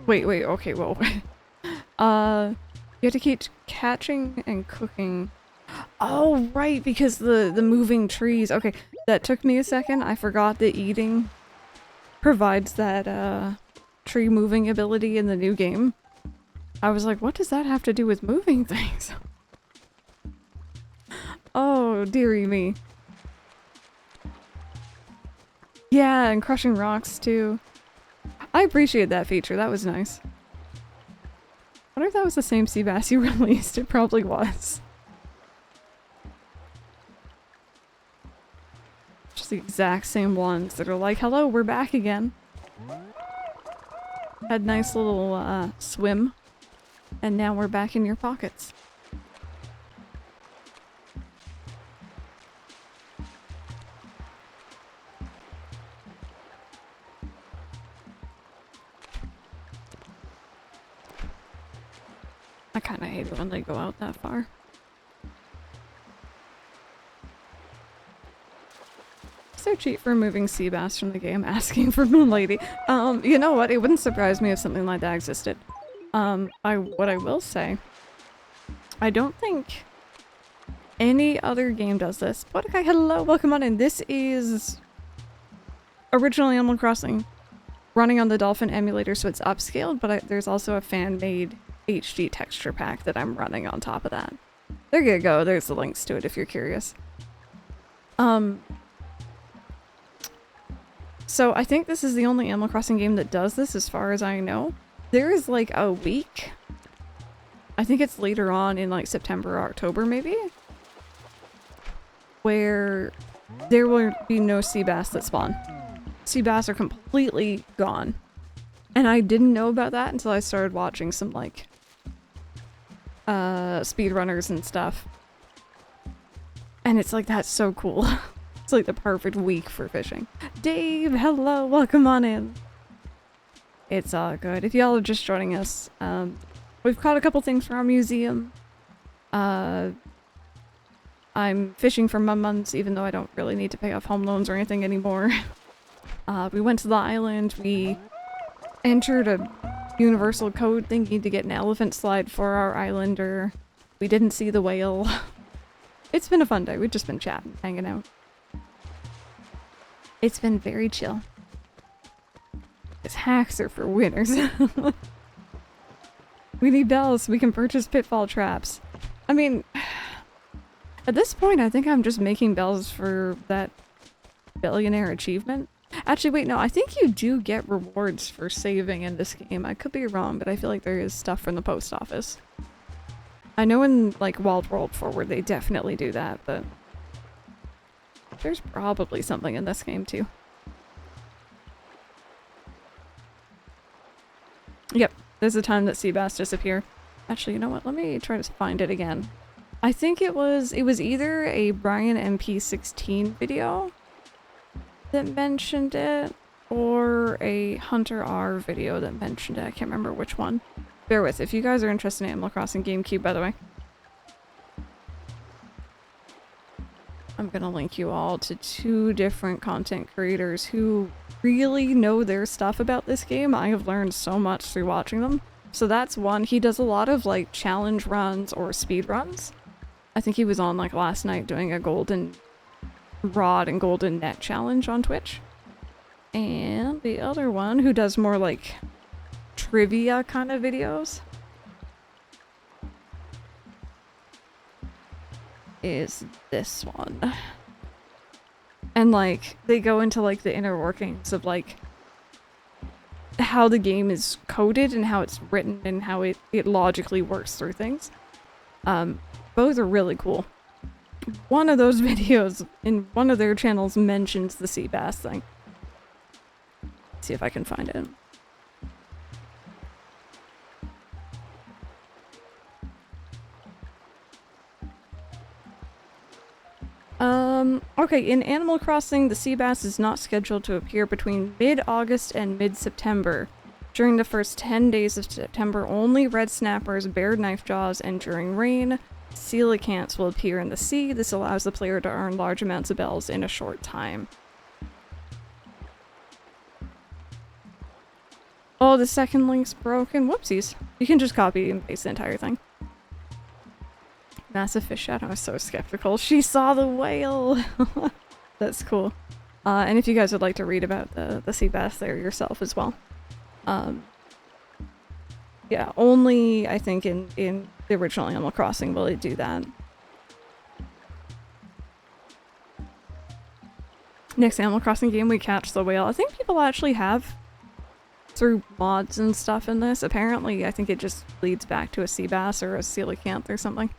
Wait, okay, whoa. You have to keep catching and cooking. Oh, right, because the moving trees. Okay, that took me a second. I forgot that eating provides that, tree moving ability in the new game. I was like, what does that have to do with moving things? Oh, dearie me. Yeah, and crushing rocks too. I appreciate that feature, that was nice. I wonder if that was the same sea bass you released. It probably was. Just the exact same ones that are like, hello, we're back again. Had nice little swim, and now we're back in your pockets. I kind of hate it when they go out that far. So cheap for removing sea bass from the game, asking for Moon Lady. You know what? It wouldn't surprise me if something like that existed. What I will say, I don't think any other game does this. But okay, hello, welcome on in. This is originally Animal Crossing, running on the Dolphin emulator, so it's upscaled, but there's also a fan-made HD texture pack that I'm running on top of that. There you go, there's the links to it if you're curious. So I think this is the only Animal Crossing game that does this as far as I know. There is like a week, I think it's later on in like September or October maybe, where there will be no sea bass that spawn. Sea bass are completely gone. And I didn't know about that until I started watching some like speedrunners and stuff. And it's like, that's so cool. It's like the perfect week for fishing. Dave, hello, welcome on in. It's all good. If y'all are just joining us, we've caught a couple things from our museum. I'm fishing for mum-mums, even though I don't really need to pay off home loans or anything anymore. We went to the island, we entered a universal code thinking to get an elephant slide for our islander. We didn't see the whale. It's been a fun day. We've just been chatting, hanging out. It's been very chill. His hacks are for winners. We need bells so we can purchase pitfall traps. I mean, at this point I think I'm just making bells for that billionaire achievement. Actually, wait, no, I think you do get rewards for saving in this game. I could be wrong, but I feel like there is stuff from the post office. I know in, like, Wild World Forward they definitely do that, but there's probably something in this game, too. Yep, there's a time that sea bass disappear. Actually, you know what? Let me try to find it again. I think it was either a Brian MP16 video that mentioned it, or a Hunter R video that mentioned it. I can't remember which one. Bear with, if you guys are interested in Animal Crossing GameCube, by the way. I'm gonna link you all to 2 different content creators who really know their stuff about this game. I have learned so much through watching them. So that's one. He does a lot of like challenge runs or speed runs. I think he was on like last night doing a golden rod and golden net challenge on Twitch. And the other one who does more like trivia kind of videos is this one. And like they go into like the inner workings of like how the game is coded and how it's written and how it logically works through things. Both are really cool. One of those videos in one of their channels mentions the sea bass thing. see if I can find it. Okay, in Animal Crossing, the sea bass is not scheduled to appear between mid-August and mid-September. During the first 10 days of September, only red snappers, bared knife jaws, and during rain, coelacanths will appear in the sea. This allows the player to earn large amounts of bells in a short time. Oh, the second link's broken. Whoopsies. You can just copy and paste the entire thing. Massive fish shadow. I was so skeptical. She saw the whale! That's cool. And if you guys would like to read about the sea bass there yourself as well. Yeah, only I think in the original Animal Crossing will it do that. Next Animal Crossing game we catch the whale. I think people actually have through mods and stuff in this. Apparently, I think it just leads back to a sea bass or a coelacanth or something.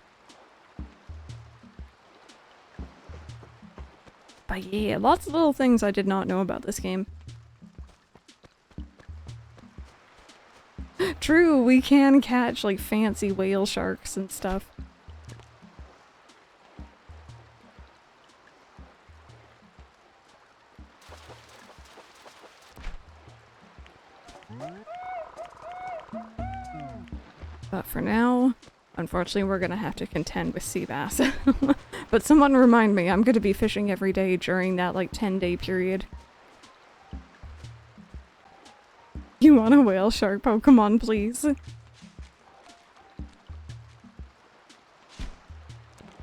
But yeah, lots of little things I did not know about this game. True, we can catch like fancy whale sharks and stuff. But for now, unfortunately, we're gonna have to contend with sea bass. But someone remind me, I'm gonna be fishing every day during that like 10-day period. You want a whale shark Pokemon, please?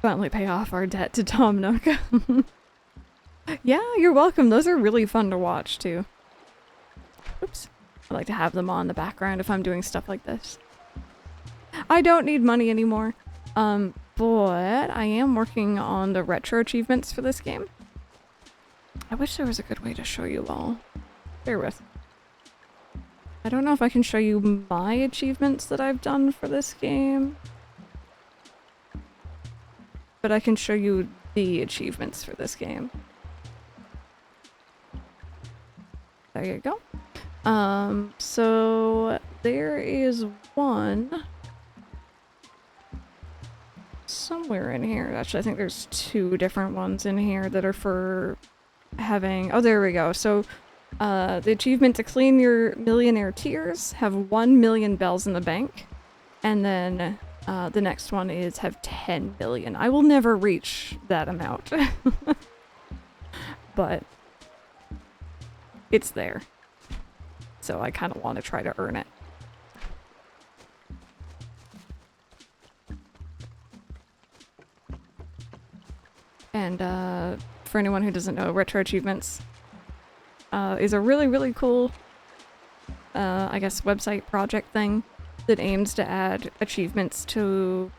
Finally pay off our debt to Tom Nook. Yeah, you're welcome. Those are really fun to watch too. Oops. I like to have them on in the background if I'm doing stuff like this. I don't need money anymore. But I am working on the retro achievements for this game. I wish there was a good way to show you all. Bear with. I don't know if I can show you my achievements that I've done for this game. But I can show you the achievements for this game. There you go. So there is one somewhere in here. Actually, I think there's two different ones in here that are for having... Oh, there we go. So, the achievement to clean your millionaire tears, have 1 million bells in the bank, and then the next one is have 10 million. I will never reach that amount. But it's there. So I kind of want to try to earn it. And for anyone who doesn't know, Retro Achievements is a really, really cool, I guess, website project thing that aims to add achievements to,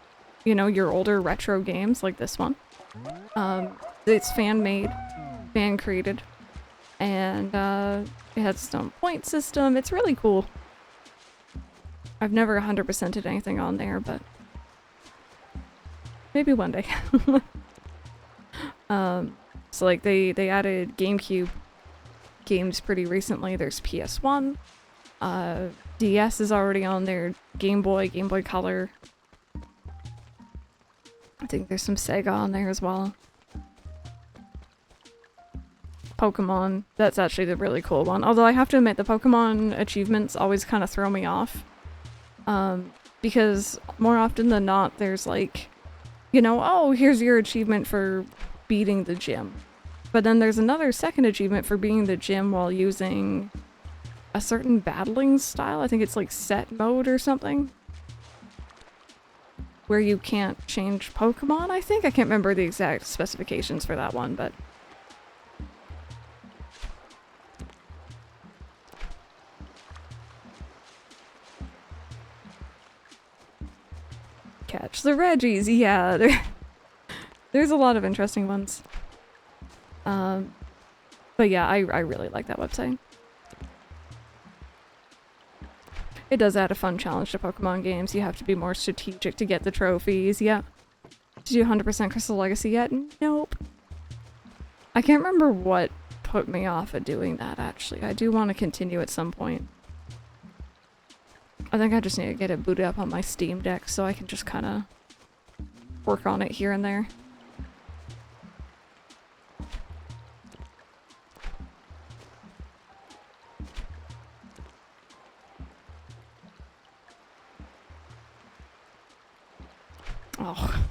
you know, your older retro games like this one. It's fan-made, fan-created, and it has its own point system. It's really cool. I've never 100%ed anything on there, but maybe one day. So like they added GameCube games pretty recently. There's PS1, DS is already on there, Game Boy Color. I think there's some Sega on there as well. Pokemon, that's actually the really cool one. Although I have to admit, the Pokemon achievements always kind of throw me off. Because more often than not, there's like, you know, oh, here's your achievement for beating the gym. But then there's another second achievement for beating the gym while using a certain battling style. I think it's like set mode or something. Where you can't change Pokemon, I think? I can't remember the exact specifications for that one, but... Catch the Reggies, yeah. There's a lot of interesting ones. But yeah, I really like that website. It does add a fun challenge to Pokemon games. You have to be more strategic to get the trophies, yeah. Did you 100% Crystal Legacy yet? Nope. I can't remember what put me off of doing that, actually. I do want to continue at some point. I think I just need to get it booted up on my Steam Deck so I can just kind of work on it here and there. Oh.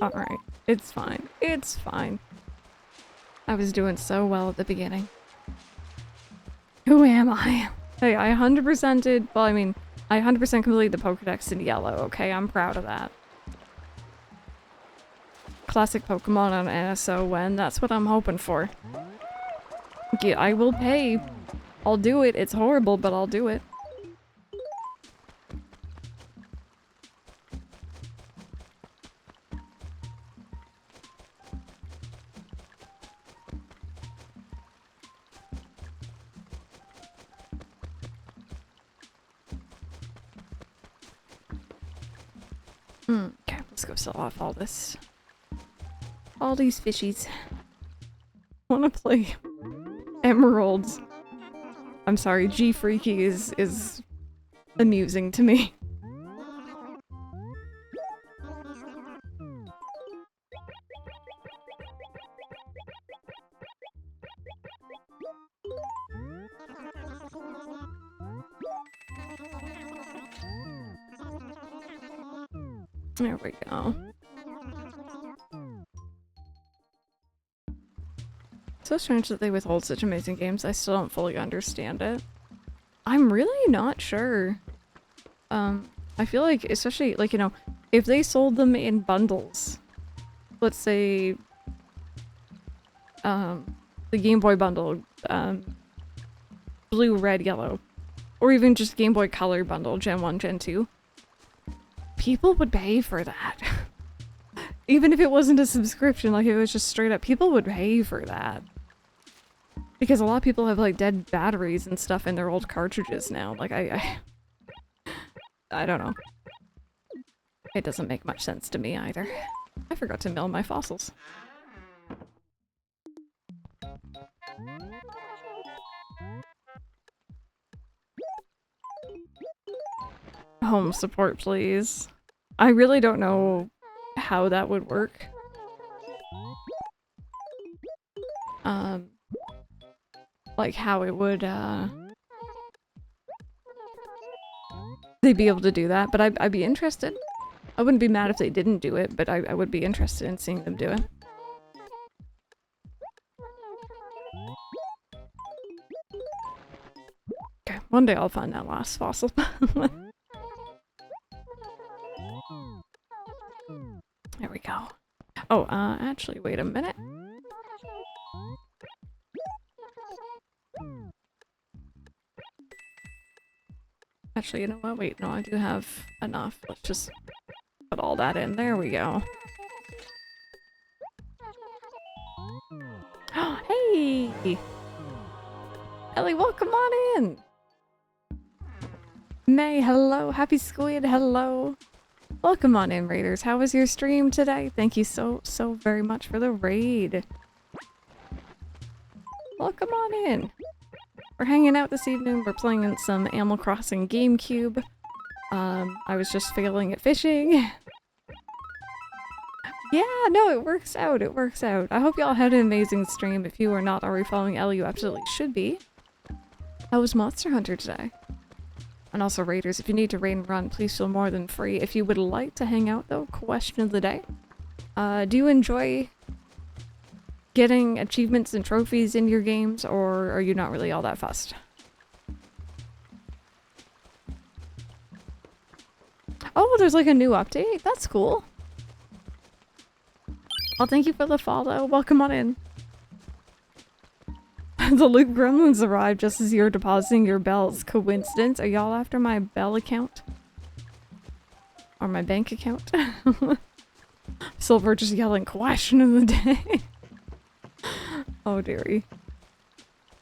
Alright. It's fine. It's fine. I was doing so well at the beginning. Who am I? Hey, I 100%ed, well, I mean, I 100% completed the Pokedex in yellow, okay? I'm proud of that. Classic Pokemon on NSO when? That's what I'm hoping for. Yeah, I will pay. I'll do it. It's horrible, but I'll do it. Okay, let's go sell off all this. All these fishies. Wanna play Emeralds. I'm sorry, G-Freaky is amusing to me. There we go. So strange that they withhold such amazing games. I still don't fully understand it. I'm really not sure. I feel like, especially, like, you know, if they sold them in bundles, let's say, the Game Boy bundle, blue, red, yellow, or even just Game Boy Color bundle, Gen 1, Gen 2, people would pay for that. Even if it wasn't a subscription, like, it was just straight up, people would pay for that. Because a lot of people have, like, dead batteries and stuff in their old cartridges now. Like, I don't know. It doesn't make much sense to me either. I forgot to mill my fossils. Home support, please. I really don't know how that would work. Like how it would, they'd be able to do that, but I'd be interested. I wouldn't be mad if they didn't do it, but I would be interested in seeing them do it. Okay, one day I'll find that last fossil. There we go. Oh, actually, wait a minute. Actually, you know what? Wait, no, I do have enough. Let's just put all that in. There we go. Hey! Ellie, welcome on in! May, hello. Happy Squid, hello. Welcome on in, Raiders. How was your stream today? Thank you so very much for the raid. Welcome on in. We're hanging out this evening. We're playing some Animal Crossing GameCube. I was just failing at fishing. Yeah, no, it works out. It works out. I hope y'all had an amazing stream. If you are not already following Ellie, you absolutely should be. How was Monster Hunter today? And also, Raiders, if you need to raid and run, please feel more than free. If you would like to hang out, though, question of the day. Do you enjoy getting achievements and trophies in your games, or are you not really all that fussed? Oh, there's like a new update? That's cool. Well, thank you for the follow. Welcome on in. The Loot Gremlins arrived just as you're depositing your bells. Coincidence? Are y'all after my bell account? Or my bank account? Silver just yelling question of the day. Oh dearie.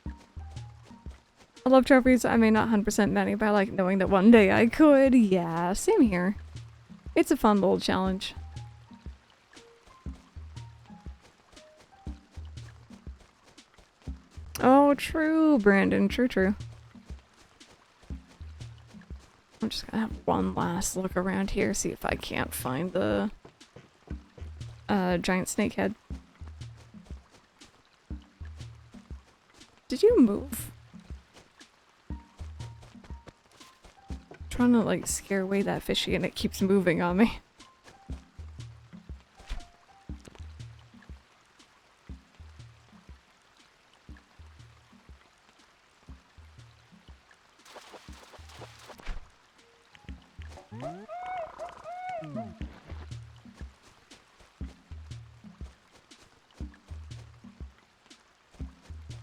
I love trophies. I may not 100% many, but I like knowing that one day I could. Yeah, same here. It's a fun little challenge. Oh, true, Brandon. True, true. I'm just gonna have one last look around here, see if I can't find the giant snakehead. Did you move? I'm trying to like scare away that fishy and it keeps moving on me.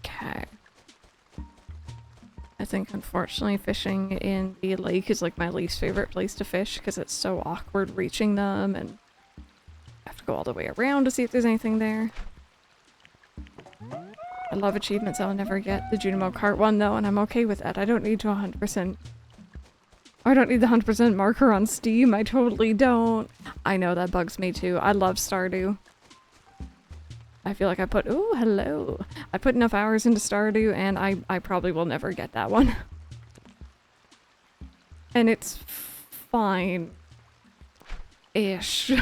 Okay. I think unfortunately fishing in the lake is like my least favorite place to fish because it's so awkward reaching them and I have to go all the way around to see if there's anything there. I love achievements I'll never get. The Junimo Cart one though, and I'm okay with that. I don't need to 100%. I don't need the 100% marker on Steam. I totally don't. I know, that bugs me too. I love Stardew. I feel like I put- ooh, hello. I put enough hours into Stardew and I probably will never get that one. And it's fine. Ish.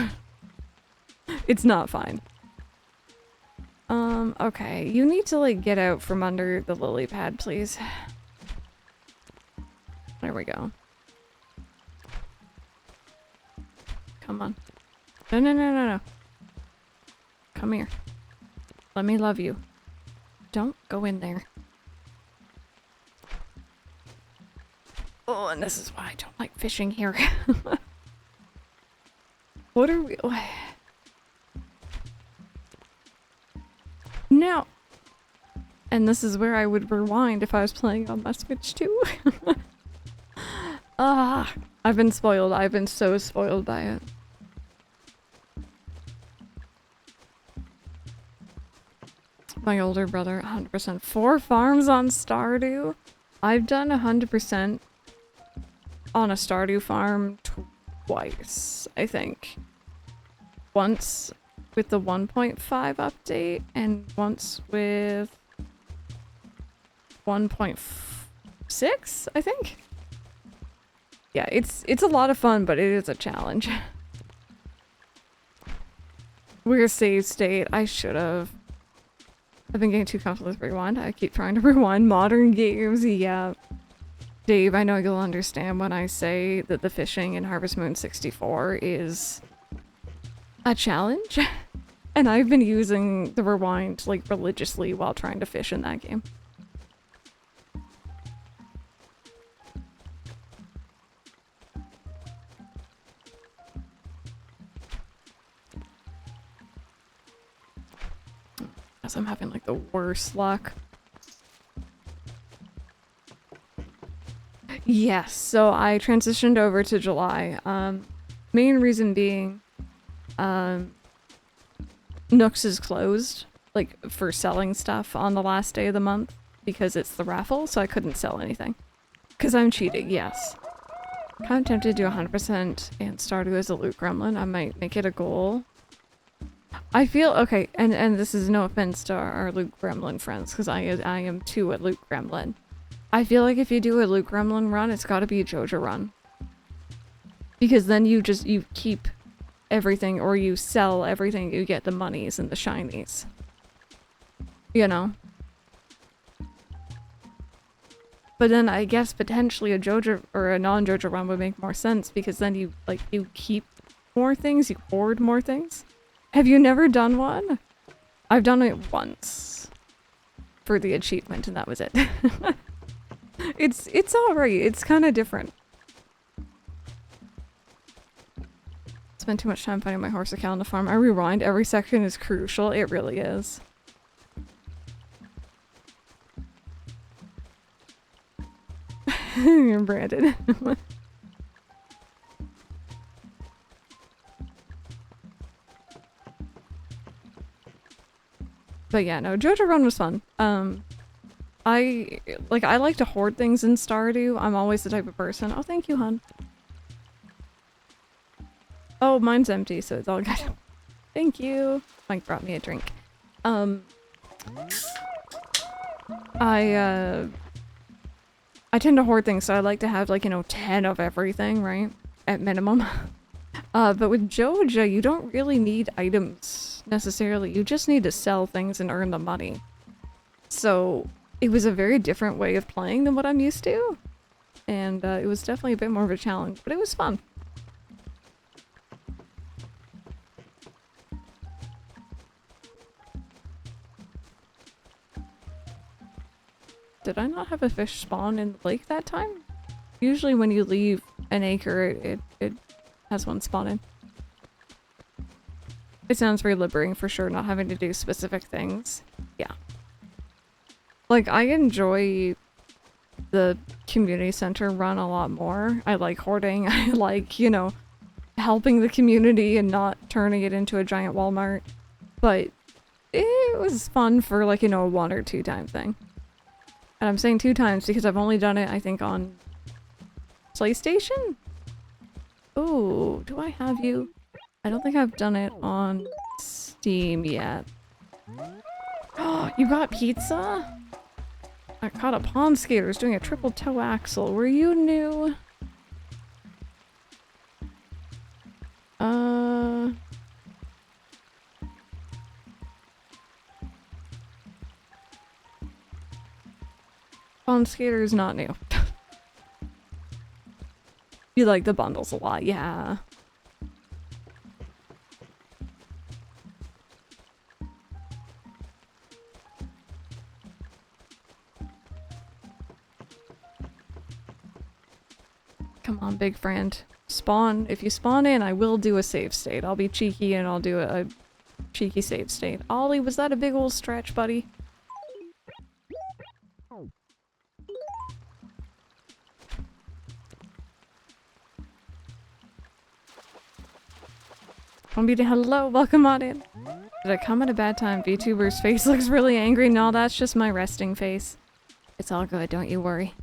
It's not fine. Okay. You need to like get out from under the lily pad, please. There we go. Come on. No, no, no, no, no. Come here. Let me love you. Don't go in there. Oh, and this is why I don't like fishing here. What are we... No! And this is where I would rewind if I was playing on my Switch too. Ah, I've been spoiled. I've been so spoiled by it. My older brother, 100%. 4 farms on Stardew? I've done 100% on a Stardew farm twice, I think. Once with the 1.5 update, and once with 1.6, I think? Yeah, it's a lot of fun, but it is a challenge. We're save state. I should have. I've been getting too comfortable with rewind. I keep trying to rewind modern games. Yeah. Dave, I know you'll understand when I say that the fishing in Harvest Moon 64 is a challenge. And I've been using the rewind like religiously while trying to fish in that game. Guess I'm having like the worst luck. Yes, so I transitioned over to July. Main reason being, Nooks is closed, like, for selling stuff on the last day of the month because it's the raffle, so I couldn't sell anything. Because I'm cheating, yes. Kind of tempted to do 100% and Stardew as a loot gremlin. I might make it a goal. I feel, okay, and this is no offense to our loot gremlin friends, because I am too a loot gremlin. I feel like if you do a loot gremlin run, it's gotta be a Joja run. Because then you keep everything, or you sell everything, you get the monies and the shinies. You know? But then I guess potentially a Joja or a non-Joja run would make more sense, because then you keep more things, you hoard more things. Have you never done one? I've done it once. For the achievement, and that was it. It's alright, it's kind of different. Spend too much time finding my horse account on the farm. I rewind, every second is crucial, it really is. You're Brandon. But yeah, no, Joja Run was fun. I like to hoard things in Stardew. I'm always the type of person. Oh, thank you, hon. Oh, mine's empty, so it's all good. Thank you. Mike brought me a drink. I tend to hoard things, so I like to have, like, you know, 10 of everything, right? At minimum. But with Joja, you don't really need items, necessarily. You just need to sell things and earn the money. So, it was a very different way of playing than what I'm used to. And, it was definitely a bit more of a challenge, but it was fun. Did I not have a fish spawn in the lake that time? Usually when you leave an acre, it has one spawn in. It sounds very liberating for sure, not having to do specific things. Yeah. Like, I enjoy the community center run a lot more. I like hoarding. I like, you know, helping the community and not turning it into a giant Walmart. But it was fun for, like, you know, a 1 or 2 time thing. And I'm saying 2 times because I've only done it, I think, on PlayStation? Oh, do I have you? I don't think I've done it on Steam yet. Oh, you got pizza? I caught a pond skaters doing a triple toe axle. Were you new? Pond skater is not new. You like the bundles a lot, yeah. Come on, big friend. Spawn. If you spawn in, I will do a save state. I'll be cheeky and I'll do a cheeky save state. Ollie, was that a big old stretch, buddy? Hello, welcome on in. Did I come at a bad time? VTuber's face looks really angry. No, that's just my resting face. It's all good, don't you worry.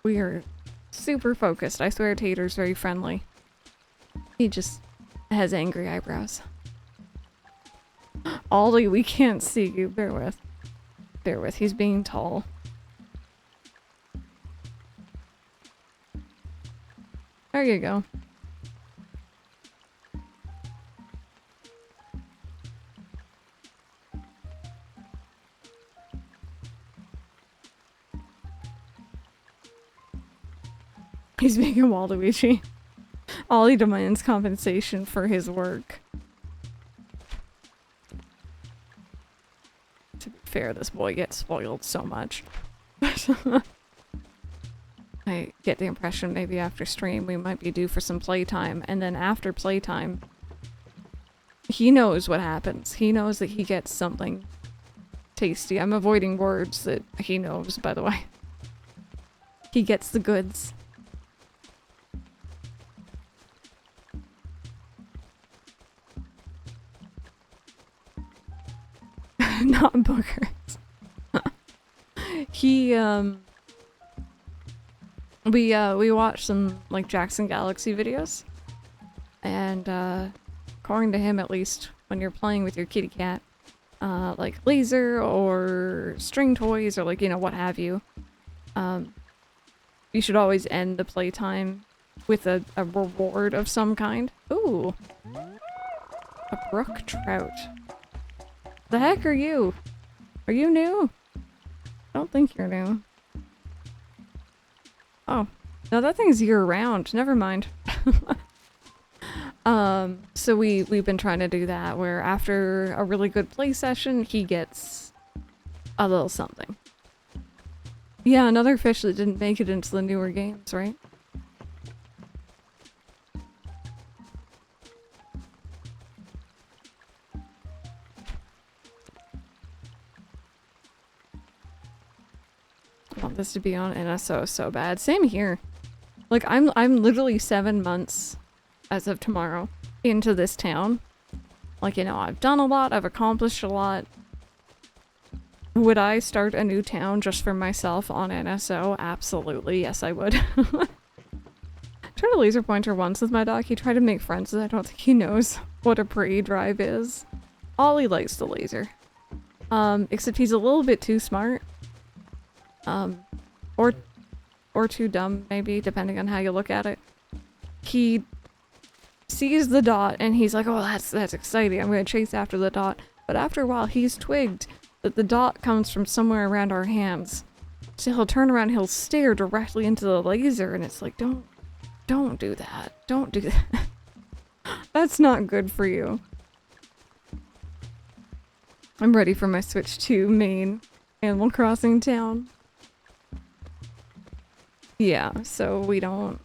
We are super focused. I swear Tater's very friendly. He just has angry eyebrows. Ollie, we can't see you. Bear with. Bear with. He's being tall. There you go. He's being a Waluigi. Ollie demands compensation for his work. To be fair, this boy gets spoiled so much. I get the impression maybe after stream we might be due for some playtime, and then after playtime, he knows what happens. He knows that he gets something tasty. I'm avoiding words that he knows, by the way. He gets the goods. Not boogers. He, we watched some, like, Jackson Galaxy videos. And, according to him at least, when you're playing with your kitty cat, like laser or string toys or, like, you know, what have you, you should always end the playtime with a reward of some kind. Ooh. A brook trout. The heck are you? Are you new? I don't think you're new. Oh. No, that thing's year-round. Never mind. So we've been trying to do that, where after a really good play session, he gets a little something. Yeah, another fish that didn't make it into the newer games, right? I want this to be on NSO so bad. Same here. Like, I'm literally 7 months, as of tomorrow, into this town. Like, you know, I've done a lot, I've accomplished a lot. Would I start a new town just for myself on NSO? Absolutely, yes I would. Tried a laser pointer once with my dog. He tried to make friends with it. I don't think he knows what a pre-drive is. Ollie likes the laser. Except he's a little bit too smart. or too dumb, maybe, depending on how you look at it. He sees the dot and he's like, oh, that's exciting, I'm gonna chase after the dot. But after a while, he's twigged that the dot comes from somewhere around our hands. So he'll turn around, he'll stare directly into the laser, and it's like, don't do that. Don't do that. That's not good for you. I'm ready for my switch to main Animal Crossing town. Yeah, so we don't,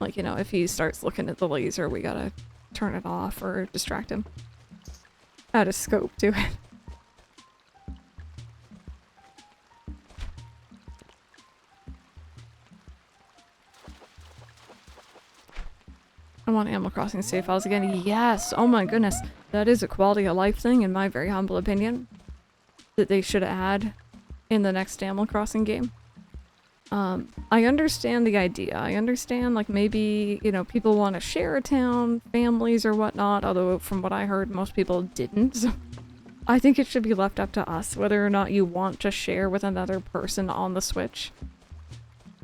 like, you know, if he starts looking at the laser, we gotta turn it off or distract him. Add a scope to it. I want Animal Crossing save files again. Yes! Oh my goodness. That is a quality of life thing, in my very humble opinion, that they should add in the next Animal Crossing game. I understand the idea. I understand, like, maybe, you know, people want to share a town, families or whatnot, although from what I heard, most people didn't. So I think it should be left up to us whether or not you want to share with another person on the Switch.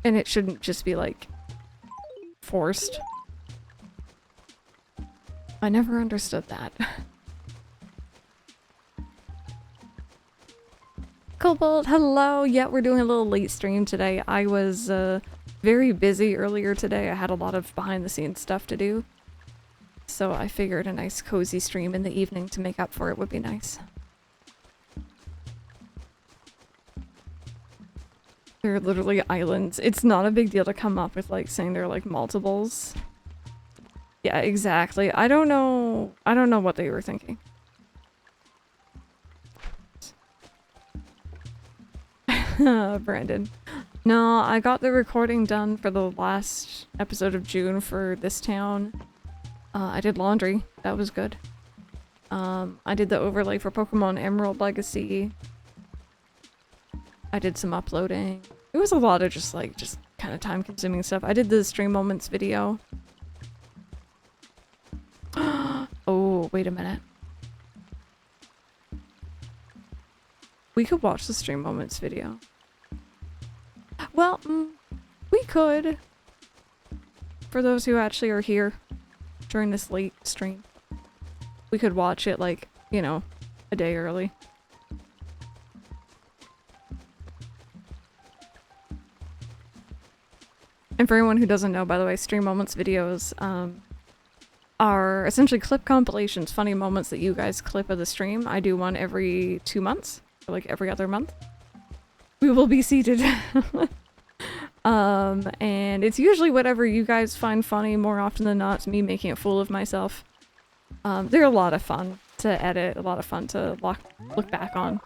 And it shouldn't just be, like, forced. I never understood that. Cobalt, hello! Yeah, we're doing a little late stream today. I was very busy earlier today. I had a lot of behind-the-scenes stuff to do. So I figured a nice cozy stream in the evening to make up for it would be nice. They're literally islands. It's not a big deal to come up with, like, saying they're, like, multiples. Yeah, exactly. I don't know what they were thinking. Brandon. No, I got the recording done for the last episode of June for this town. I did laundry. That was good. I did the overlay for Pokemon Emerald Legacy. I did some uploading. It was a lot of just kind of time-consuming stuff. I did the stream moments video. Oh, wait a minute. We could watch the stream moments video. Well, we could. For those who actually are here during this late stream. We could watch it, like, you know, a day early. And for anyone who doesn't know, by the way, stream moments videos, are essentially clip compilations, funny moments that you guys clip of the stream. I do one every 2 months, or like every other month. We will be seated. And it's usually whatever you guys find funny. More often than not, it's me making a fool of myself. They're a lot of fun to edit, a lot of fun to look back on.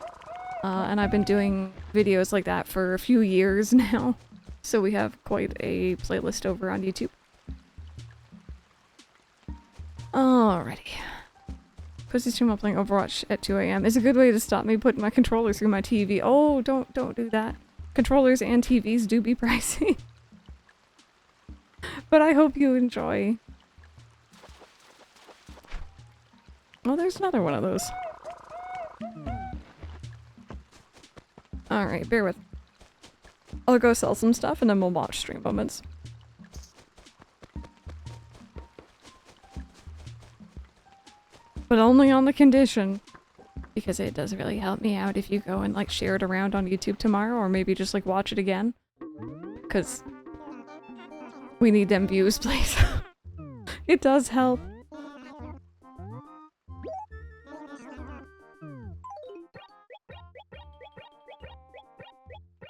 And I've been doing videos like that for a few years now. So we have quite a playlist over on YouTube. Alrighty. Pussy stream while playing Overwatch at 2 AM is a good way to stop me putting my controller through my TV. Oh, don't do that. Controllers and TVs do be pricey. But I hope you enjoy. Oh, there's another one of those. Alright, bear with. I'll go sell some stuff and then we'll watch stream moments. But only on the condition, because it does really help me out if you go and like share it around on YouTube tomorrow, or maybe just like watch it again. Because we need them views, please. It does help.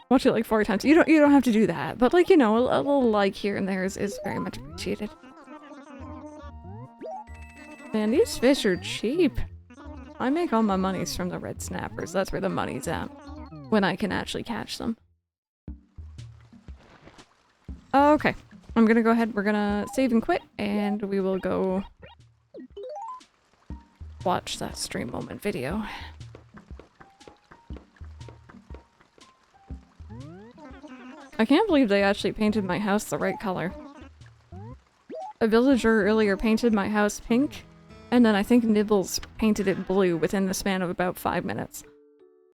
Watch it like 4 times. You don't have to do that, but like, you know, a little like here and there is very much appreciated. Man, these fish are cheap. I make all my monies from the red snappers. That's where the money's at. When I can actually catch them. Okay. I'm gonna go ahead. We're gonna save and quit, and we will go watch that stream moment video. I can't believe they actually painted my house the right color. A villager earlier painted my house pink, and then I think Nibbles painted it blue within the span of about 5 minutes.